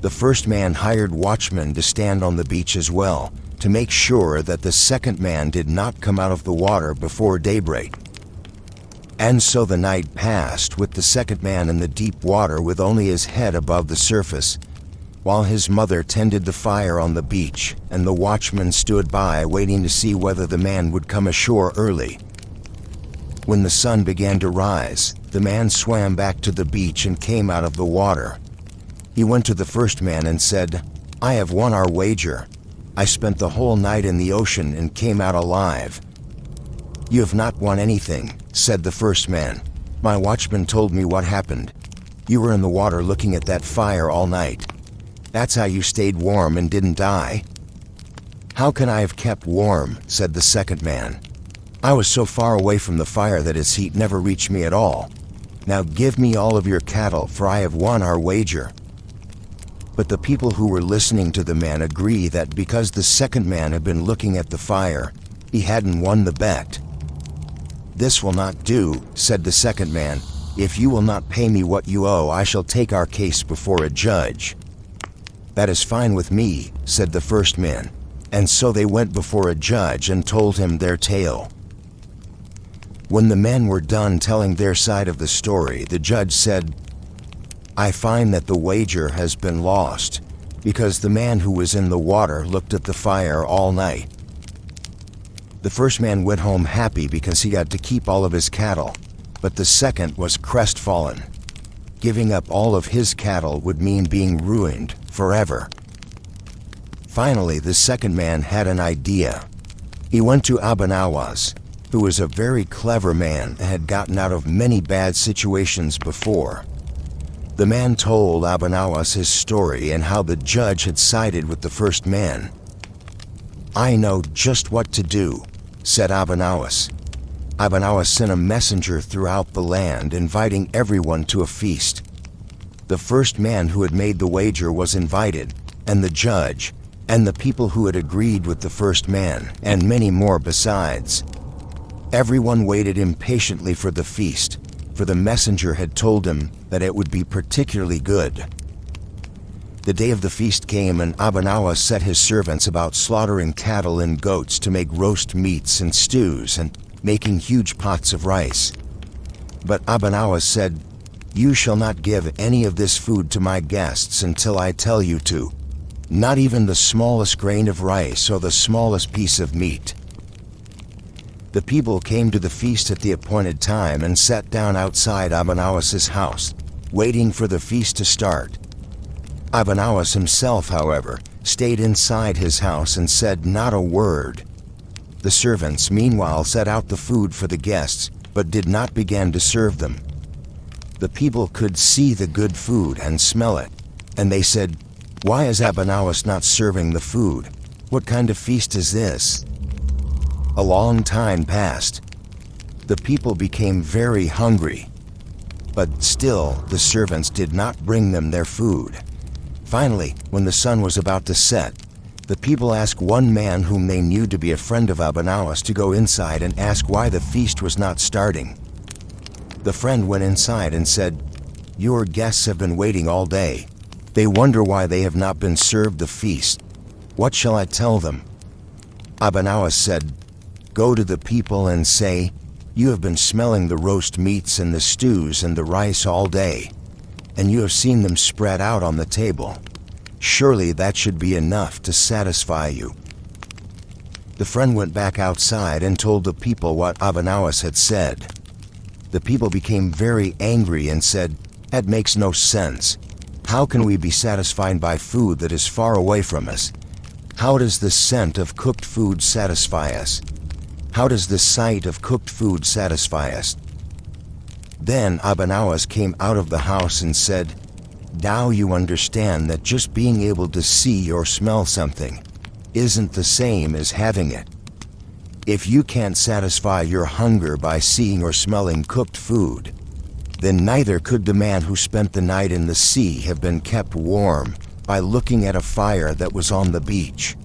The first man hired watchmen to stand on the beach as well, to make sure that the second man did not come out of the water before daybreak. And so the night passed with the second man in the deep water with only his head above the surface, while his mother tended the fire on the beach, and the watchman stood by waiting to see whether the man would come ashore early. When the sun began to rise, the man swam back to the beach and came out of the water. He went to the first man and said, "I have won our wager. I spent the whole night in the ocean and came out alive." "You have not won anything," said the first man. "My watchman told me what happened. You were in the water looking at that fire all night. That's how you stayed warm and didn't die." "How can I have kept warm?" said the second man. "I was so far away from the fire that its heat never reached me at all. Now give me all of your cattle, for I have won our wager." But the people who were listening to the man agree that because the second man had been looking at the fire, he hadn't won the bet. "This will not do," said the second man. "If you will not pay me what you owe, I shall take our case before a judge." "That is fine with me," said the first man. And so they went before a judge and told him their tale. When the men were done telling their side of the story, the judge said, "I find that the wager has been lost, because the man who was in the water looked at the fire all night." The first man went home happy because he got to keep all of his cattle, but the second was crestfallen. Giving up all of his cattle would mean being ruined forever. Finally, the second man had an idea. He went to Abanawas, who was a very clever man and had gotten out of many bad situations before. The man told Abanawas his story and how the judge had sided with the first man. "I know just what to do," said Abanawas. Abanawas sent a messenger throughout the land, inviting everyone to a feast. The first man who had made the wager was invited, and the judge, and the people who had agreed with the first man, and many more besides. Everyone waited impatiently for the feast, for the messenger had told him that it would be particularly good. The day of the feast came, and Abanawas set his servants about slaughtering cattle and goats to make roast meats and stews, and making huge pots of rice. But Abanawas said, "You shall not give any of this food to my guests until I tell you to. Not even the smallest grain of rice or the smallest piece of meat." The people came to the feast at the appointed time and sat down outside Abanawas's house, waiting for the feast to start. Abanawas himself, however, stayed inside his house and said not a word. The servants, meanwhile, set out the food for the guests, but did not begin to serve them. The people could see the good food and smell it, and they said, "Why is Abanawas not serving the food? What kind of feast is this?" A long time passed. The people became very hungry, but still the servants did not bring them their food. Finally, when the sun was about to set, the people asked one man whom they knew to be a friend of Abanawas to go inside and ask why the feast was not starting. The friend went inside and said, "Your guests have been waiting all day. They wonder why they have not been served the feast. What shall I tell them?" Abanawas said, "Go to the people and say, 'You have been smelling the roast meats and the stews and the rice all day, and you have seen them spread out on the table. Surely that should be enough to satisfy you.'" The friend went back outside and told the people what Abanawas had said. The people became very angry and said, "That makes no sense. How can we be satisfied by food that is far away from us? How does the scent of cooked food satisfy us? How does the sight of cooked food satisfy us?" Then Abanawas came out of the house and said, "Now you understand that just being able to see or smell something isn't the same as having it. If you can't satisfy your hunger by seeing or smelling cooked food, then neither could the man who spent the night in the sea have been kept warm by looking at a fire that was on the beach."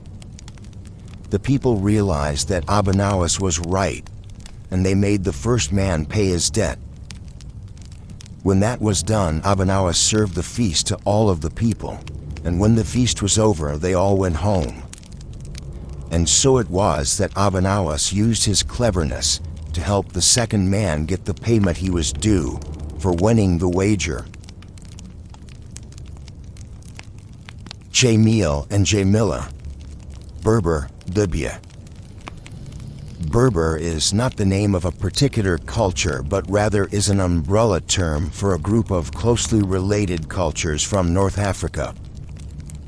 The people realized that Abanawas was right, and they made the first man pay his debt. When that was done, Abanawas served the feast to all of the people, and when the feast was over, they all went home. And so it was that Abanawas used his cleverness to help the second man get the payment he was due for winning the wager. Jamil and Jamila, Berber, Libya. Berber is not the name of a particular culture, but rather is an umbrella term for a group of closely related cultures from North Africa.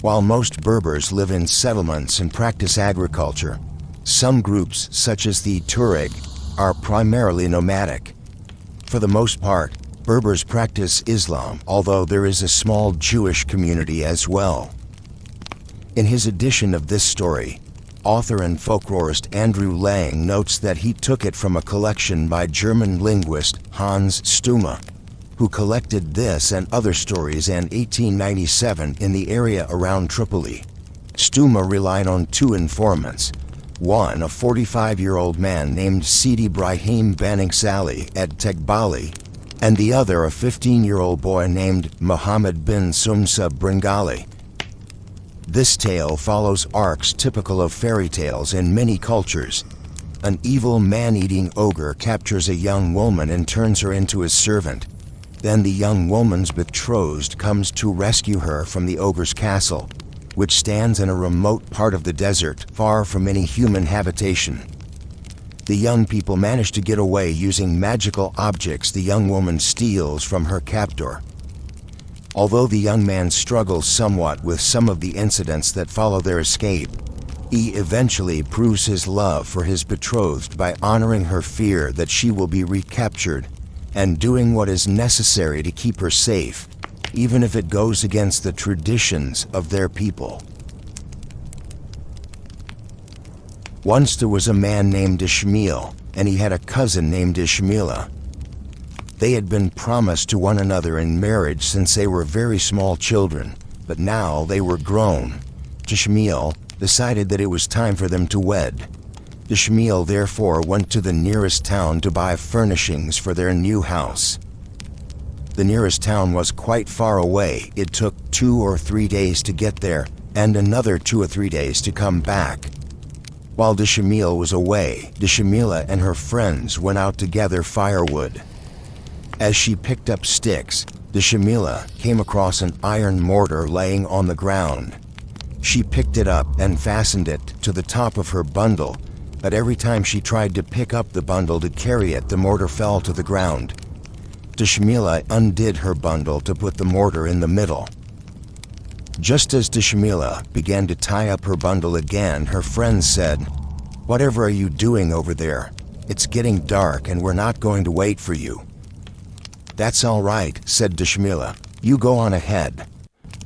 While most Berbers live in settlements and practice agriculture, some groups, such as the Tuareg, are primarily nomadic. For the most part, Berbers practice Islam, although there is a small Jewish community as well. In his edition of this story, author and folklorist Andrew Lang notes that he took it from a collection by German linguist Hans Stumme, who collected this and other stories in 1897 in the area around Tripoli. Stumme relied on two informants, one a 45-year-old man named Sidi Brahim Baniksali at Tegbali, and the other a 15-year-old boy named Muhammad bin Sumsa Bringali. This tale follows arcs typical of fairy tales in many cultures. An evil man-eating ogre captures a young woman and turns her into his servant. Then the young woman's betrothed comes to rescue her from the ogre's castle, which stands in a remote part of the desert, far from any human habitation. The young people manage to get away using magical objects the young woman steals from her captor. Although the young man struggles somewhat with some of the incidents that follow their escape, he eventually proves his love for his betrothed by honoring her fear that she will be recaptured and doing what is necessary to keep her safe, even if it goes against the traditions of their people. Once there was a man named Ishmael, and he had a cousin named Ishmaela. They had been promised to one another in marriage since they were very small children, but now they were grown. Ishmael decided that it was time for them to wed. Ishmael therefore went to the nearest town to buy furnishings for their new house. The nearest town was quite far away. It took 2 or 3 days to get there, and another 2 or 3 days to come back. While Ishmael was away, Ishmaela and her friends went out to gather firewood. As she picked up sticks, Ishmaela came across an iron mortar laying on the ground. She picked it up and fastened it to the top of her bundle, but every time she tried to pick up the bundle to carry it, the mortar fell to the ground. Ishmaela undid her bundle to put the mortar in the middle. Just as Ishmaela began to tie up her bundle again, her friends said, "Whatever are you doing over there? It's getting dark and we're not going to wait for you." "That's all right," said Ishmaela. "You go on ahead.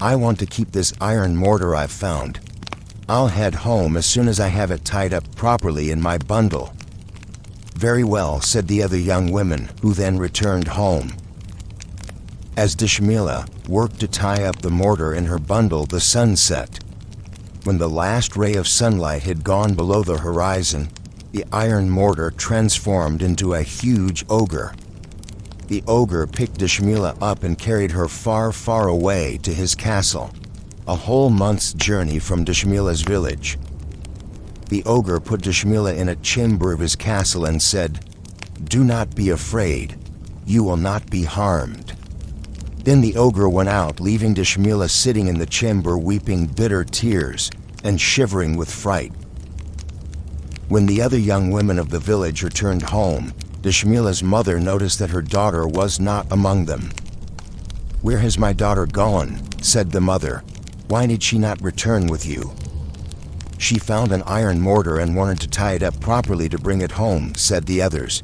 I want to keep this iron mortar I've found. I'll head home as soon as I have it tied up properly in my bundle." "Very well," said the other young women, who then returned home. As Ishmaela worked to tie up the mortar in her bundle, the sun set. When the last ray of sunlight had gone below the horizon, the iron mortar transformed into a huge ogre. The ogre picked Ishmaela up and carried her far, far away to his castle, a whole month's journey from Ishmaela's village. The ogre put Ishmaela in a chamber of his castle and said, "Do not be afraid. You will not be harmed." Then the ogre went out, leaving Ishmaela sitting in the chamber weeping bitter tears and shivering with fright. When the other young women of the village returned home, Ishmaela's mother noticed that her daughter was not among them. "Where has my daughter gone?" said the mother. "Why did she not return with you?" "She found an iron mortar and wanted to tie it up properly to bring it home," said the others.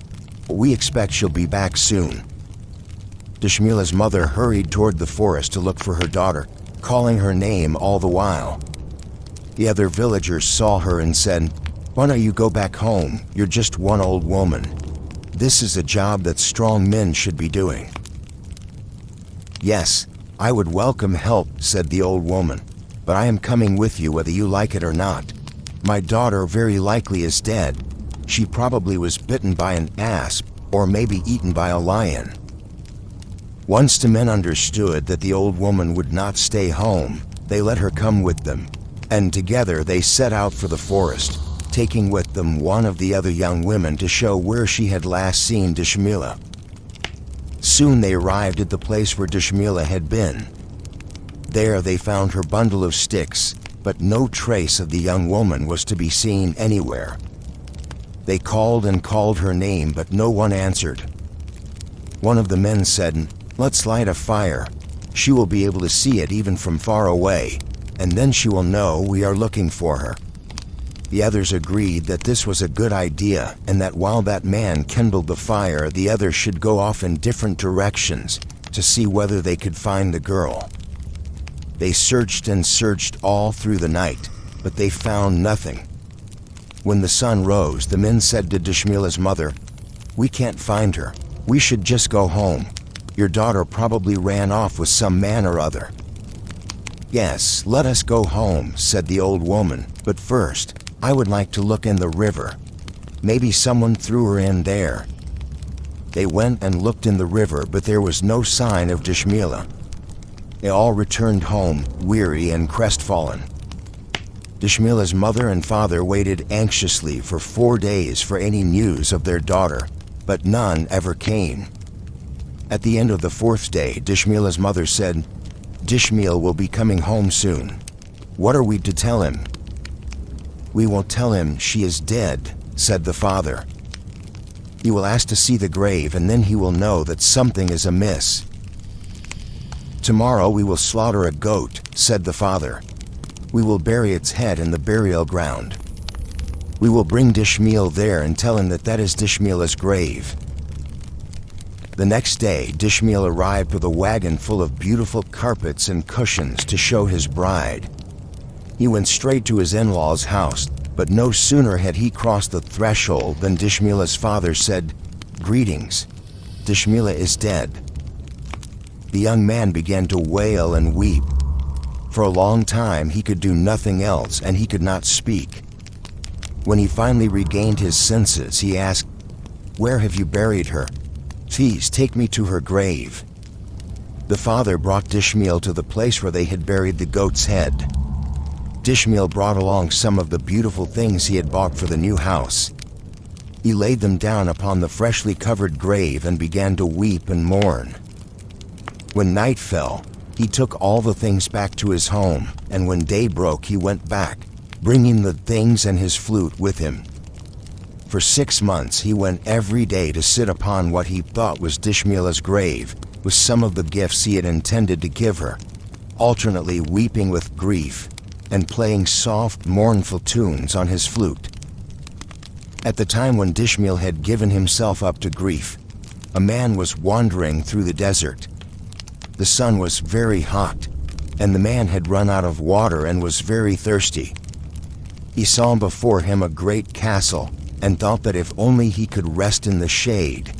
"We expect she'll be back soon." Ishmaela's mother hurried toward the forest to look for her daughter, calling her name all the while. The other villagers saw her and said, "Why don't you go back home? You're just one old woman. This is a job that strong men should be doing." "Yes, I would welcome help," said the old woman, "but I am coming with you whether you like it or not. My daughter very likely is dead. She probably was bitten by an asp or maybe eaten by a lion." Once the men understood that the old woman would not stay home, they let her come with them, and together they set out for the forest, taking with them one of the other young women to show where she had last seen Ishmaela. Soon they arrived at the place where Ishmaela had been. There they found her bundle of sticks, but no trace of the young woman was to be seen anywhere. They called and called her name, but no one answered. One of the men said, "Let's light a fire. She will be able to see it even from far away, and then she will know we are looking for her." The others agreed that this was a good idea, and that while that man kindled the fire, the others should go off in different directions to see whether they could find the girl. They searched and searched all through the night, but they found nothing. When the sun rose, the men said to Dishmila's mother, "We can't find her. We should just go home. Your daughter probably ran off with some man or other." "Yes, let us go home," said the old woman, "but first, I would like to look in the river. Maybe someone threw her in there." They went and looked in the river, but there was no sign of Dishmila. They all returned home, weary and crestfallen. Dishmila's mother and father waited anxiously for 4 days for any news of their daughter, but none ever came. At the end of the 4th day, Dishmila's mother said, "Dishmil will be coming home soon. What are we to tell him?" "We will tell him she is dead," said the father. "He will ask to see the grave, and then he will know that something is amiss." "Tomorrow we will slaughter a goat," said the father. "We will bury its head in the burial ground. We will bring Dishmil there and tell him that that is Dishmila's grave." The next day, Dishmil arrived with a wagon full of beautiful carpets and cushions to show his bride. He went straight to his in-laws' house, but no sooner had he crossed the threshold than Dishmila's father said, "Greetings. Dishmila is dead." The young man began to wail and weep. For a long time he could do nothing else, and he could not speak. When he finally regained his senses, he asked, "Where have you buried her? Please take me to her grave." The father brought Dishmil to the place where they had buried the goat's head. Dishmil brought along some of the beautiful things he had bought for the new house. He laid them down upon the freshly covered grave and began to weep and mourn. When night fell, he took all the things back to his home, and when day broke he went back, bringing the things and his flute with him. For 6 months he went every day to sit upon what he thought was Dishmila's grave, with some of the gifts he had intended to give her, alternately weeping with grief and playing soft, mournful tunes on his flute. At the time when Dishmil had given himself up to grief, a man was wandering through the desert. The sun was very hot, and the man had run out of water and was very thirsty. He saw before him a great castle, and thought that if only he could rest in the shade,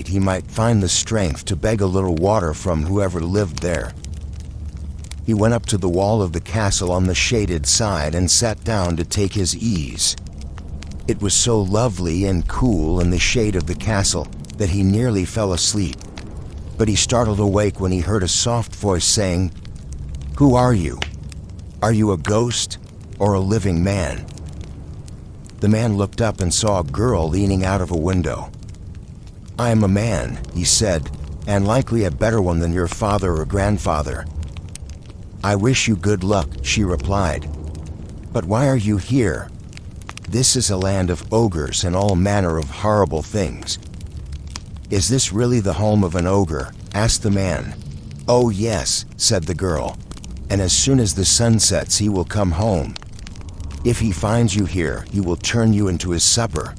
he might find the strength to beg a little water from whoever lived there. He went up to the wall of the castle on the shaded side and sat down to take his ease. It was so lovely and cool in the shade of the castle that he nearly fell asleep, but he startled awake when he heard a soft voice saying, "Who are you? Are you a ghost or a living man?" The man looked up and saw a girl leaning out of a window. "I am a man," he said, "and likely a better one than your father or grandfather." "I wish you good luck," she replied. "But why are you here? This is a land of ogres and all manner of horrible things." "Is this really the home of an ogre?" asked the man. "Oh yes," said the girl, "and as soon as the sun sets he will come home. If he finds you here, he will turn you into his supper.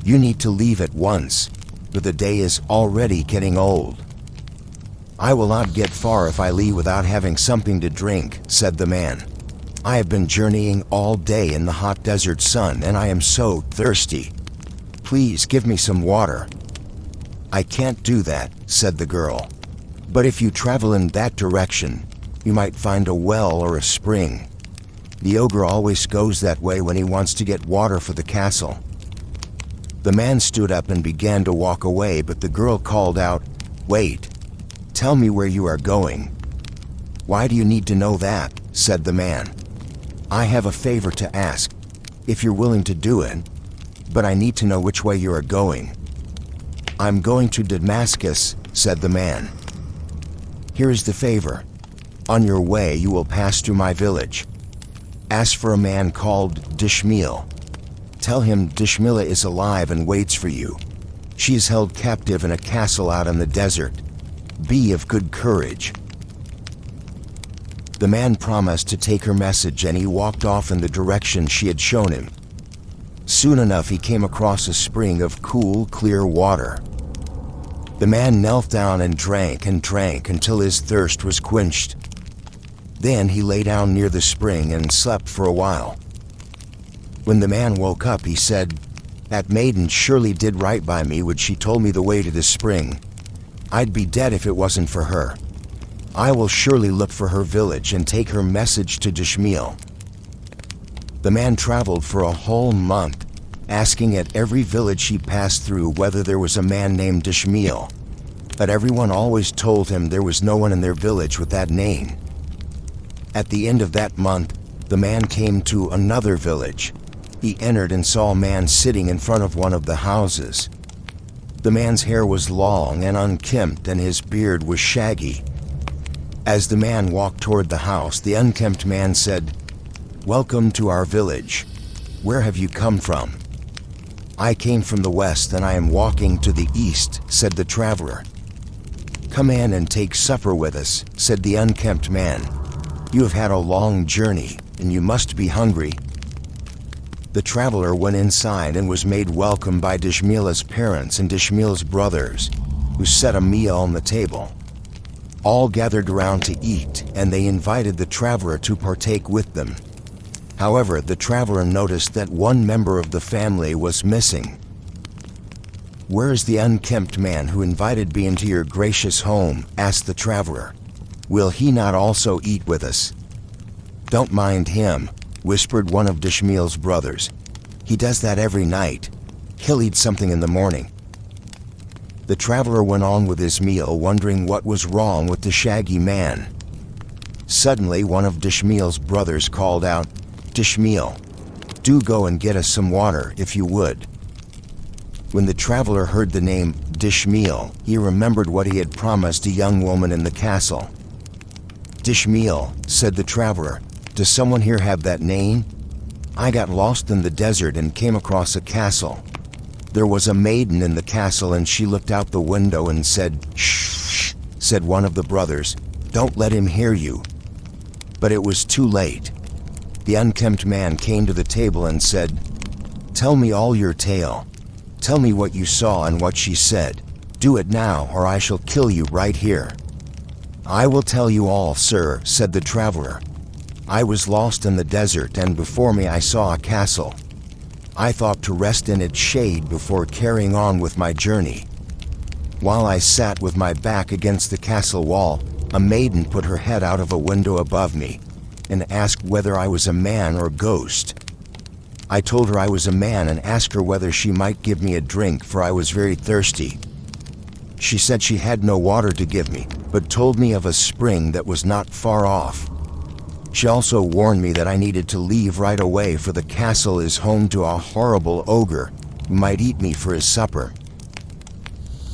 You need to leave at once, for the day is already getting old." "I will not get far if I leave without having something to drink," said the man. "I have been journeying all day in the hot desert sun, and I am so thirsty. Please give me some water." "I can't do that," said the girl. "But if you travel in that direction, you might find a well or a spring. The ogre always goes that way when he wants to get water for the castle." The man stood up and began to walk away, but the girl called out, "Wait, tell me where you are going." "Why do you need to know that?" said the man. "I have a favor to ask, if you're willing to do it, but I need to know which way you are going." "I'm going to Damascus," said the man. "Here is the favor. On your way you will pass through my village. Ask for a man called Dishmil. Tell him Dishmila is alive and waits for you. She is held captive in a castle out in the desert. Be of good courage." The man promised to take her message, and he walked off in the direction she had shown him. Soon enough, he came across a spring of cool, clear water. The man knelt down and drank until his thirst was quenched. Then he lay down near the spring and slept for a while. When the man woke up, he said, "That maiden surely did right by me when she told me the way to the spring. I'd be dead if it wasn't for her. I will surely look for her village and take her message to Dishmiel." The man traveled for a whole month, asking at every village he passed through whether there was a man named Dishmiel, but everyone always told him there was no one in their village with that name. At the end of that month, the man came to another village. He entered and saw a man sitting in front of one of the houses. The man's hair was long and unkempt, and his beard was shaggy. As the man walked toward the house, the unkempt man said, "Welcome to our village. Where have you come from?" "I came from the west, and I am walking to the east," said the traveler. "Come in and take supper with us," said the unkempt man. "You have had a long journey, and you must be hungry." The traveler went inside and was made welcome by Dishmiela's parents and Dishmiela's brothers, who set a meal on the table. All gathered around to eat, and they invited the traveler to partake with them. However, the traveler noticed that one member of the family was missing. "Where is the unkempt man who invited me into your gracious home?" asked the traveler. "Will he not also eat with us?" "Don't mind him," whispered one of Dishmiel's brothers. "He does that every night. He'll eat something in the morning." The traveler went on with his meal, wondering what was wrong with the shaggy man. Suddenly, one of Dishmiel's brothers called out, "Dishmiel, do go and get us some water, if you would." When the traveler heard the name Dishmiel, he remembered what he had promised a young woman in the castle. "Dishmiel," said the traveler, "does someone here have that name? I got lost in the desert and came across a castle. There was a maiden in the castle, and she looked out the window and said, 'Shh,' said one of the brothers. 'Don't let him hear you.' But it was too late. The unkempt man came to the table and said, 'Tell me all your tale. Tell me what you saw and what she said. Do it now, or I shall kill you right here.' 'I will tell you all, sir,' said the traveler. 'I was lost in the desert, and before me I saw a castle. I thought to rest in its shade before carrying on with my journey. While I sat with my back against the castle wall, a maiden put her head out of a window above me and asked whether I was a man or ghost. I told her I was a man and asked her whether she might give me a drink, for I was very thirsty. She said she had no water to give me, but told me of a spring that was not far off. She also warned me that I needed to leave right away, for the castle is home to a horrible ogre who might eat me for his supper.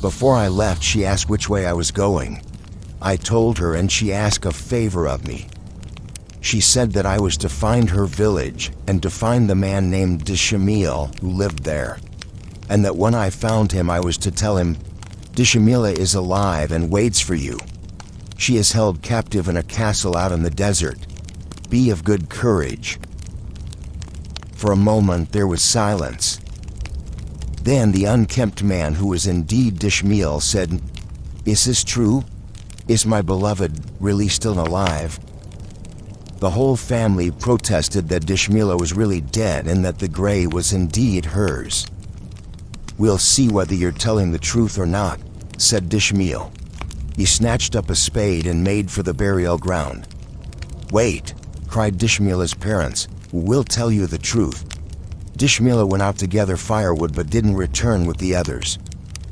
Before I left, she asked which way I was going. I told her, and she asked a favor of me. She said that I was to find her village and to find the man named Dishmiel who lived there, and that when I found him I was to tell him, 'Dishmiela is alive and waits for you. She is held captive in a castle out in the desert. Be of good courage.'" For a moment there was silence. Then the unkempt man, who was indeed Dishmiel, said, "Is this true? Is my beloved really still alive?" The whole family protested that Dishmiela was really dead and that the gray was indeed hers. "We'll see whether you're telling the truth or not," said Dishmiel. He snatched up a spade and made for the burial ground. "Wait," cried Dishmiela's parents, "we'll tell you the truth." Dishmiela went out to gather firewood but didn't return with the others.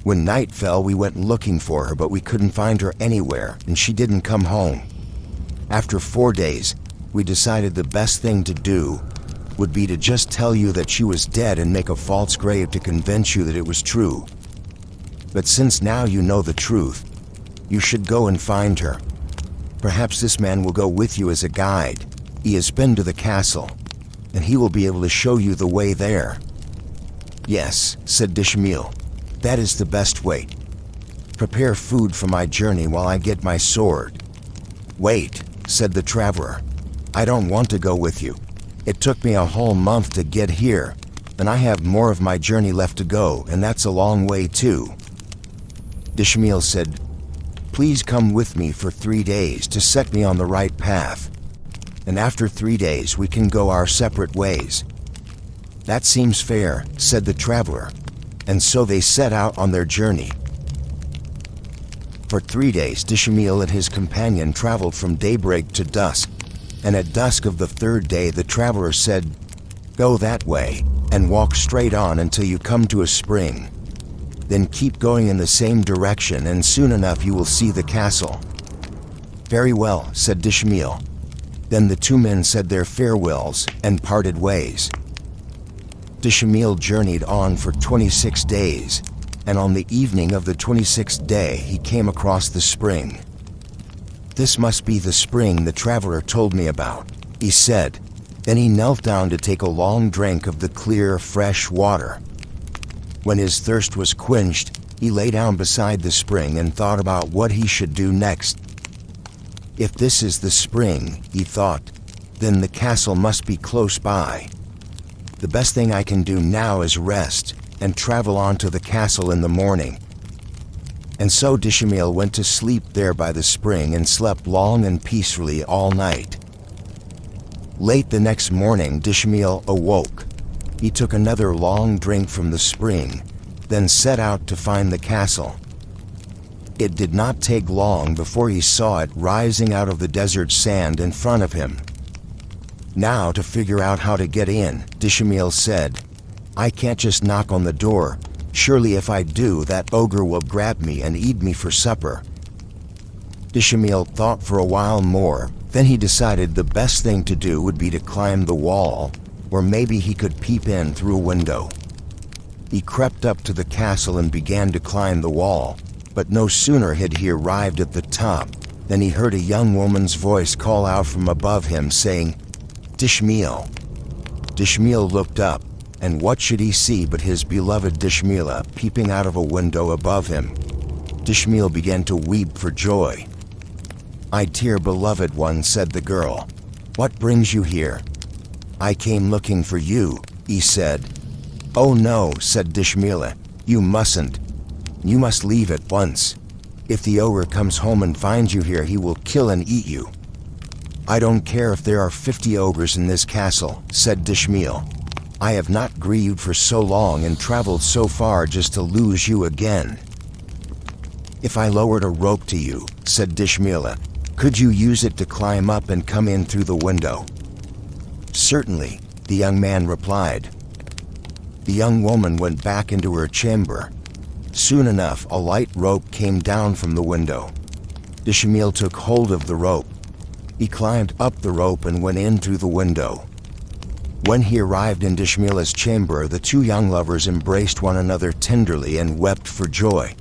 When night fell, we went looking for her, but we couldn't find her anywhere, and she didn't come home. After 4 days, we decided the best thing to do would be to just tell you that she was dead and make a false grave to convince you that it was true. But since now you know the truth, you should go and find her. Perhaps this man will go with you as a guide. He has been to the castle, and he will be able to show you the way there." "Yes," said Dishmiel, "that is the best way. Prepare food for my journey while I get my sword." "Wait," said the traveler. "I don't want to go with you. It took me a whole month to get here, and I have more of my journey left to go, and that's a long way too." Dishmael said, "Please come with me for 3 days to set me on the right path, and after 3 days we can go our separate ways." "That seems fair," said the traveler, and so they set out on their journey. For 3 days Dishmael and his companion traveled from daybreak to dusk, and at dusk of the 3rd day the traveler said, "Go that way, and walk straight on until you come to a spring. Then keep going in the same direction, and soon enough you will see the castle." "Very well," said Dishmael. Then the 2 men said their farewells and parted ways. Dishmael journeyed on for 26 days, and on the evening of the 26th day he came across the spring. "This must be the spring the traveler told me about," he said. Then he knelt down to take a long drink of the clear, fresh water. When his thirst was quenched, he lay down beside the spring and thought about what he should do next. "If this is the spring," he thought, "then the castle must be close by. The best thing I can do now is rest and travel on to the castle in the morning." And so Dishmael went to sleep there by the spring and slept long and peacefully all night. Late the next morning Dishmael awoke. He took another long drink from the spring, then set out to find the castle. It did not take long before he saw it rising out of the desert sand in front of him. Now to figure out how to get in, Dishmael said, "I can't just knock on the door. Surely if I do, that ogre will grab me and eat me for supper." Dishmael thought for a while more, then he decided the best thing to do would be to climb the wall, or maybe he could peep in through a window. He crept up to the castle and began to climb the wall, but no sooner had he arrived at the top than he heard a young woman's voice call out from above him saying, "Dishmael." Dishmael looked up, and what should he see but his beloved Dishmael peeping out of a window above him. Dishmael began to weep for joy. "My dear beloved one," said the girl, "what brings you here?" "I came looking for you," he said. "Oh no," said Dishmael, "you mustn't. You must leave at once. If the ogre comes home and finds you here, he will kill and eat you." "I don't care if there are 50 ogres in this castle," said Dishmael. "I have not grieved for so long and traveled so far just to lose you again." "If I lowered a rope to you," said Dishmael, "could you use it to climb up and come in through the window?" "Certainly," the young man replied. The young woman went back into her chamber. Soon enough, a light rope came down from the window. Dishmael took hold of the rope. He climbed up the rope and went in through the window. When he arrived in Dishmael's chamber, the 2 young lovers embraced one another tenderly and wept for joy.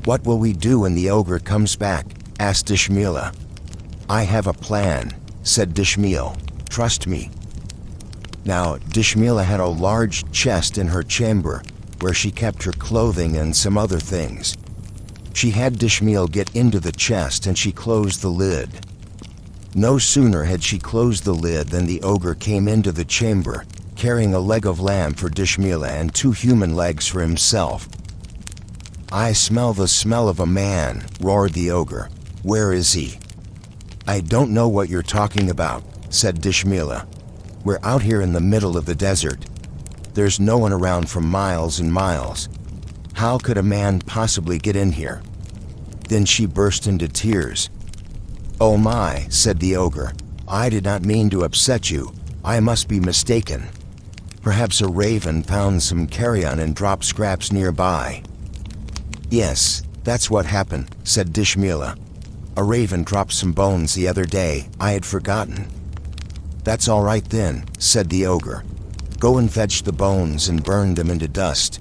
"What will we do when the ogre comes back?" asked Dishmael. "I have a plan," said Dishmael. "Trust me." Now, Dishmael had a large chest in her chamber where she kept her clothing and some other things. She had Dishmael get into the chest and she closed the lid. No sooner had she closed the lid than the ogre came into the chamber, carrying a leg of lamb for Dishmael and 2 human legs for himself. "I smell the smell of a man," roared the ogre. "Where is he?" "I don't know what you're talking about," said Dishmael. "We're out here in the middle of the desert. There's no one around for miles and miles. How could a man possibly get in here?" Then she burst into tears. "Oh my," said the ogre, "I did not mean to upset you. I must be mistaken. Perhaps a raven found some carrion and dropped scraps nearby." "Yes, that's what happened," said Dishmael. "A raven dropped some bones the other day. I had forgotten." "That's all right then," said the ogre. "Go and fetch the bones and burn them into dust.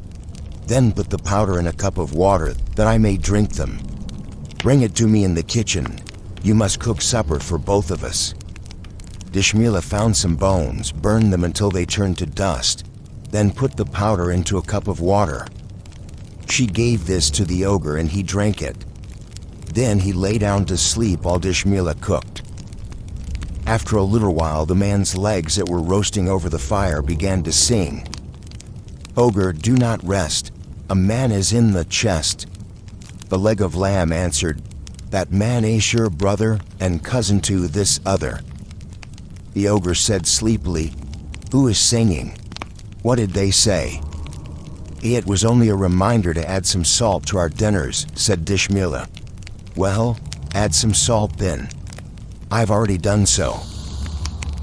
Then put the powder in a cup of water that I may drink them. Bring it to me in the kitchen. You must cook supper for both of us." Dishmael found some bones, burned them until they turned to dust, then put the powder into a cup of water. She gave this to the ogre and he drank it. Then he lay down to sleep while Dishmila cooked. After a little while, the man's legs that were roasting over the fire began to sing. "Ogre, do not rest. A man is in the chest." The leg of lamb answered, "That man is your brother and cousin to this other." The ogre said sleepily, "Who is singing? What did they say?" "It was only a reminder to add some salt to our dinners," said Dishmila. "Well, add some salt then. I've already done so."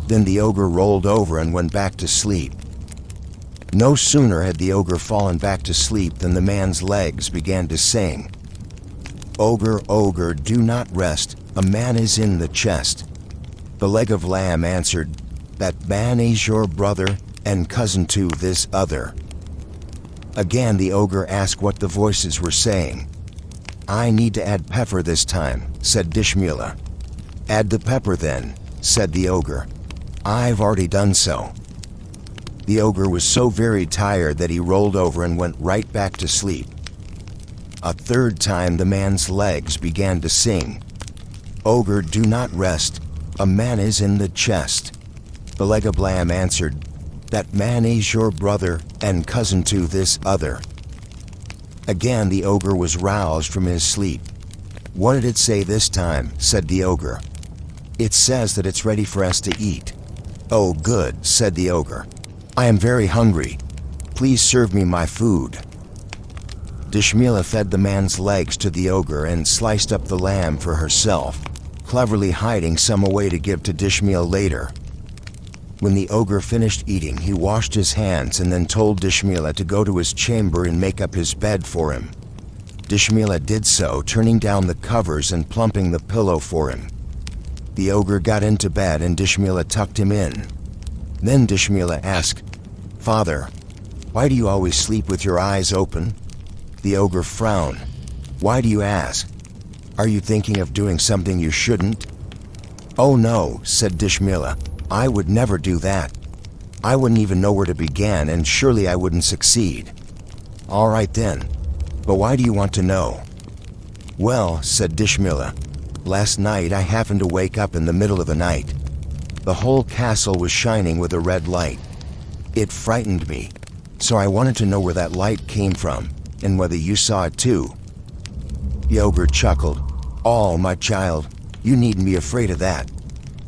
Then the ogre rolled over and went back to sleep. No sooner had the ogre fallen back to sleep than the man's legs began to sing. "Ogre, ogre, do not rest. A man is in the chest." The leg of lamb answered, "That man is your brother and cousin to this other." Again the ogre asked what the voices were saying. "I need to add pepper this time," said Dishmila. "Add the pepper then," said the ogre. "I've already done so." The ogre was so very tired that he rolled over and went right back to sleep. A third time the man's legs began to sing. "Ogre, do not rest. A man is in the chest." The leg of lamb answered, "That man is your brother and cousin to this other." Again the ogre was roused from his sleep. "What did it say this time?" said the ogre. "It says that it's ready for us to eat." "Oh, good," said the ogre. "I am very hungry. Please serve me my food." Dishmila fed the man's legs to the ogre and sliced up the lamb for herself, cleverly hiding some away to give to Dishmila later. When the ogre finished eating, he washed his hands and then told Dishmila to go to his chamber and make up his bed for him. Dishmila did so, turning down the covers and plumping the pillow for him. The ogre got into bed and Dishmila tucked him in. Then Dishmila asked, "Father, why do you always sleep with your eyes open?" The ogre frowned. "Why do you ask? Are you thinking of doing something you shouldn't?" "Oh no," said Dishmila. "I would never do that. I wouldn't even know where to begin, and surely I wouldn't succeed." "All right then. But why do you want to know?" "Well," said Dishmila, "last night I happened to wake up in the middle of the night. The whole castle was shining with a red light. It frightened me, so I wanted to know where that light came from, and whether you saw it too." The ogre chuckled. "Oh, my child, you needn't be afraid of that.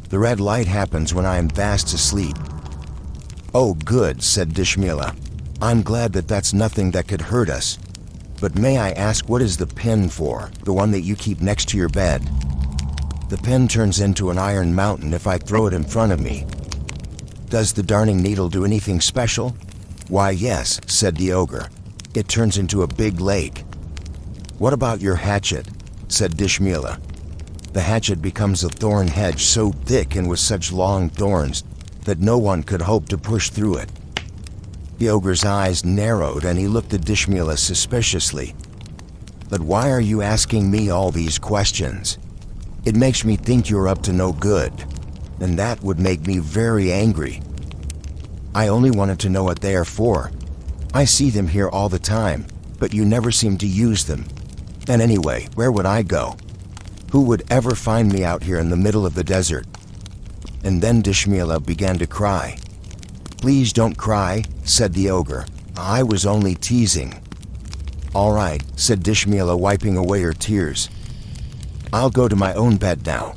The red light happens when I am fast asleep." "Oh, good," said Dishmila. "I'm glad that that's nothing that could hurt us. But may I ask, what is the pin for, the one that you keep next to your bed?" "The pin turns into an iron mountain if I throw it in front of me." "Does the darning needle do anything special?" "Why, yes," said the ogre. "It turns into a big lake." "What about your hatchet?" said Dishmila. "The hatchet becomes a thorn hedge so thick and with such long thorns that no one could hope to push through it." The ogre's eyes narrowed and he looked at Dishmila suspiciously. "But why are you asking me all these questions? It makes me think you're up to no good, and that would make me very angry. I only wanted to know what they are for. I see them here all the time, but you never seem to use them. And anyway, where would I go? Who would ever find me out here in the middle of the desert?" And then Dishmila began to cry. "Please don't cry," said the ogre. "I was only teasing." "All right," said Dishmila, wiping away her tears. "I'll go to my own bed now.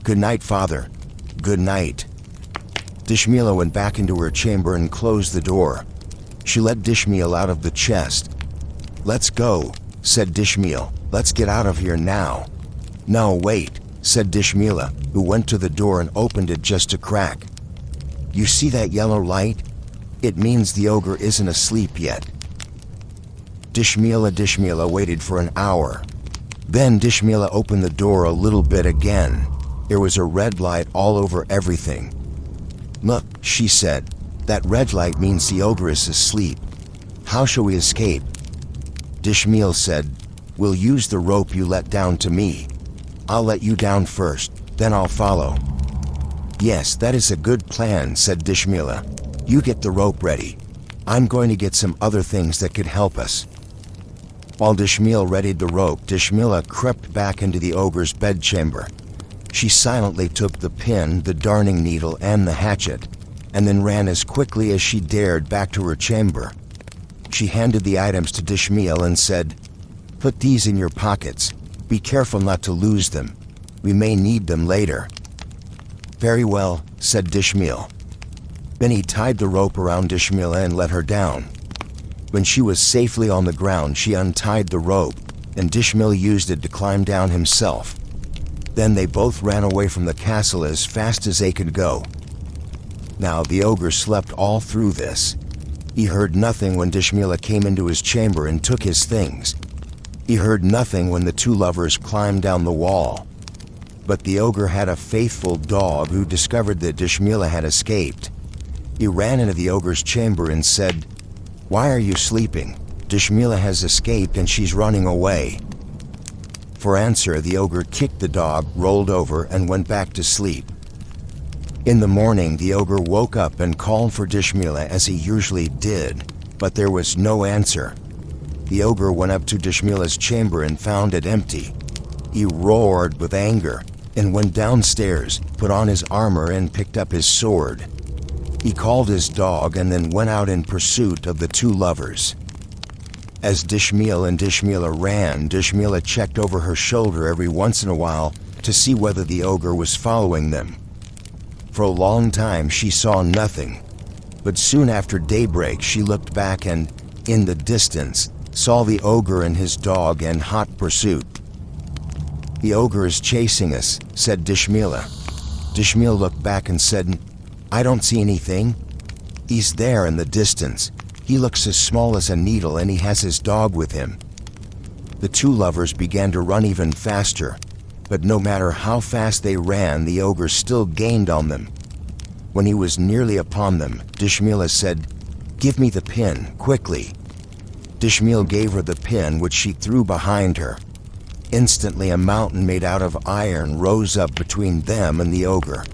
Good night, father." "Good night." Dishmila went back into her chamber and closed the door. She let Dishmila out of the chest. "Let's go," said Dishmila. "Let's get out of here now." "No, wait," said Dishmila, who went to the door and opened it just a crack. "You see that yellow light? It means the ogre isn't asleep yet." Dishmila waited for an hour. Then Dishmila opened the door a little bit again. There was a red light all over everything. "Look," she said, "that red light means the ogre is asleep. How shall we escape?" Dishmila said, "We'll use the rope you let down to me. I'll let you down first, then I'll follow." "Yes, that is a good plan," said Dishmila. "You get the rope ready. I'm going to get some other things that could help us." While Dishmiel readied the rope, Dishmila crept back into the ogre's bedchamber. She silently took the pin, the darning needle, and the hatchet, and then ran as quickly as she dared back to her chamber. She handed the items to Dishmiel and said, "Put these in your pockets. Be careful not to lose them. We may need them later." "Very well," said Dishmiel. Then he tied the rope around Dishmila and let her down. When she was safely on the ground, she untied the rope, and Dishmiel used it to climb down himself. Then they both ran away from the castle as fast as they could go. Now the ogre slept all through this. He heard nothing when Dishmila came into his chamber and took his things. He heard nothing when the two lovers climbed down the wall. But the ogre had a faithful dog who discovered that Dishmila had escaped. He ran into the ogre's chamber and said, "Why are you sleeping? Dishmila has escaped and she's running away." For answer, the ogre kicked the dog, rolled over, and went back to sleep. In the morning, the ogre woke up and called for Dishmila as he usually did, but there was no answer. The ogre went up to Dishmila's chamber and found it empty. He roared with anger and went downstairs, put on his armor, and picked up his sword. He called his dog and then went out in pursuit of the two lovers. As Dishmiel and Dishmila ran, Dishmila checked over her shoulder every once in a while to see whether the ogre was following them. For a long time she saw nothing, but soon after daybreak she looked back and, in the distance, saw the ogre and his dog in hot pursuit. "The ogre is chasing us," said Dishmila. Dishmiel looked back and said, "I don't see anything. He's there in the distance. He looks as small as a needle and he has his dog with him." The two lovers began to run even faster, but no matter how fast they ran, the ogre still gained on them. When he was nearly upon them, Dishmila said, "Give me the pin, quickly." Dishmiel gave her the pin, which she threw behind her. Instantly a mountain made out of iron rose up between them and the ogre.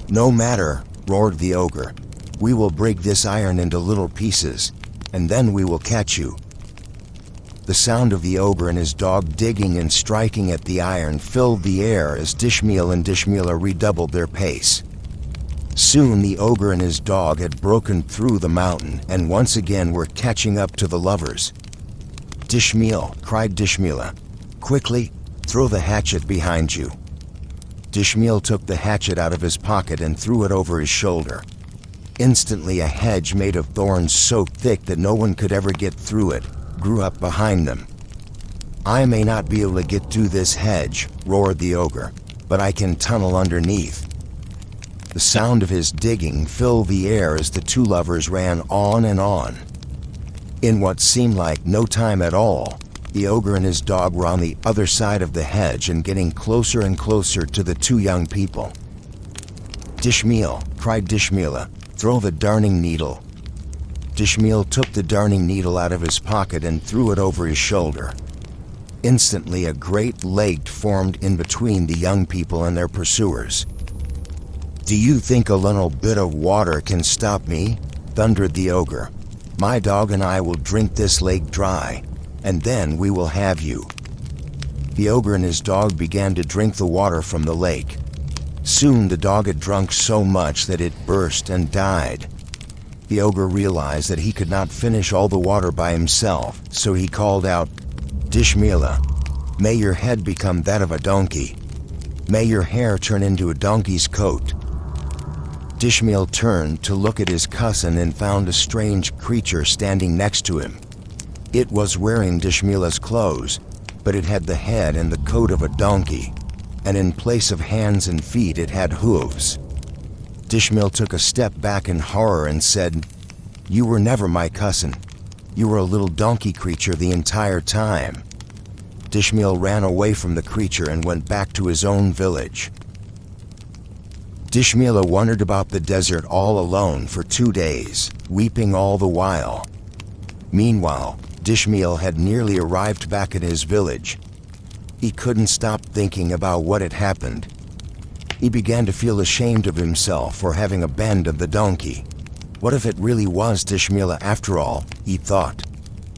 "No matter," roared the ogre. "We will break this iron into little pieces, and then we will catch you." The sound of the ogre and his dog digging and striking at the iron filled the air as Dishmiel and Dishmila redoubled their pace. Soon the ogre and his dog had broken through the mountain and once again were catching up to the lovers. "Dishmiel," cried Dishmila, "quickly, throw the hatchet behind you." Dishmiel took the hatchet out of his pocket and threw it over his shoulder. Instantly a hedge made of thorns so thick that no one could ever get through it grew up behind them. "I may not be able to get through this hedge," roared the ogre, "but I can tunnel underneath." The sound of his digging filled the air as the two lovers ran on and on. In what seemed like no time at all, the ogre and his dog were on the other side of the hedge and getting closer and closer to the two young people. "Dishmiel," cried Dishmila, "throw the darning needle." Dishmiel took the darning needle out of his pocket and threw it over his shoulder. Instantly a great lake formed in between the young people and their pursuers. "Do you think a little bit of water can stop me?" thundered the ogre. "My dog and I will drink this lake dry, and then we will have you." The ogre and his dog began to drink the water from the lake. Soon the dog had drunk so much that it burst and died. The ogre realized that he could not finish all the water by himself, so he called out, "Dishmila, may your head become that of a donkey. May your hair turn into a donkey's coat." Dishmiel turned to look at his cousin and found a strange creature standing next to him. It was wearing Dishmila's clothes, but it had the head and the coat of a donkey, and in place of hands and feet it had hooves. Dishmiel took a step back in horror and said, "You were never my cousin. You were a little donkey creature the entire time." Dishmiel ran away from the creature and went back to his own village. Dishmila wandered about the desert all alone for 2 days, weeping all the while. Meanwhile, Dishmiel had nearly arrived back at his village. He couldn't stop thinking about what had happened. He began to feel ashamed of himself for having abandoned the donkey. What if it really was Dishmila after all, he thought.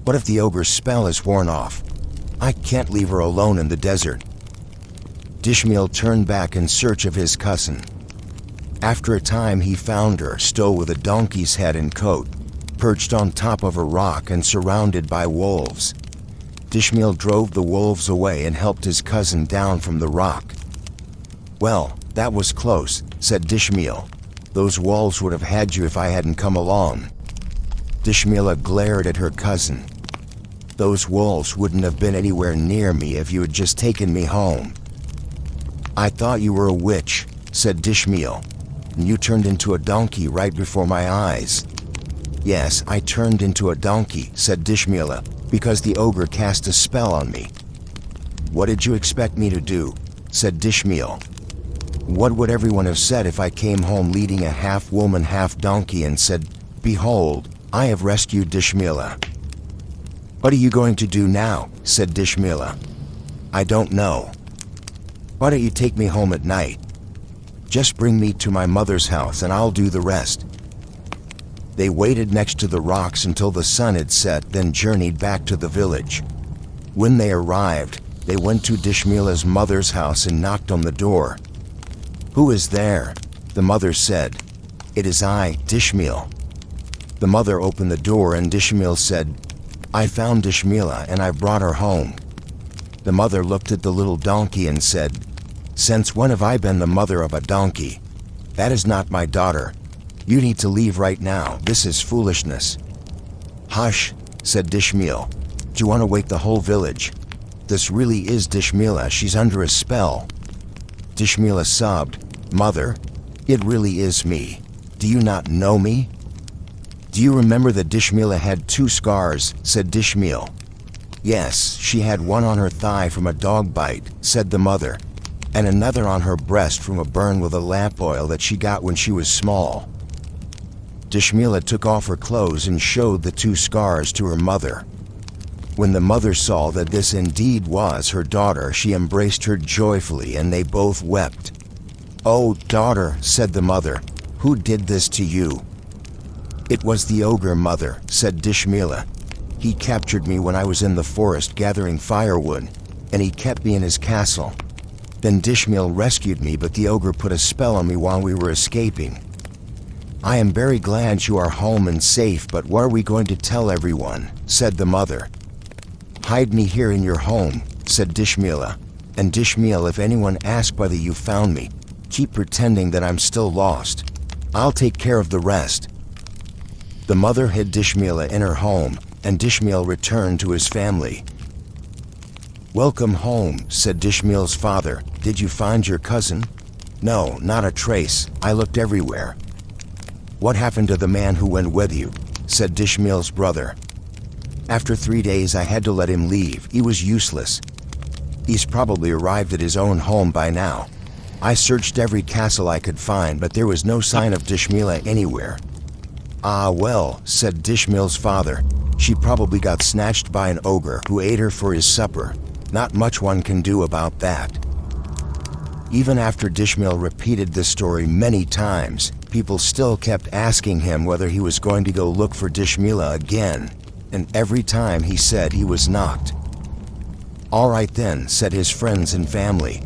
What if the ogre's spell is worn off? I can't leave her alone in the desert. Dishmael turned back in search of his cousin. After a time he found her, still with a donkey's head and coat, perched on top of a rock and surrounded by wolves. Dishmael drove the wolves away and helped his cousin down from the rock. "Well, that was close," said Dishmael. "Those wolves would have had you if I hadn't come along." Dishmael glared at her cousin. "Those wolves wouldn't have been anywhere near me if you had just taken me home." "I thought you were a witch," said Dishmael, "and you turned into a donkey right before my eyes." "Yes, I turned into a donkey," said Dishmael, "because the ogre cast a spell on me." "What did you expect me to do?" said Dishmael. "What would everyone have said if I came home leading a half-woman, half-donkey and said, 'Behold, I have rescued Dishmael'?" "What are you going to do now?" said Dishmael. "I don't know." "Why don't you take me home at night? Just bring me to my mother's house and I'll do the rest." They waited next to the rocks until the sun had set, then journeyed back to the village. When they arrived, they went to Dishmael's mother's house and knocked on the door. "Who is there?" the mother said. "It is I, Dishmael." The mother opened the door and Dishmael said, "I found Dishmael and I brought her home." The mother looked at the little donkey and said, "Since when have I been the mother of a donkey? That is not my daughter. You need to leave right now. This is foolishness." "Hush," said Dishmael. "Do you want to wake the whole village? This really is Dishmael. She's under a spell." Dishmael sobbed, "Mother, it really is me. Do you not know me?" "Do you remember that Dishmael had 2 scars?" said Dishmael. "Yes, she had one on her thigh from a dog bite," said the mother, "and another on her breast from a burn with a lamp oil that she got when she was small." Dishmael took off her clothes and showed the 2 scars to her mother. When the mother saw that this indeed was her daughter, she embraced her joyfully and they both wept. "Oh, daughter," said the mother, "who did this to you?" "It was the ogre, mother," said Dishmael. "He captured me when I was in the forest gathering firewood, and he kept me in his castle. Then Dishmael rescued me, but the ogre put a spell on me while we were escaping. I am very glad you are home and safe, but what are we going to tell everyone?" said the mother. "Hide me here in your home," said Dishmael. "And Dishmael, if anyone asks whether you found me, keep pretending that I'm still lost. I'll take care of the rest." The mother hid Dishmael in her home, and Dishmael returned to his family. "Welcome home," said Dishmael's father. "Did you find your cousin?" "No, not a trace. I looked everywhere." "What happened to the man who went with you?" said Dishmael's brother. "After 3 days I had to let him leave. He was useless. He's probably arrived at his own home by now. I searched every castle I could find, but there was no sign of Dishmael anywhere." "Ah well," said Dishmael's father, "she probably got snatched by an ogre who ate her for his supper. Not much one can do about that." Even after Dishmael repeated this story many times, people still kept asking him whether he was going to go look for Dishmael again, and every time he said he was not. "All right then," said his friends and family.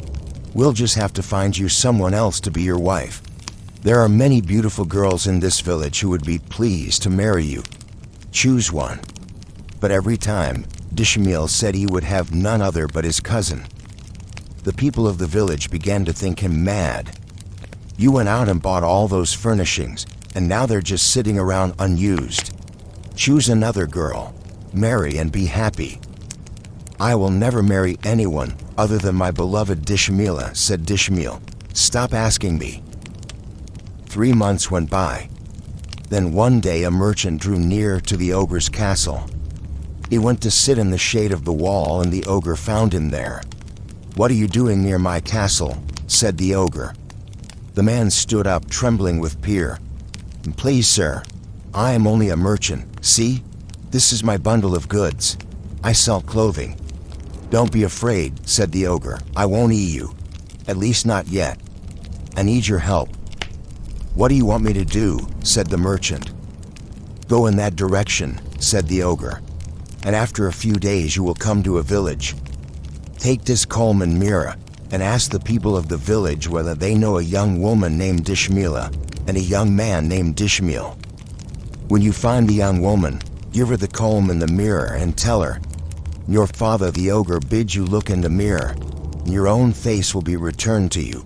"We'll just have to find you someone else to be your wife. There are many beautiful girls in this village who would be pleased to marry you. Choose one." But every time, Dishmael said he would have none other but his cousin. The people of the village began to think him mad. "You went out and bought all those furnishings, and now they're just sitting around unused. Choose another girl, marry and be happy." "I will never marry anyone other than my beloved Dishmael," said Dishmael. "Stop asking me." 3 months went by. Then one day a merchant drew near to the ogre's castle. He went to sit in the shade of the wall, and the ogre found him there. "What are you doing near my castle?" said the ogre. The man stood up, trembling with fear. "Please, sir, I am only a merchant. See, this is my bundle of goods. I sell clothing." "Don't be afraid," said the ogre. "I won't eat you. At least not yet. I need your help." "What do you want me to do?" said the merchant. "Go in that direction," said the ogre. and after a few days you will come to a village. Take this comb and mirror, and ask the people of the village whether they know a young woman named Dishmila and a young man named Dishmil. When you find the young woman, give her the comb and the mirror and tell her, your father the ogre bids you look in the mirror, and your own face will be returned to you.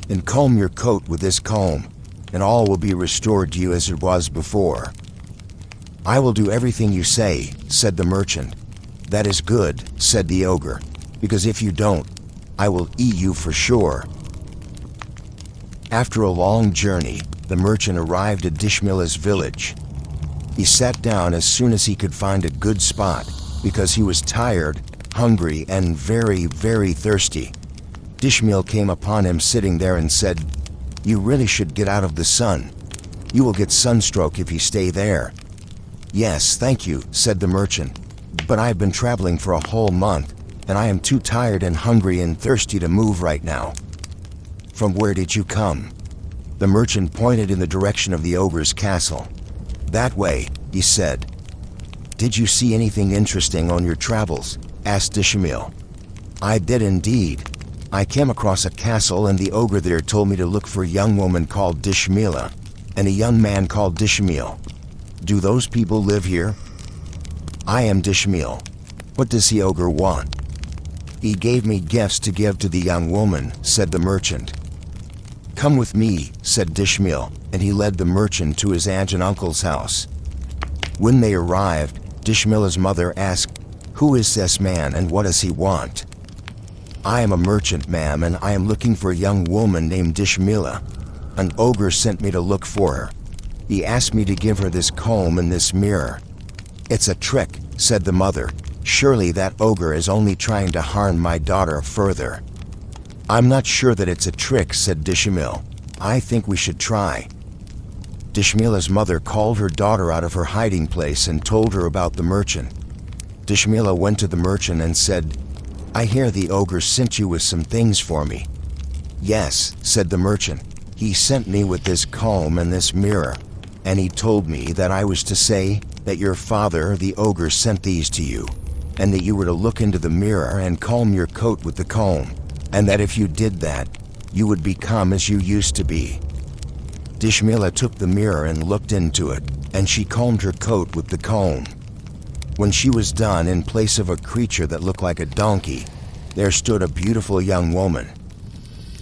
Then comb your coat with this comb, and all will be restored to you as it was before. I will do everything you say, said the merchant. That is good, said the ogre, because if you don't, I will eat you for sure. After a long journey, the merchant arrived at Dishmila's village. He sat down as soon as he could find a good spot, because he was tired, hungry, and very, very thirsty. Dishmil came upon him sitting there and said, "You really should get out of the sun. You will get sunstroke if you stay there." "Yes, thank you," said the merchant, "but I've been traveling for a whole month, and I am too tired and hungry and thirsty to move right now." "From where did you come?" The merchant pointed in the direction of the ogre's castle. "That way," he said. "Did you see anything interesting on your travels?" asked Dishmil. "I did indeed. I came across a castle and the ogre there told me to look for a young woman called Dishmila and a young man called Dishmil. Do those people live here?" "I am Dishmil. What does the ogre want?" "He gave me gifts to give to the young woman," said the merchant. "Come with me," said Dishmil, and he led the merchant to his aunt and uncle's house. When they arrived, Dishmila's mother asked, "Who is this man and what does he want?" "I am a merchant, ma'am, and I am looking for a young woman named Dishmila. An ogre sent me to look for her. He asked me to give her this comb and this mirror." "It's a trick," said the mother. "Surely that ogre is only trying to harm my daughter further." "I'm not sure that it's a trick," said Dishmil. "I think we should try." Dishmila's mother called her daughter out of her hiding place and told her about the merchant. Dishmila went to the merchant and said, "I hear the ogre sent you with some things for me." "Yes," said the merchant. "He sent me with this comb and this mirror, and he told me that I was to say that your father, the ogre, sent these to you, and that you were to look into the mirror and comb your coat with the comb, and that if you did that, you would become as you used to be." Dishmila took the mirror and looked into it, and she combed her coat with the comb. When she was done, in place of a creature that looked like a donkey, there stood a beautiful young woman.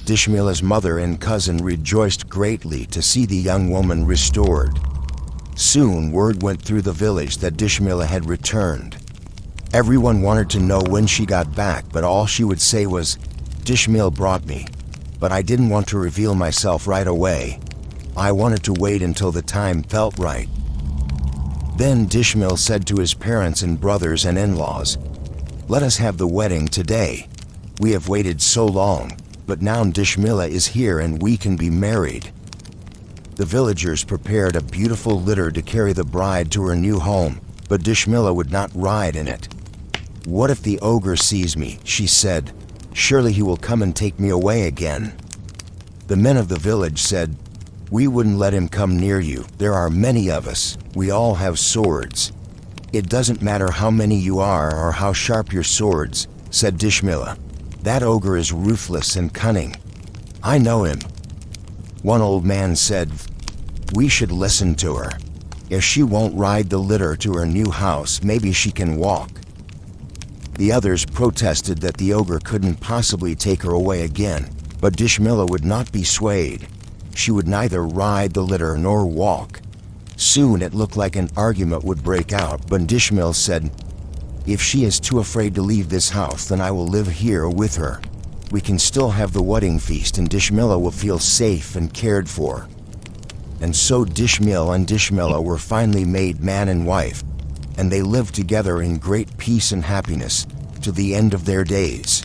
Dishmila's mother and cousin rejoiced greatly to see the young woman restored. Soon word went through the village that Dishmila had returned. Everyone wanted to know when she got back, but all she would say was, "Dishmil brought me, but I didn't want to reveal myself right away. I wanted to wait until the time felt right." Then Dishmil said to his parents and brothers and in-laws, "Let us have the wedding today. We have waited so long, but now Dishmila is here and we can be married." The villagers prepared a beautiful litter to carry the bride to her new home, but Dishmila would not ride in it. "What if the ogre sees me?" she said. "Surely he will come and take me away again." The men of the village said, "We wouldn't let him come near you. There are many of us. We all have swords." "It doesn't matter how many you are or how sharp your swords," said Dishmila. "That ogre is ruthless and cunning. I know him." One old man said, "We should listen to her. If she won't ride the litter to her new house, maybe she can walk." The others protested that the ogre couldn't possibly take her away again, but Dishmila would not be swayed. She would neither ride the litter nor walk. Soon it looked like an argument would break out, but Dishmil said, "If she is too afraid to leave this house, then I will live here with her. We can still have the wedding feast and Dishmila will feel safe and cared for." And so Dishmil and Dishmila were finally made man and wife, and they lived together in great peace and happiness to the end of their days.